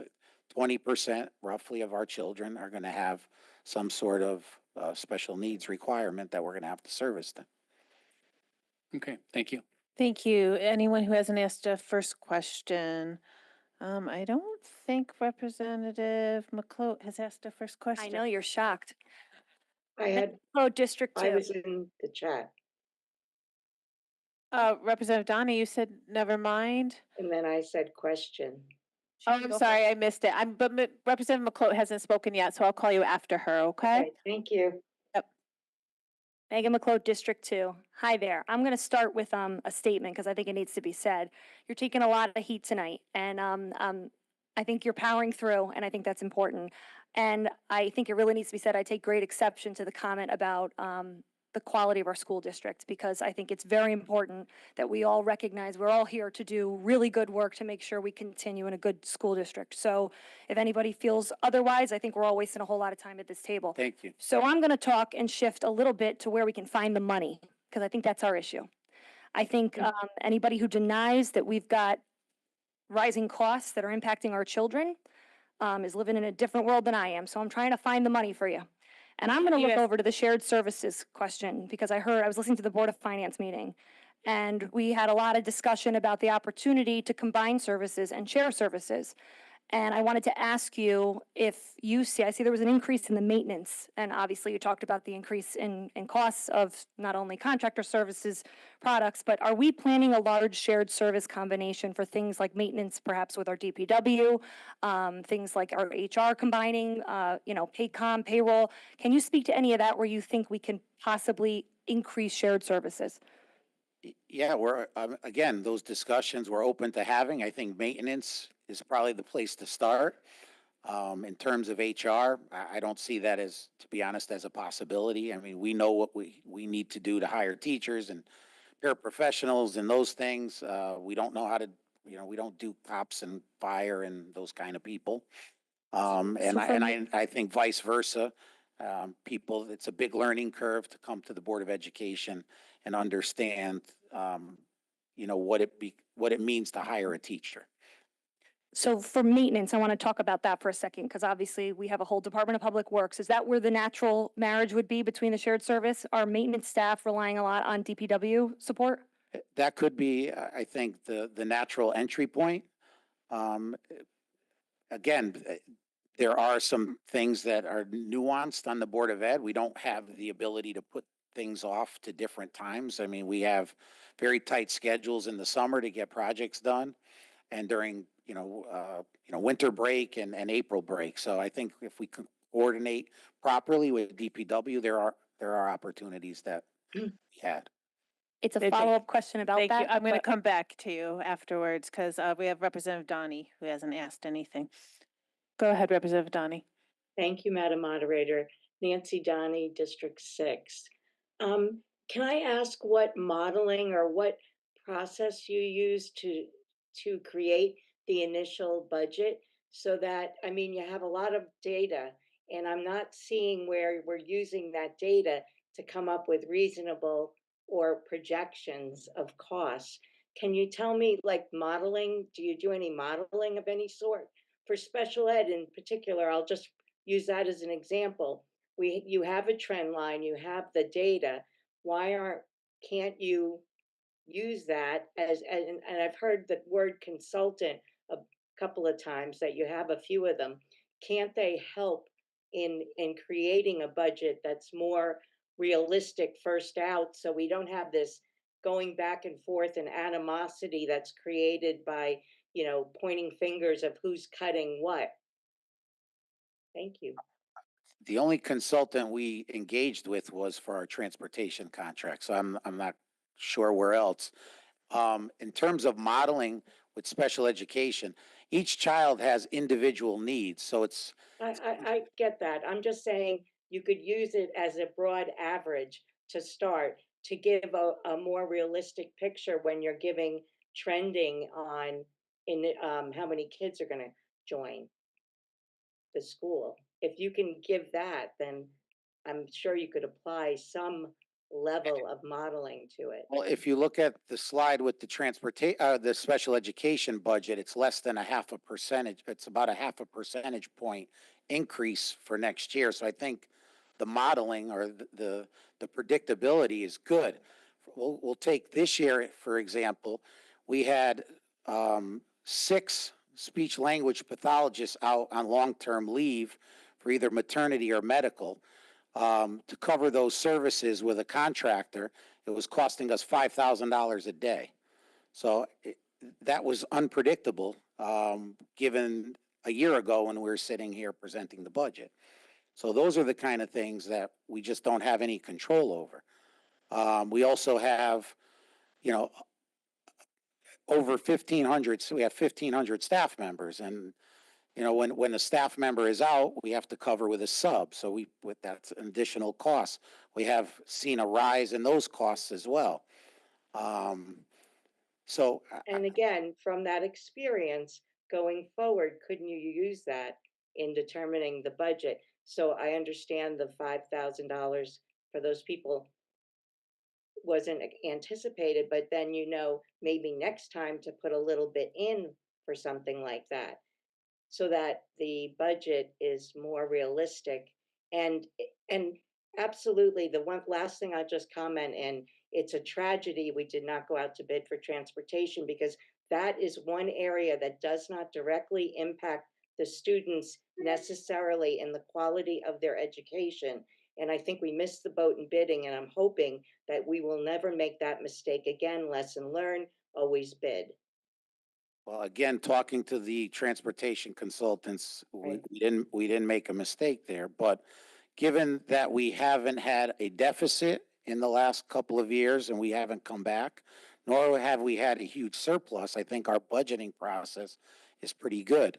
20% roughly of our children are going to have some sort of special needs requirement that we're going to have to service them. Okay, thank you. Thank you. Anyone who hasn't asked a first question? I don't think Representative McCloat has asked a first question. I know you're shocked. I District 2. was in the chat, Representative Donnie, you said never mind. and then I said question. Oh, I'm sorry, I missed it. But Representative McCloat hasn't spoken yet, so I'll call you after her, okay? Okay, thank you. Yep. Megan McCloat, District 2. Hi there. I'm going to start with a statement because I think it needs to be said. You're taking a lot of heat tonight, and I think you're powering through, and I think that's important. And I think it really needs to be said. I take great exception to the comment about the quality of our school district, because I think it's very important that we all recognize we're all here to do really good work to make sure we continue in a good school district. So if anybody feels otherwise, I think we're all wasting a whole lot of time at this table. Thank you. So I'm going to talk and shift a little bit to where we can find the money, because I think that's our issue. I think anybody who denies that we've got rising costs that are impacting our children is living in a different world than I am. So I'm trying to find the money for you. And I'm going to look over to the shared services question, because I was listening to the Board of Finance meeting, and we had a lot of discussion about the opportunity to combine services and share services. And I wanted to ask you if you see, I see there was an increase in the maintenance, and obviously you talked about the increase in costs of not only contractor services products, but are we planning a large shared service combination for things like maintenance, perhaps with our DPW, things like our HR combining, Paycom, payroll? Can you speak to any of that where you think we can possibly increase shared services? Yeah, we're, again, those discussions we're open to having. I think maintenance is probably the place to start. In terms of HR, I don't see that as, to be honest, as a possibility. I mean, we know what we need to do to hire teachers and paraprofessionals and those things. We don't know how to, we don't do cops and fire and those kind of people. I think vice versa. People, it's a big learning curve to come to the Board of Education and understand, what it means to hire a teacher. So for maintenance, I want to talk about that for a second, because obviously we have a whole Department of Public Works. Is that where the natural marriage would be between the shared service? Are maintenance staff relying a lot on DPW support? That could be, I think, the natural entry point. Again, there are some things that are nuanced on the Board of Ed. We don't have the ability to put things off to different times. I mean, we have very tight schedules in the summer to get projects done, and during winter break and April break. So I think if we can coordinate properly with DPW, there are opportunities that we had. It's a follow-up question about Thank that. you. I'm going to come back to you afterwards, because we have Representative Donnie who hasn't asked anything. Go ahead, Representative Donnie. Thank you, Madam Moderator. Nancy Donnie, District 6. Can I ask what modeling or what process you use to create the initial budget, so that, I mean, you have a lot of data, and I'm not seeing where we're using that data to come up with reasonable or projections of costs. Can you tell me, like, modeling, do you do any modeling of any sort? For special ed in particular, I'll just use that as an example. You have a trend line, you have the data. Can't you use that and I've heard the word consultant a couple of times, that you have a few of them. Can't they help in creating a budget that's more realistic first out, so we don't have this going back and forth and animosity that's created by, pointing fingers of who's cutting what? Thank you. The only consultant we engaged with was for our transportation contract, so I'm not sure where else. In terms of modeling, with special education, each child has individual needs. So it's, I get that. I'm just saying you could use it as a broad average to start to give a more realistic picture when you're giving trending on how many kids are going to join the school. If you can give that, then I'm sure you could apply some level of modeling to it. well, if you look at the slide with the special education budget, it's less than a half a percentage. It's about a half a percentage point increase for next year. So I think the modeling or the predictability is good. We'll take this year, for example, we had 6 speech language pathologists out on long-term leave for either maternity or medical. To cover those services with a contractor, it was costing us $5,000 a day. So that was unpredictable, given a year ago when we were sitting here presenting the budget. So those are the kind of things that we just don't have any control over. We also have, you know, over 1,500, so we have 1,500 staff members, and you know, when a staff member is out, we have to cover with a sub. So that's an additional cost. We have seen a rise in those costs as well. And again, from that experience going forward, couldn't you use that in determining the budget? So I understand the $5,000 for those people wasn't anticipated, but then maybe next time to put a little bit in for something like that, so that the budget is more realistic. And absolutely, the one last thing I'll just comment, and it's a tragedy we did not go out to bid for transportation, because that is one area that does not directly impact the students necessarily in the quality of their education. And I think we missed the boat in bidding, and I'm hoping that we will never make that mistake again. Lesson learned, always bid. Well, again, talking to the transportation consultants, Right. we didn't make a mistake there. But given that we haven't had a deficit in the last couple of years and we haven't come back, nor have we had a huge surplus, I think our budgeting process is pretty good.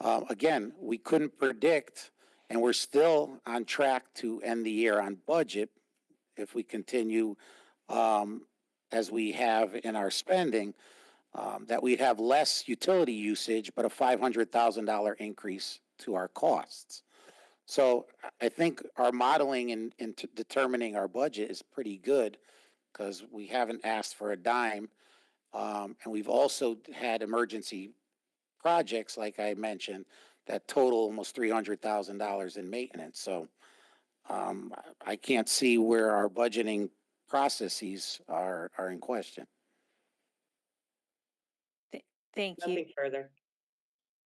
Again, we couldn't predict, and we're still on track to end the year on budget if we continue as we have in our spending. That we'd have less utility usage, but a $500,000 increase to our costs. So I think our modeling in determining our budget is pretty good, because we haven't asked for a dime. And we've also had emergency projects, like I mentioned, that total almost $300,000 in maintenance. So I can't see where our budgeting processes are in question. Thank you. Nothing further.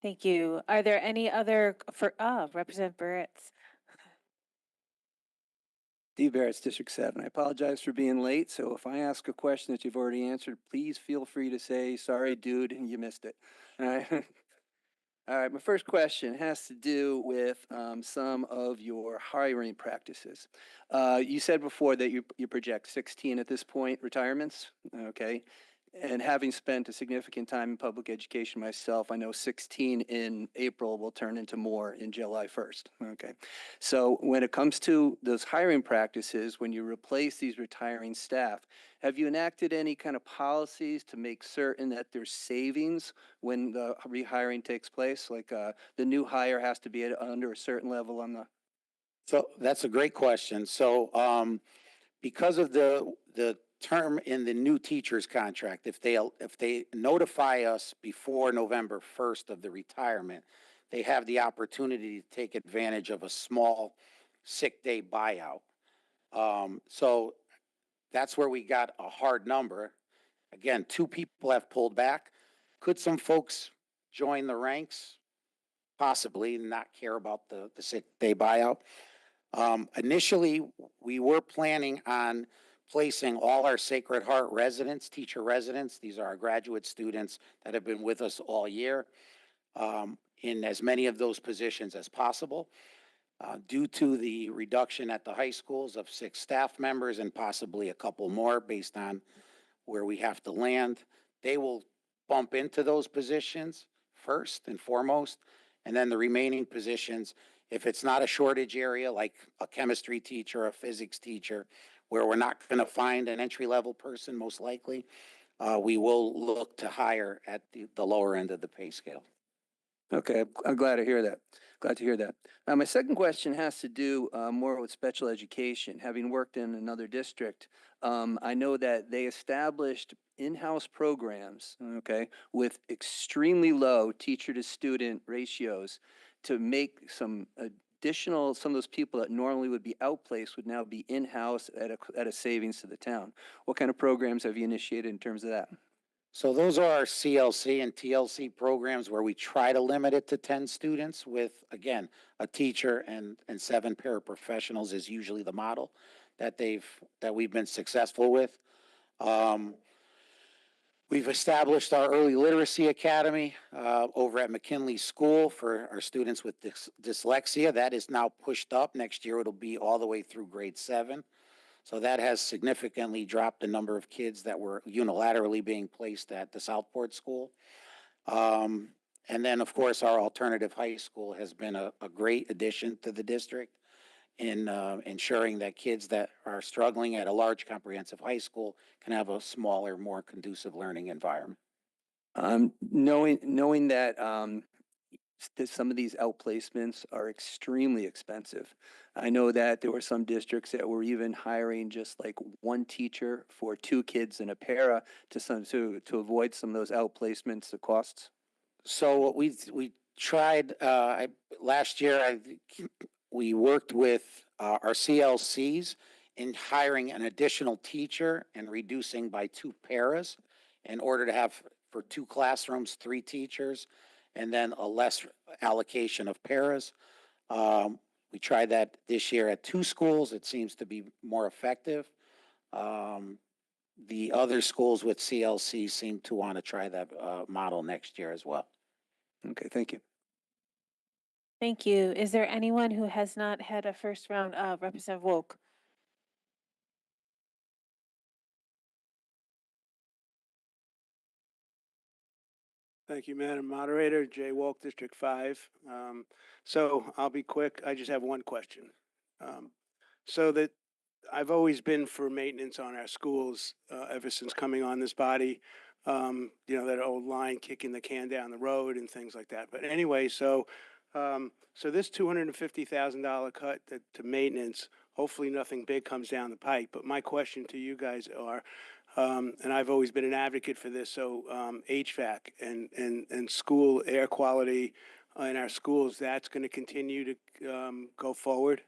Thank you. Are there any other Representative Barretts? Steve Barrett's District 7. I apologize for being late, so if I ask a question that you've already answered, please feel free to say, sorry, dude, you missed it. All right. All right, my first question has to do with some of your hiring practices. You said before that you project 16 at this point retirements, okay? And having spent a significant time in public education myself, I know 16 in April will turn into more in July 1st. Okay. So when it comes to those hiring practices, when you replace these retiring staff, have you enacted any kind of policies to make certain that there's savings when the rehiring takes place? Like the new hire has to be under a certain level on the... So that's a great question. So because of the term in the new teacher's contract, if they notify us before November 1st of the retirement, they have the opportunity to take advantage of a small sick day buyout. So that's where we got a hard number. Again, 2 people have pulled back. Could some folks join the ranks? Possibly, and not care about the sick day buyout. Initially, we were planning on placing all our Sacred Heart residents, teacher residents, these are our graduate students that have been with us all year, in as many of those positions as possible. Due to the reduction at the high schools of 6 staff members and possibly a couple more based on where we have to land, they will bump into those positions first and foremost. And then the remaining positions, if it's not a shortage area like a chemistry teacher, a physics teacher, where we're not going to find an entry-level person most likely, we will look to hire at the lower end of the pay scale. Okay, I'm glad to hear that. Glad to hear that. My second question has to do more with special education. Having worked in another district, I know that they established in-house programs, okay, with extremely low teacher-to-student ratios to make some additional, some of those people that normally would be outplaced would now be in-house at a savings to the town. What kind of programs have you initiated in terms of that? So those are our CLC and TLC programs where we try to limit it to 10 students with, again, a teacher and 7 paraprofessionals is usually the model that we've been successful with. We've established our early literacy academy over at McKinley School for our students with dyslexia. That is now pushed up. Next year it'll be all the way through grade 7. So that has significantly dropped the number of kids that were unilaterally being placed at the Southport School. And then, of course, our alternative high school has been a great addition to the district in ensuring that kids that are struggling at a large comprehensive high school can have a smaller, more conducive learning environment. Knowing that some of these outplacements are extremely expensive. I know that there were some districts that were even hiring just like one teacher for 2 kids in a para to avoid some of those outplacements, the costs. So what we tried last year, we worked with our CLCs in hiring an additional teacher and reducing by 2 paras in order to have for 2 classrooms, 3 teachers, and then a less allocation of paras. We tried that this year at 2 schools. It seems to be more effective. The other schools with CLC seem to want to try that model next year as well. Okay, thank you. Thank you. Is there anyone who has not had a first round? Representative Woke. Thank you, Madam Moderator. Jay Walk, District 5. So I'll be quick. I just have one question. So that I've always been for maintenance on our schools ever since coming on this body. You know, that old line, kicking the can down the road and things like that. But anyway, so this $250,000 cut to maintenance, hopefully nothing big comes down the pipe. But my question to you guys are, and I've always been an advocate for this, so HVAC and school air quality in our schools, that's going to continue to go forward?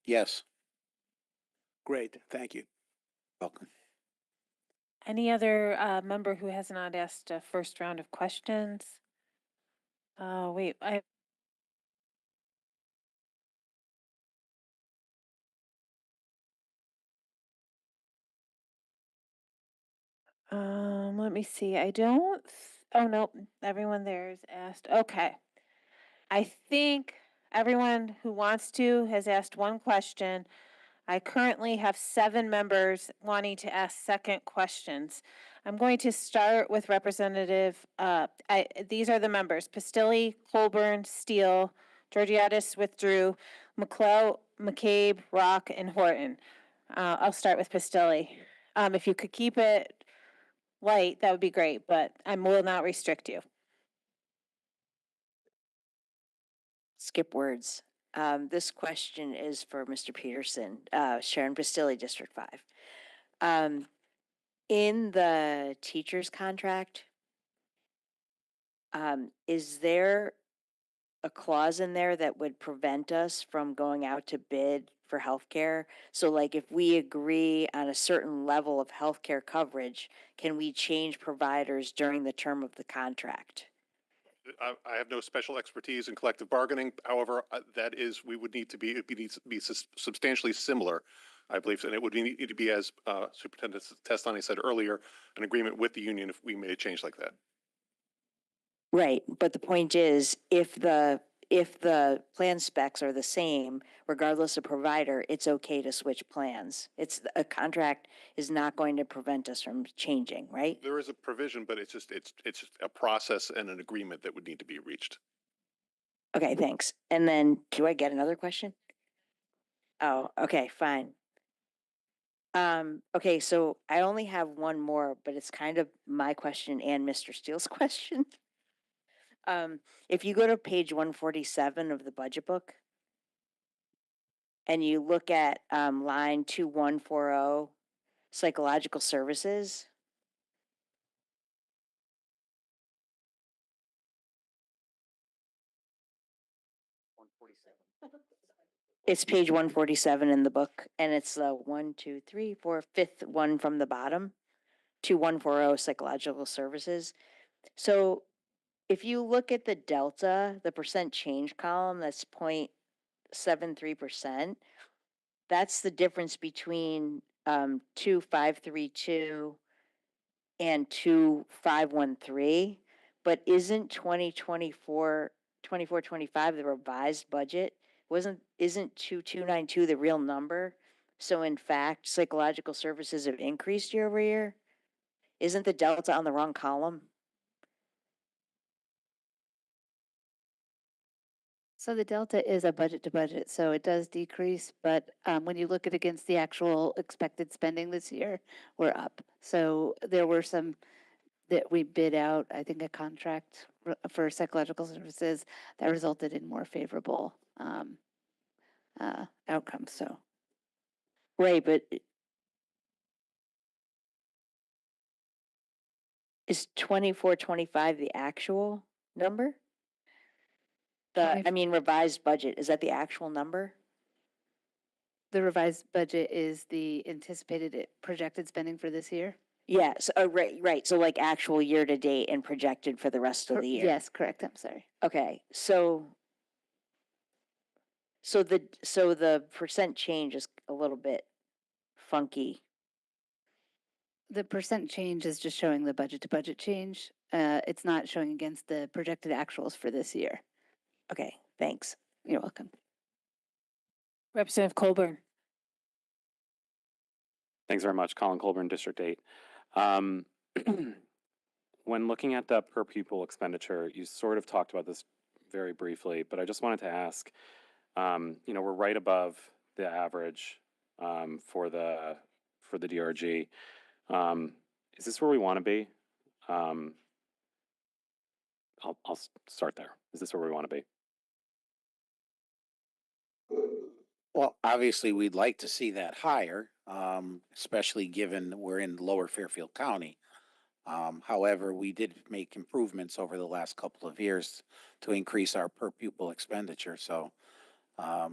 Yes. Great, thank you. Welcome. Any other member who has not asked a first round of questions? Wait, let me see. I don't. Oh no, everyone there is asked. Okay, I think everyone who wants to has asked one question. I currently have 7 members wanting to ask second questions. I'm going to start with Representative, these are the members: Pastilli, Colburn, Steele, Georgiadis withdrew, McClellan, McCabe, Rock, and Horton. I'll start with Pastilli. If you could keep it light, that would be great, but I will not restrict you. Skip words. This question is for Mr. Peterson, Sharon Pastilli, District 5. In the teacher's contract, is there a clause in there that would prevent us from going out to bid for healthcare? So like if we agree on a certain level of healthcare coverage, can we change providers during the term of the contract? I have no special expertise in collective bargaining. However, that is, we would need to be, it needs to be substantially similar, I believe, and it would need to be, as Superintendent Testani said earlier, an agreement with the union if we made a change like that. Right, but the point is, if the if the plan specs are the same, regardless of provider, it's okay to switch plans. It's, a contract is not going to prevent us from changing, right? There is a provision, but it's just a process and an agreement that would need to be reached. Okay, thanks. And then, do I get another question? Oh, okay, fine. Okay, so I only have one more, but it's kind of my question and Mr. Steele's question. If you go to page 147 of the budget book and you look at line 2140, psychological services, it's page 147 in the book, and it's the 5th one from the bottom, 2140 psychological services. So if you look at the delta, the percent change column, that's 0.73%. That's the difference between 2532 and 2513. But isn't 24-25 the revised budget? Isn't 2292 the real number? So in fact, psychological services have increased year over year? Isn't the delta on the wrong column? So the delta is a budget to budget, so it does decrease, but when you look at against the actual expected spending this year, we're up. So there were some that we bid out, I think a contract for psychological services that resulted in more favorable outcomes, so. Right, but is 2425 the actual number? Revised budget, is that the actual number? The revised budget is the anticipated projected spending for this year? Yes, right. So like actual year to date and projected for the rest of the year. Yes, correct, I'm sorry. Okay, so the percent change is a little bit funky. The percent change is just showing the budget to budget change. It's not showing against the projected actuals for this year. Okay, thanks. You're welcome. Representative Colburn. Thanks very much. Colin Colburn, District 8. When looking at the per pupil expenditure, you sort of talked about this very briefly, but I just wanted to ask, we're right above the average for the DRG. Is this where we want to be? I'll start there. Is this where we want to be? Well, obviously, we'd like to see that higher, especially given we're in Lower Fairfield County. However, we did make improvements over the last couple of years to increase our per pupil expenditure. So, but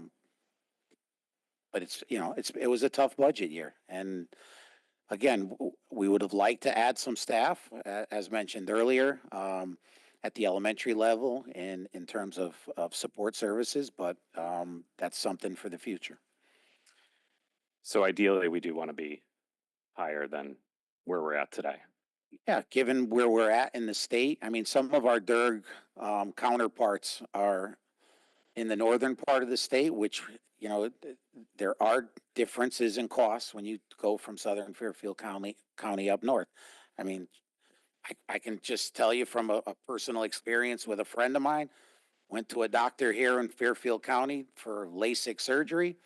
it was a tough budget year. And again, we would have liked to add some staff, as mentioned earlier, at the elementary level in terms of support services, but that's something for the future. So ideally, we do want to be higher than where we're at today. Yeah, given where we're at in the state, I mean, some of our DERG counterparts are in the northern part of the state, which, there are differences in costs when you go from southern Fairfield County up north. I mean, I can just tell you from a personal experience with a friend of mine, went to a doctor here in Fairfield County for LASIK surgery.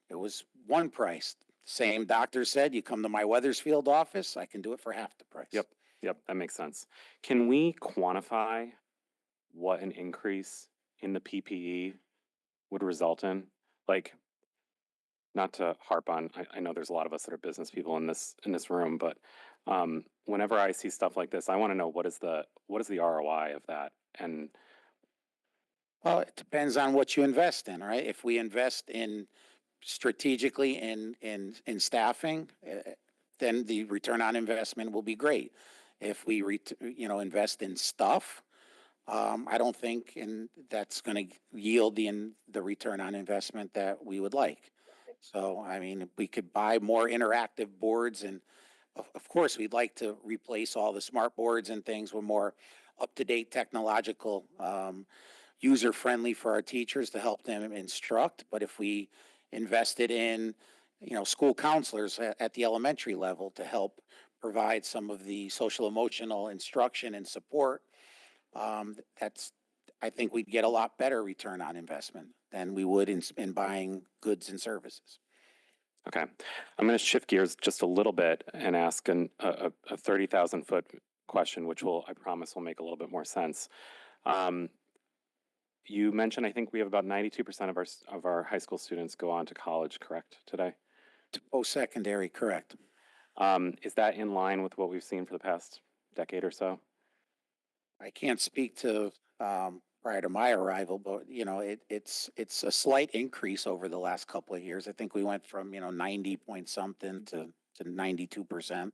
It was one price. Same doctor said, you come to my Weathersfield office, I can do it for half the price. Yep, that makes sense. Can we quantify what an increase in the PPE would result in? Like, not to harp on, I know there's a lot of us that are business people in this room, but whenever I see stuff like this, I want to know what is the ROI of that? And well, it depends on what you invest in, right? If we invest in strategically in staffing, then the return on investment will be great. If we invest in stuff, I don't think that's going to yield the return on investment that we would like. So, I mean, we could buy more interactive boards, and of course, we'd like to replace all the smart boards and things with more up-to-date technological user-friendly for our teachers to help them instruct. But if we invested in, school counselors at the elementary level to help provide some of the social emotional instruction and support, I think we'd get a lot better return on investment than we would in buying goods and services. Okay, I'm going to shift gears just a little bit and ask a 30,000-foot question, which I promise will make a little bit more sense. You mentioned, I think we have about 92% of our high school students go on to college, correct, today? Post-secondary, correct. Is that in line with what we've seen for the past decade or so? I can't speak to prior to my arrival, but it's a slight increase over the last couple of years. I think we went from 90 point something to 92%.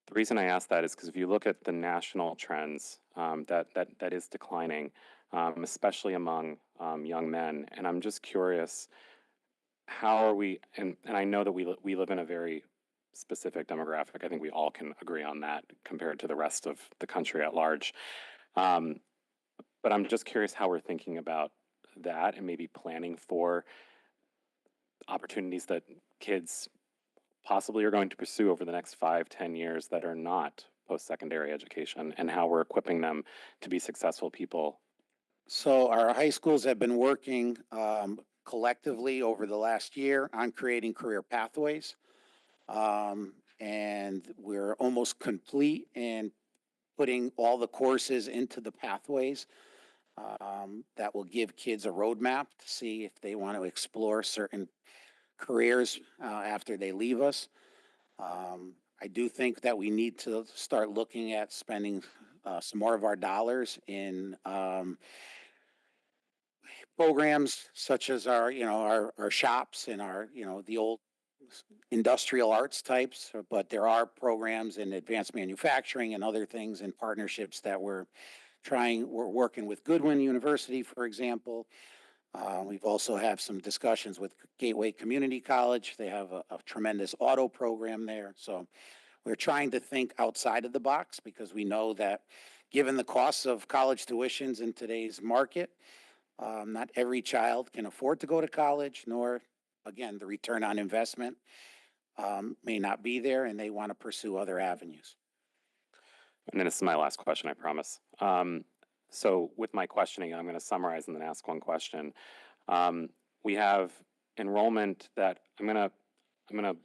The reason I ask that is because if you look at the national trends, that is declining, especially among young men. And I'm just curious, how are we? And I know that we live in a very specific demographic. I think we all can agree on that compared to the rest of the country at large. But I'm just curious how we're thinking about that and maybe planning for opportunities that kids possibly are going to pursue over the next 5-10 years that are not post-secondary education, and how we're equipping them to be successful people. So our high schools have been working collectively over the last year on creating career pathways. And we're almost complete in putting all the courses into the pathways. That will give kids a roadmap to see if they want to explore certain careers after they leave us. I do think that we need to start looking at spending some more of our dollars in programs such as our shops and our, the old industrial arts types, but there are programs in advanced manufacturing and other things and partnerships that we're working with Goodwin University, for example. We've also have some discussions with Gateway Community College. They have a tremendous auto program there. So we're trying to think outside of the box because we know that given the costs of college tuitions in today's market, not every child can afford to go to college, nor, again, the return on investment may not be there, and they want to pursue other avenues. And then this is my last question, I promise. So with my questioning, I'm going to summarize and then ask one question. We have enrollment that I'm going to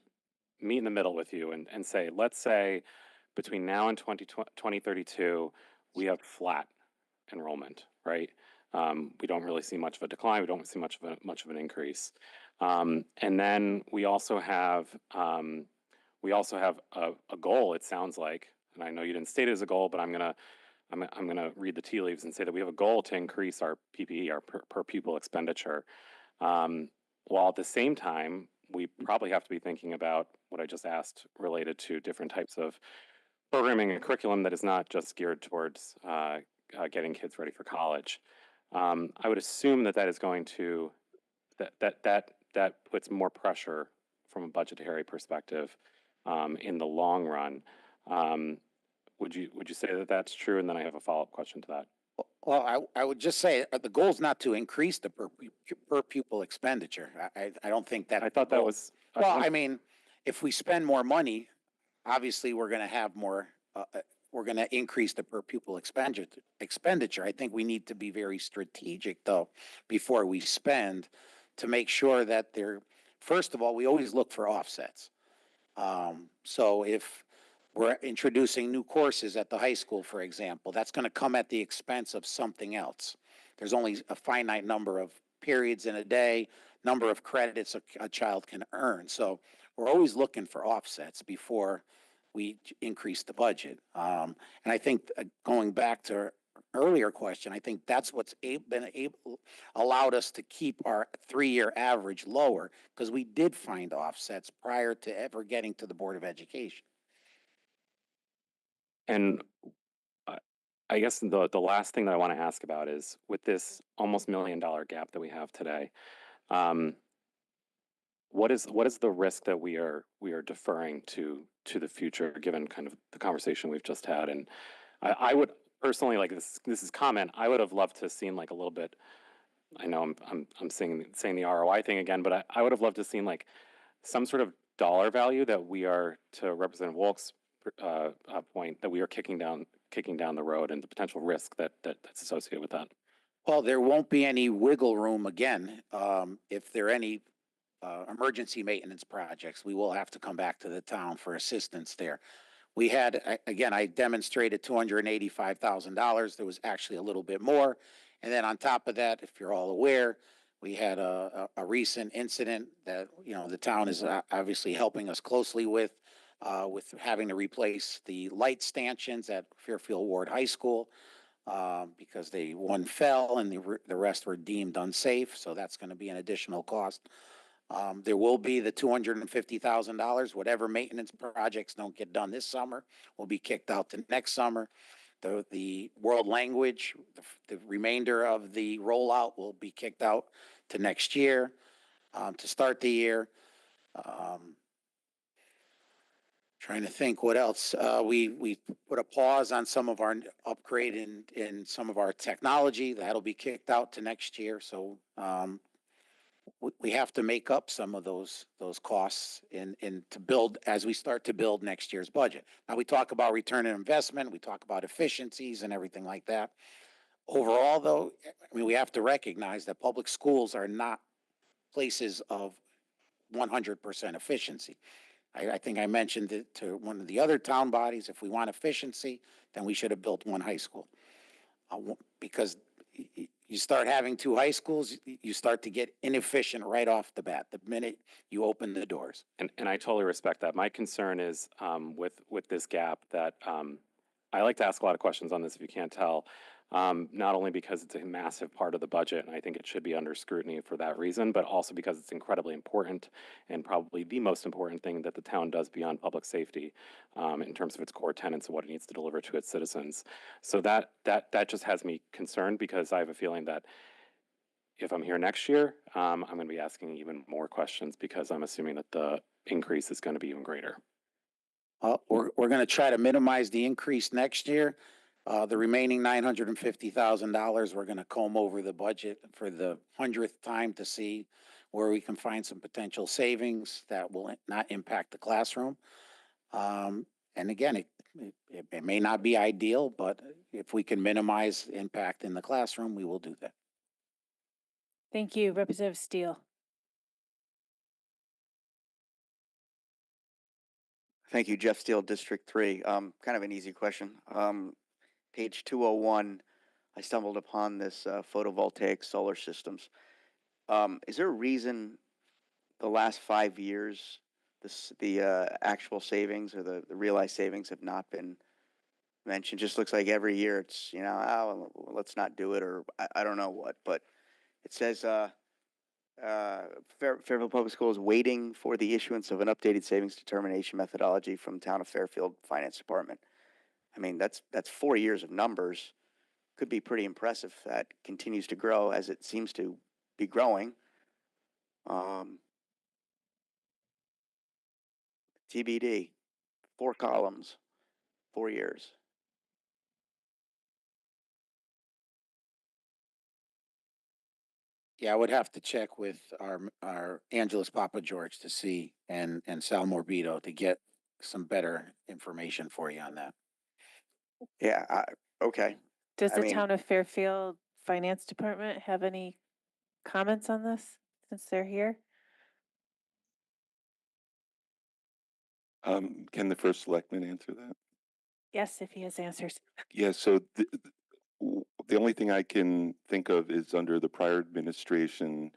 meet in the middle with you and say, let's say between now and 2032, we have flat enrollment, right? We don't really see much of a decline. We don't see much of an increase. And then we also have a goal, it sounds like, and I know you didn't state it as a goal, but I'm gonna read the tea leaves and say that we have a goal to increase our PPE, our per pupil expenditure, while at the same time we probably have to be thinking about what I just asked related to different types of programming and curriculum that is not just geared towards getting kids ready for college. I would assume that is going to that puts more pressure from a budgetary perspective in the long run. Would you say that that's true? And then I have a follow-up question to that. Well, I would just say the goal is not to increase the per pupil expenditure. I don't think that. I thought that was. Well, I mean, if we spend more money, obviously we're going to have more. We're going to increase the per pupil expenditure. I think we need to be very strategic, though, before we spend, to make sure that first of all, we always look for offsets. So if we're introducing new courses at the high school, for example, that's going to come at the expense of something else. There's only a finite number of periods in a day, number of credits a child can earn. So we're always looking for offsets before we increase the budget. And I think going back to our earlier question, I think that's what's allowed us to keep our 3-year average lower, because we did find offsets prior to ever getting to the Board of Education. And I guess the last thing that I want to ask about is, with this almost $1 million gap that we have today, what is the risk that we are deferring to the future, given kind of the conversation we've just had? And I would personally, like this is comment, I would have loved to have seen like a little bit. I know I'm saying the ROI thing again, but I would have loved to have seen like some sort of dollar value that we are, to Representative Wolk's point, that we are kicking down the road and the potential risk that's associated with that. Well, there won't be any wiggle room again. If there are any emergency maintenance projects, we will have to come back to the town for assistance there. We had, again, I demonstrated $285,000. There was actually a little bit more. And then on top of that, if you're all aware, we had a recent incident that, the town is obviously helping us closely with having to replace the light stanchions at Fairfield Ward High School because one fell and the rest were deemed unsafe. So that's going to be an additional cost. There will be the $250,000. Whatever maintenance projects don't get done this summer will be kicked out to next summer. The world language, the remainder of the rollout will be kicked out to next year to start the year. Trying to think what else. We put a pause on some of our upgrade in some of our technology. That'll be kicked out to next year. So we have to make up some of those costs in to build as we start to build next year's budget. Now we talk about return on investment, we talk about efficiencies and everything like that. Overall, though, I mean, we have to recognize that public schools are not places of 100% efficiency. I think I mentioned it to one of the other town bodies. If we want efficiency, then we should have built one high school. Because you start having two high schools, you start to get inefficient right off the bat, the minute you open the doors. And I totally respect that. My concern is with this gap that I like to ask a lot of questions on this, if you can't tell, not only because it's a massive part of the budget, and I think it should be under scrutiny for that reason, but also because it's incredibly important and probably the most important thing that the town does beyond public safety in terms of its core tenets and what it needs to deliver to its citizens. So that just has me concerned, because I have a feeling that if I'm here next year, I'm going to be asking even more questions, because I'm assuming that the increase is going to be even greater. We're going to try to minimize the increase next year. The remaining $950,000, we're going to comb over the budget for the 100th time to see where we can find some potential savings that will not impact the classroom. And again, it may not be ideal, but if we can minimize impact in the classroom, we will do that. Thank you, Representative Steele. Thank you, Jeff Steele, District 3. Kind of an easy question. Page 201, I stumbled upon this photovoltaic solar systems. Is there a reason the last 5 years the actual savings or the realized savings have not been mentioned? Just looks like every year it's, oh, let's not do it, or I don't know what, but it says Fairfield Public Schools waiting for the issuance of an updated savings determination methodology from Town of Fairfield Finance Department. I mean, that's 4 years of numbers. Could be pretty impressive. That continues to grow as it seems to be growing. TBD, 4 columns, 4 years. Yeah, I would have to check with our Angeles Papa George to see, and Sal Morbido to get some better information for you on that. Yeah, okay. Does the Town of Fairfield Finance Department have any comments on this since they're here? Can the first selectman answer that? Yes, if he has answers. Yeah, so the only thing I can think of is under the prior administration,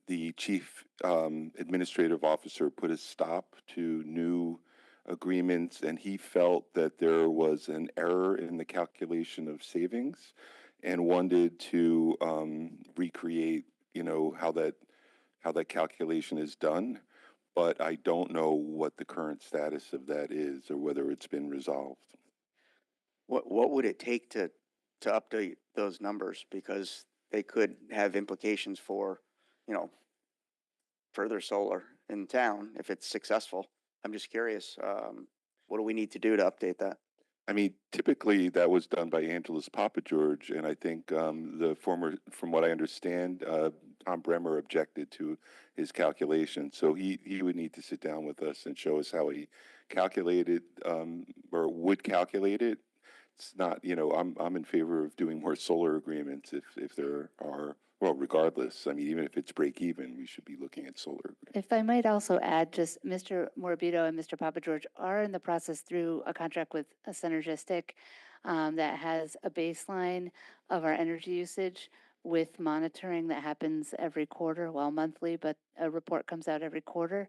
the chief administrative officer put a stop to new agreements, and he felt that there was an error in the calculation of savings and wanted to recreate, how that calculation is done. But I don't know what the current status of that is or whether it's been resolved. What would it take to update those numbers? Because they could have implications for, further solar in town if it's successful. I'm just curious, what do we need to do to update that? I mean, typically that was done by Angelus Papa George, and I think from what I understand, Tom Bremer objected to his calculation. So he would need to sit down with us and show us how he calculated or would calculate it. It's not, I'm in favor of doing more solar agreements if there are. Well, regardless, I mean, even if it's break even, we should be looking at solar. If I might also add, just Mr. Morabito and Mr. Papa George are in the process through a contract with a synergistic that has a baseline of our energy usage with monitoring that happens every quarter, well, monthly, but a report comes out every quarter.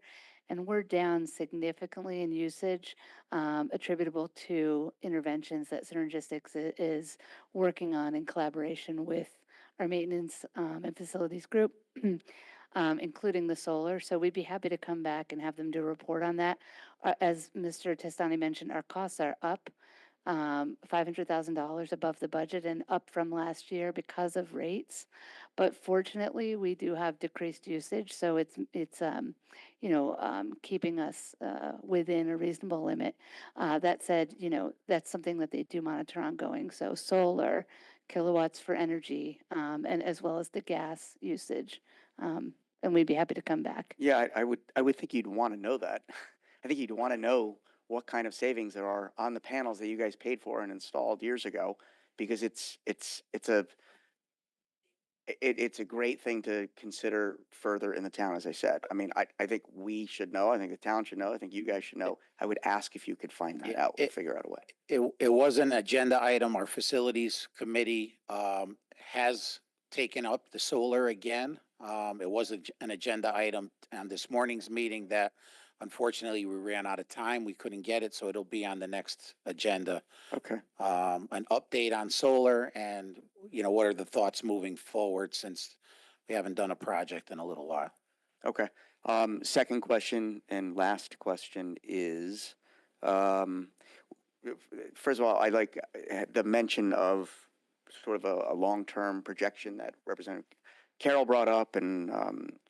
And we're down significantly in usage attributable to interventions that Synergistics is working on in collaboration with our maintenance and facilities group, including the solar. So we'd be happy to come back and have them do a report on that. As Mr. Testani mentioned, our costs are up $500,000 above the budget and up from last year because of rates. But fortunately, we do have decreased usage, so it's keeping us within a reasonable limit. That said, that's something that they do monitor ongoing. So solar, kilowatts for energy, and as well as the gas usage. And we'd be happy to come back. Yeah, I would think you'd want to know that. I think you'd want to know what kind of savings there are on the panels that you guys paid for and installed years ago, because it's a great thing to consider further in the town, as I said. I mean, I think we should know. I think the town should know. I think you guys should know. I would ask if you could find that out and figure out a way. It was an agenda item. Our facilities committee has taken up the solar again. It was an agenda item on this morning's meeting that unfortunately we ran out of time. We couldn't get it, so it'll be on the next agenda. Okay. An update on solar and, what are the thoughts moving forward since we haven't done a project in a little while. Okay. Second question and last question is, first of all, I like the mention of sort of a long-term projection that Representative Carroll brought up and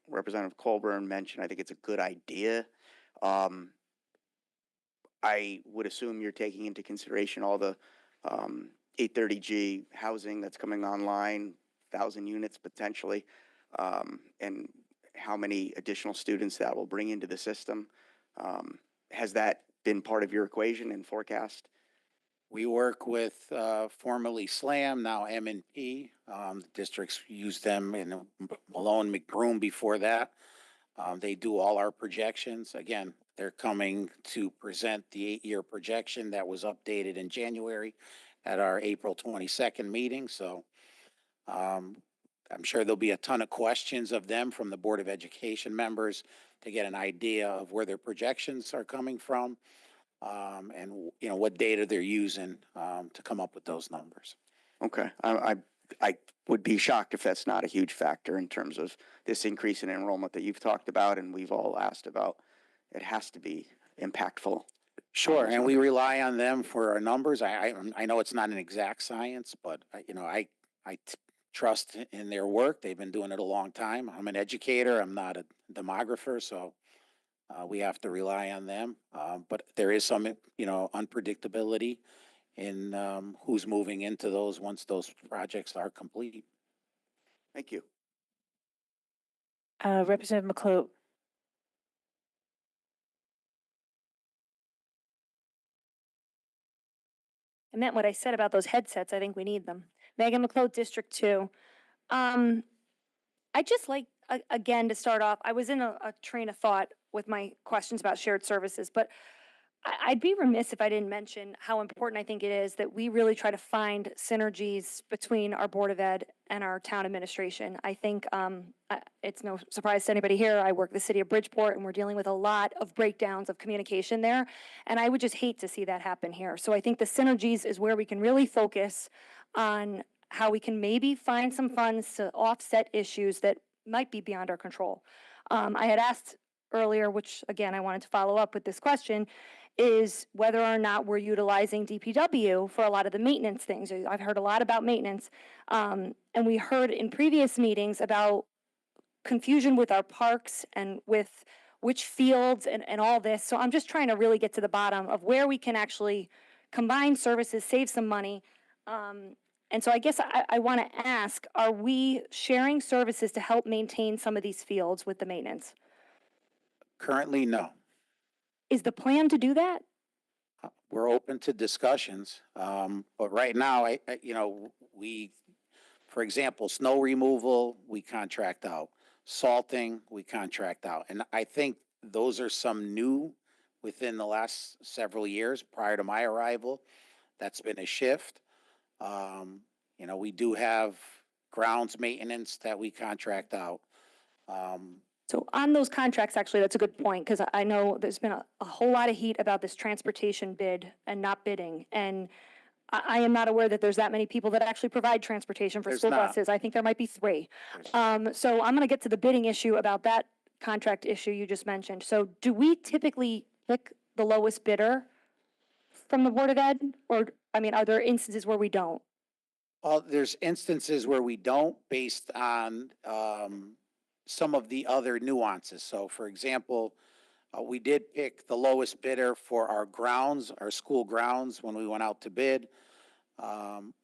Representative Colburn mentioned. I think it's a good idea. I would assume you're taking into consideration all the 830G housing that's coming online, 1,000 units potentially, and how many additional students that will bring into the system. Has that been part of your equation and forecast? We work with formerly SLAM, now M&P. The districts use them in Malone, McBroom before that. They do all our projections. Again, they're coming to present the 8-year projection that was updated in January at our April 22nd meeting. So I'm sure there'll be a ton of questions of them from the Board of Education members to get an idea of where their projections are coming from and what data they're using to come up with those numbers. Okay. I would be shocked if that's not a huge factor in terms of this increase in enrollment that you've talked about and we've all asked about. It has to be impactful. Sure, and we rely on them for our numbers. I know it's not an exact science, but I trust in their work. They've been doing it a long time. I'm an educator. I'm not a demographer, so we have to rely on them. But there is some unpredictability in who's moving into those once those projects are complete. Thank you. Representative McClote. I meant what I said about those headsets. I think we need them. Megan McClote, District 2. I just like, again, to start off, I was in a train of thought with my questions about shared services, but I'd be remiss if I didn't mention how important I think it is that we really try to find synergies between our Board of Ed and our town administration. I think it's no surprise to anybody here. I work the city of Bridgeport and we're dealing with a lot of breakdowns of communication there. And I would just hate to see that happen here. So I think the synergies is where we can really focus on how we can maybe find some funds to offset issues that might be beyond our control. I had asked earlier, which again, I wanted to follow up with this question, is whether or not we're utilizing DPW for a lot of the maintenance things. I've heard a lot about maintenance. And we heard in previous meetings about confusion with our parks and with which fields and all this. So I'm just trying to really get to the bottom of where we can actually combine services, save some money. And so I guess I want to ask, are we sharing services to help maintain some of these fields with the maintenance? Currently, no. Is the plan to do that? We're open to discussions, but right now, we, for example, snow removal, we contract out. Salting, we contract out. And I think those are some new within the last several years prior to my arrival. That's been a shift. We do have grounds maintenance that we contract out. So on those contracts, actually, that's a good point, because I know there's been a whole lot of heat about this transportation bid and not bidding. And I am not aware that there's that many people that actually provide transportation for There's school not. buses. I think there might be 3. There's- So I'm going to get to the bidding issue about that contract issue you just mentioned. So do we typically pick the lowest bidder from the Board of Ed? Or, I mean, are there instances where we don't? There's instances where we don't based on some of the other nuances. So for example, we did pick the lowest bidder for our grounds, our school grounds, when we went out to bid.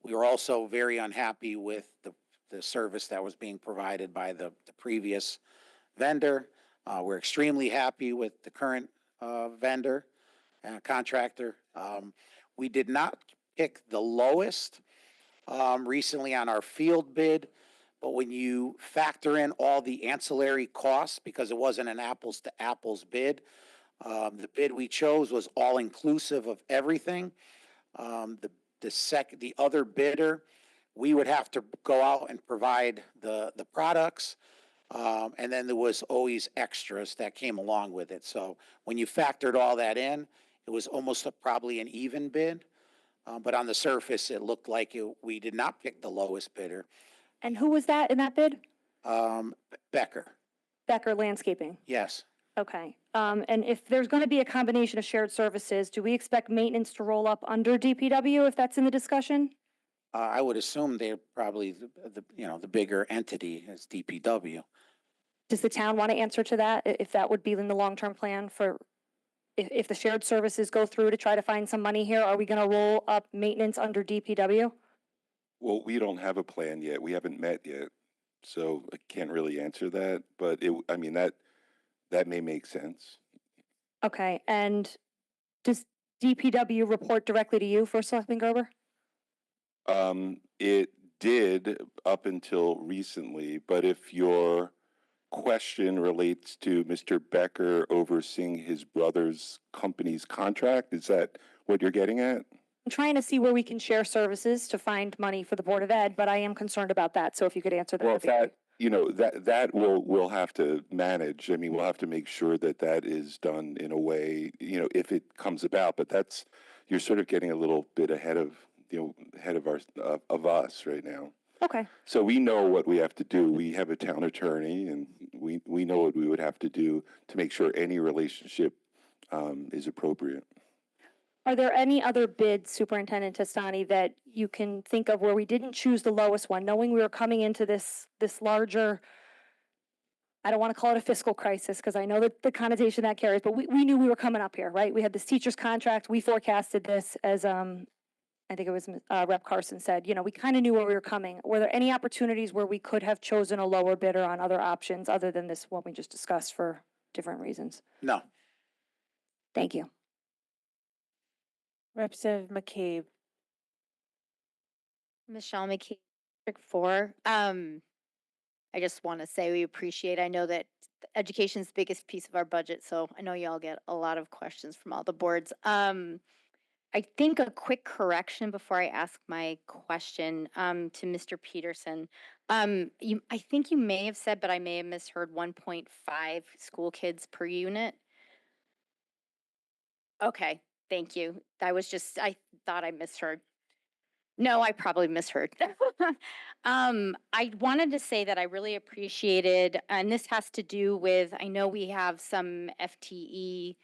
We were also very unhappy with the service that was being provided by the previous vendor. We're extremely happy with the current vendor and contractor. We did not pick the lowest recently on our field bid, but when you factor in all the ancillary costs, because it wasn't an apples to apples bid, the bid we chose was all inclusive of everything. The other bidder, we would have to go out and provide the products. And then there was always extras that came along with it. So when you factored all that in, it was almost probably an even bid. But on the surface, it looked like we did not pick the lowest bidder. And who was that in that bid? Becker. Becker Landscaping. Yes. Okay. And if there's going to be a combination of shared services, do we expect maintenance to roll up under DPW if that's in the discussion? I would assume they're probably the bigger entity is DPW. Does the town want to answer to that? If that would be in the long-term plan for, if the shared services go through to try to find some money here, are we going to roll up maintenance under DPW? Well, we don't have a plan yet. We haven't met yet. So I can't really answer that, but that may make sense. Okay. And does DPW report directly to you for Selectman Gerber? It did up until recently, but if your question relates to Mr. Becker overseeing his brother's company's contract, is that what you're getting at? I'm trying to see where we can share services to find money for the Board of Ed, but I am concerned about that. So if you could answer that. Well, that we'll have to manage. I mean, we'll have to make sure that is done in a way, if it comes about, but you're sort of getting a little bit ahead of us right now. Okay. So we know what we have to do. We have a town attorney, and we know what we would have to do to make sure any relationship is appropriate. Are there any other bids, Superintendent Testani, that you can think of where we didn't choose the lowest one, knowing we were coming into this larger, I don't want to call it a fiscal crisis, because I know that the connotation that carries, but we knew we were coming up here, right? We had this teacher's contract. We forecasted this as, I think it was Rep. Carson said, we kind of knew where we were coming. Were there any opportunities where we could have chosen a lower bidder on other options other than this one we just discussed for different reasons? No. Thank you. Representative McCabe. Michelle McKee, District 4. I just want to say we appreciate, I know that education's the biggest piece of our budget, so I know y'all get a lot of questions from all the boards. I think a quick correction before I ask my question to Mr. Peterson. I think you may have said, but I may have misheard 1.5 school kids per unit. Okay, thank you. I thought I misheard. No, I probably misheard. I wanted to say that I really appreciated, and this has to do with, I know we have some FTE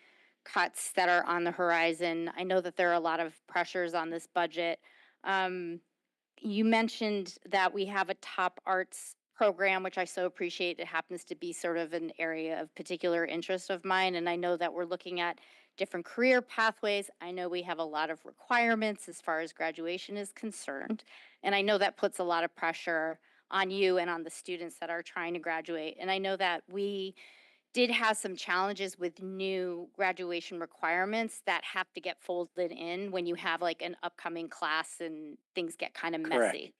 cuts that are on the horizon. I know that there are a lot of pressures on this budget. You mentioned that we have a top arts program, which I so appreciate. It happens to be sort of an area of particular interest of mine. And I know that we're looking at different career pathways. I know we have a lot of requirements as far as graduation is concerned. And I know that puts a lot of pressure on you and on the students that are trying to graduate. And I know that we did have some challenges with new graduation requirements that have to get folded in when you have like an upcoming class and things get kind of Correct. messy.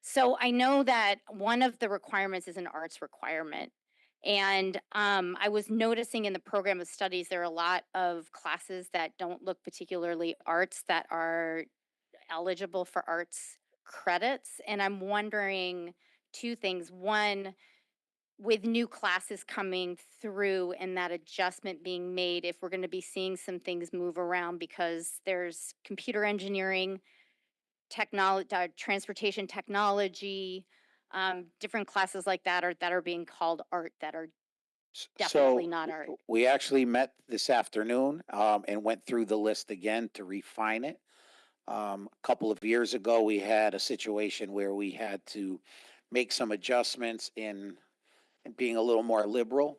So I know that one of the requirements is an arts requirement. And I was noticing in the program of studies, there are a lot of classes that don't look particularly arts that are eligible for arts credits. And I'm wondering two things. One, with new classes coming through and that adjustment being made, if we're going to be seeing some things move around because there's computer engineering, technology, transportation technology, different classes like that are being called art that are definitely not art. We actually met this afternoon, and went through the list again to refine it. A couple of years ago, we had a situation where we had to make some adjustments in being a little more liberal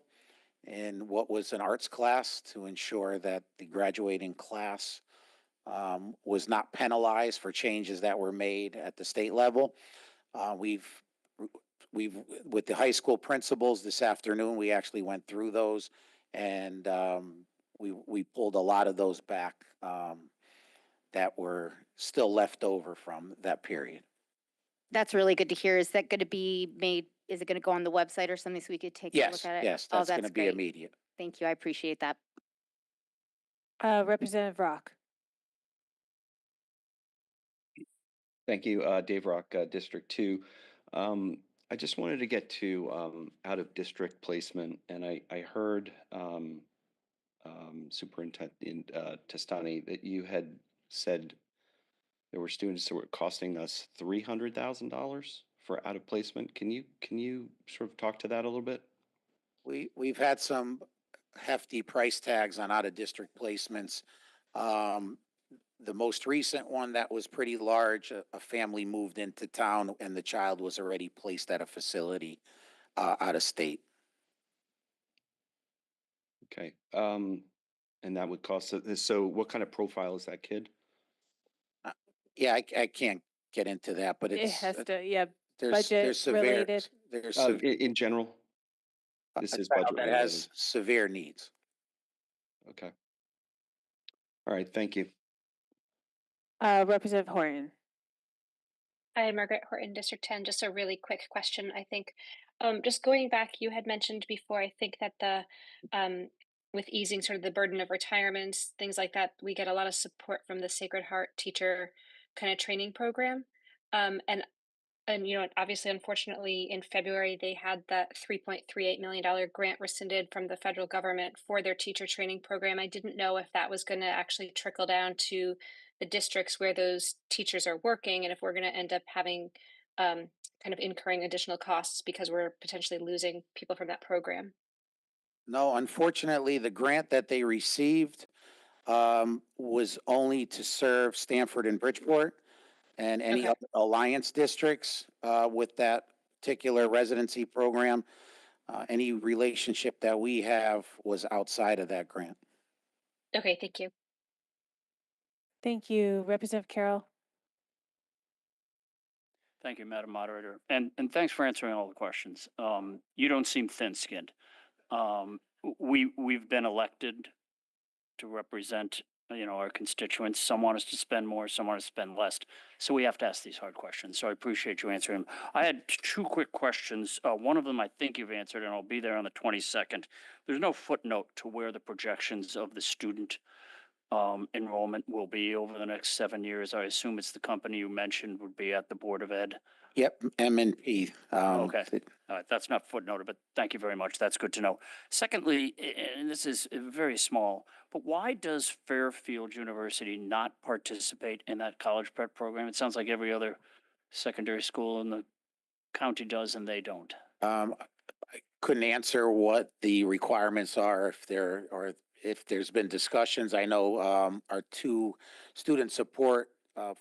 in what was an arts class to ensure that the graduating class was not penalized for changes that were made at the state level. We've with the high school principals this afternoon, we actually went through those, and we pulled a lot of those back that were still left over from that period. That's really good to hear. Is that going to be made? Is it going to go on the website or something so we could take a Yes, look at it? yes, Oh, that's going to be great. immediate. Thank you. I appreciate that. Representative Rock. Thank you, Dave Rock, District 2. I just wanted to get to out-of-district placement, and I heard Superintendent Testani that you had said there were students that were costing us $300,000 for out-of-placement. Can you sort of talk to that a little bit? We've had some hefty price tags on out-of-district placements. The most recent one that was pretty large, a family moved into town and the child was already placed at a facility out of state. Okay. And that would cost, so what kind of profile is that kid? Yeah, I can't get into that, but It it's has to, yeah, there's budget severe related. there's In general? This a is child budget that related. has severe needs. Okay. All right, thank you. Representative Horton. Hi, Margaret Horton, District 10. Just a really quick question, I think. Just going back, you had mentioned before, I think that with easing sort of the burden of retirements, things like that, we get a lot of support from the Sacred Heart teacher kind of training program. And obviously, unfortunately, in February, they had that $3.38 million grant rescinded from the federal government for their teacher training program. I didn't know if that was going to actually trickle down to the districts where those teachers are working, and if we're going to end up having kind of incurring additional costs because we're potentially losing people from that program. No, unfortunately, the grant that they received was only to serve Stanford and Bridgeport and any Okay. other alliance districts with that particular residency program. Any relationship that we have was outside of that grant. Okay, thank you. Thank you. Representative Carroll. Thank you, Madam Moderator. And thanks for answering all the questions. You don't seem thin-skinned. We've been elected to represent, our constituents. Some want us to spend more, some want us to spend less. So we have to ask these hard questions. So I appreciate you answering them. I had two quick questions. One of them I think you've answered, and I'll be there on the 22nd. There's no footnote to where the projections of the student enrollment will be over the next 7 years. I assume it's the company you mentioned would be at the Board of Ed. Yep, M&P. Okay. All right, that's not footnoted, but thank you very much. That's good to know. Secondly, and this is very small, but why does Fairfield University not participate in that college prep program? It sounds like every other secondary school in the county does, and they don't. I couldn't answer what the requirements are if there's been discussions. I know our two student support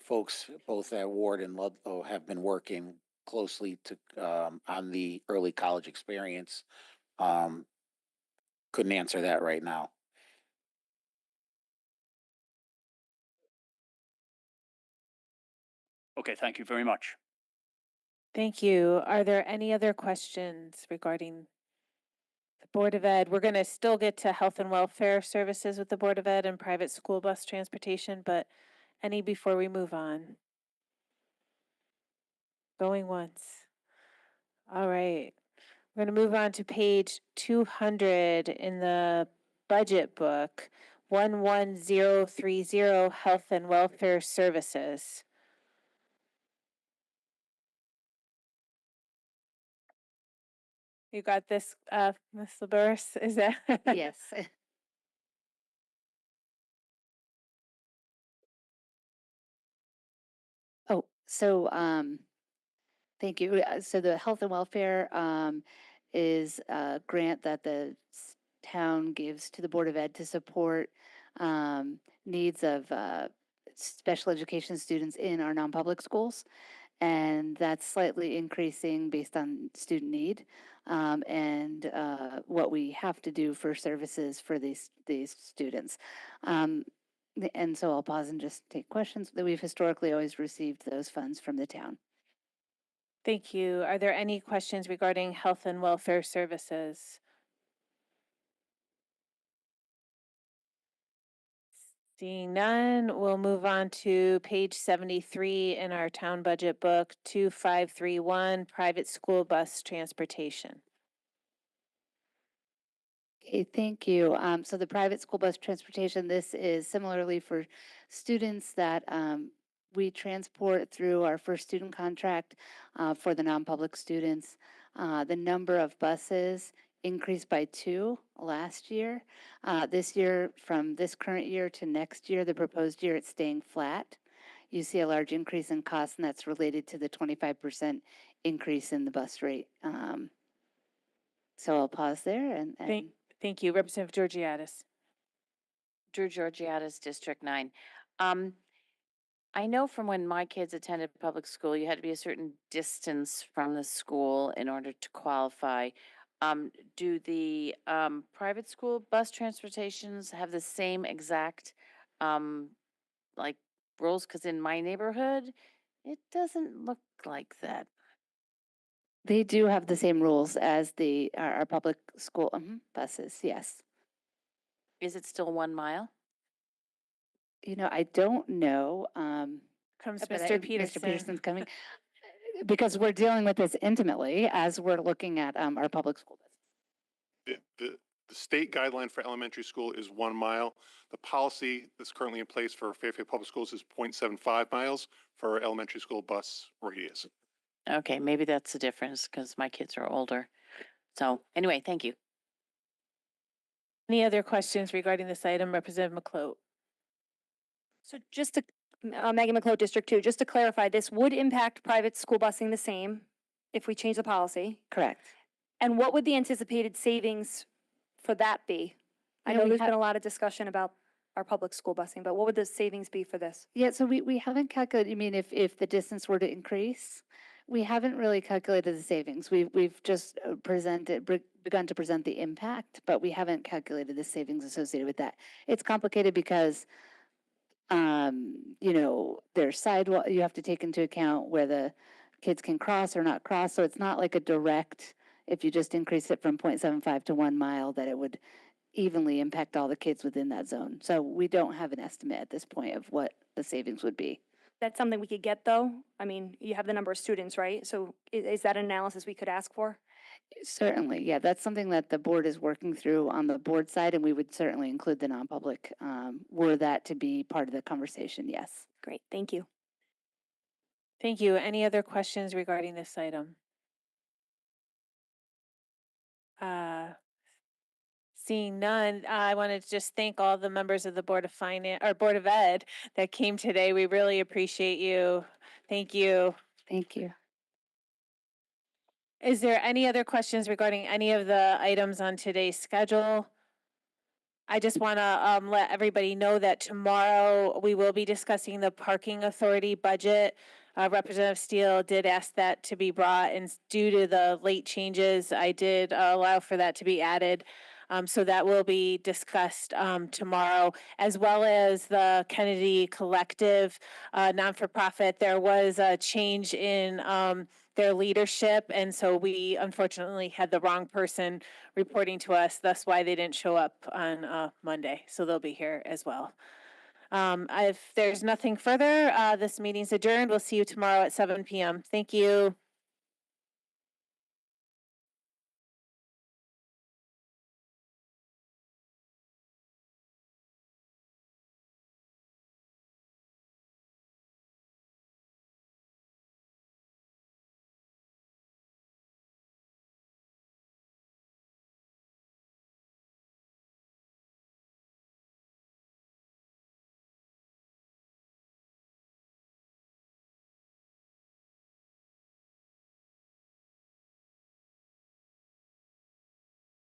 folks, both at Ward and Ludlow, have been working closely to, on the early college experience. Couldn't answer that right now. Okay, thank you very much. Thank you. Are there any other questions regarding the Board of Ed? We're going to still get to health and welfare services with the Board of Ed and private school bus transportation, but any before we move on? Going once. All right. We're going to move on to page 200 in the budget book, 11030, health and welfare services. You got this, Ms. LaBurse? Is that? Yes. Oh, so, thank you. So the health and welfare, is a grant that the town gives to the Board of Ed to support, needs of, special education students in our non-public schools. And that's slightly increasing based on student need, and, what we have to do for services for these students. And so I'll pause and just take questions. That we've historically always received those funds from the town. Thank you. Are there any questions regarding health and welfare services? Seeing none, we'll move on to page 73 in our town budget book, 2531, private school bus transportation. Okay, thank you. So the private school bus transportation, this is similarly for students that, we transport through our first student contract, for the non-public students. The number of buses increased by 2 last year. This year, from this current year to next year, the proposed year, it's staying flat. You see a large increase in cost, and that's related to the 25% increase in the bus rate. So I'll pause there and Thank you. Representative Georgiadis. Drew Georgiadis, District 9. I know from when my kids attended public school, you had to be a certain distance from the school in order to qualify. Do the private school bus transportations have the same exact like rules? Because in my neighborhood, it doesn't look like that. they do have the same rules as our public school buses, yes. Is it still 1 mile? You know, I don't know. Comes but Mr. Peterson. Mr. Peterson's coming. Because we're dealing with this intimately as we're looking at our public school buses. The state guideline for elementary school is 1 mile. The policy that's currently in place for Fairfield Public Schools is 0.75 miles for elementary school bus radius. Okay, maybe that's the difference because my kids are older. So anyway, thank you. Any other questions regarding this item? Representative McClote. So just to, Megan McCloud, District 2, just to clarify, this would impact private school busing the same if we change the policy. Correct. And what would the anticipated savings for that be? I know there's been a lot of discussion about our public school busing, but what would the savings be for this? Yeah, so we haven't calculated, you mean if the distance were to increase? We haven't really calculated the savings. We've just begun to present the impact, but we haven't calculated the savings associated with that. It's complicated because, you know, there's sidewalk, you have to take into account where the kids can cross or not cross. So it's not like a direct, if you just increase it from 0.75 to 1 mile, that it would evenly impact all the kids within that zone. So we don't have an estimate at this point of what the savings would be. That's something we could get, though? I mean, you have the number of students, right? So is that an analysis we could ask for? Certainly, yeah, that's something that the board is working through on the board side, and we would certainly include the non-public, were that to be part of the conversation, yes. Great, thank you. Thank you. Any other questions regarding this item? Seeing none, I wanted to just thank all the members of the Board of Finance or Board of Ed that came today. We really appreciate you. Thank you. Thank you. Is there any other questions regarding any of the items on today's schedule? I just want to let everybody know that tomorrow we will be discussing the parking authority budget. Representative Steele did ask that to be brought, and due to the late changes, I did allow for that to be added. So that will be discussed tomorrow, as well as the Kennedy Collective non-for-profit. There was a change in their leadership, and so we unfortunately had the wrong person reporting to us. That's why they didn't show up on Monday. So they'll be here as well. If there's nothing further, this meeting's adjourned. We'll see you tomorrow at 7 p.m. Thank you.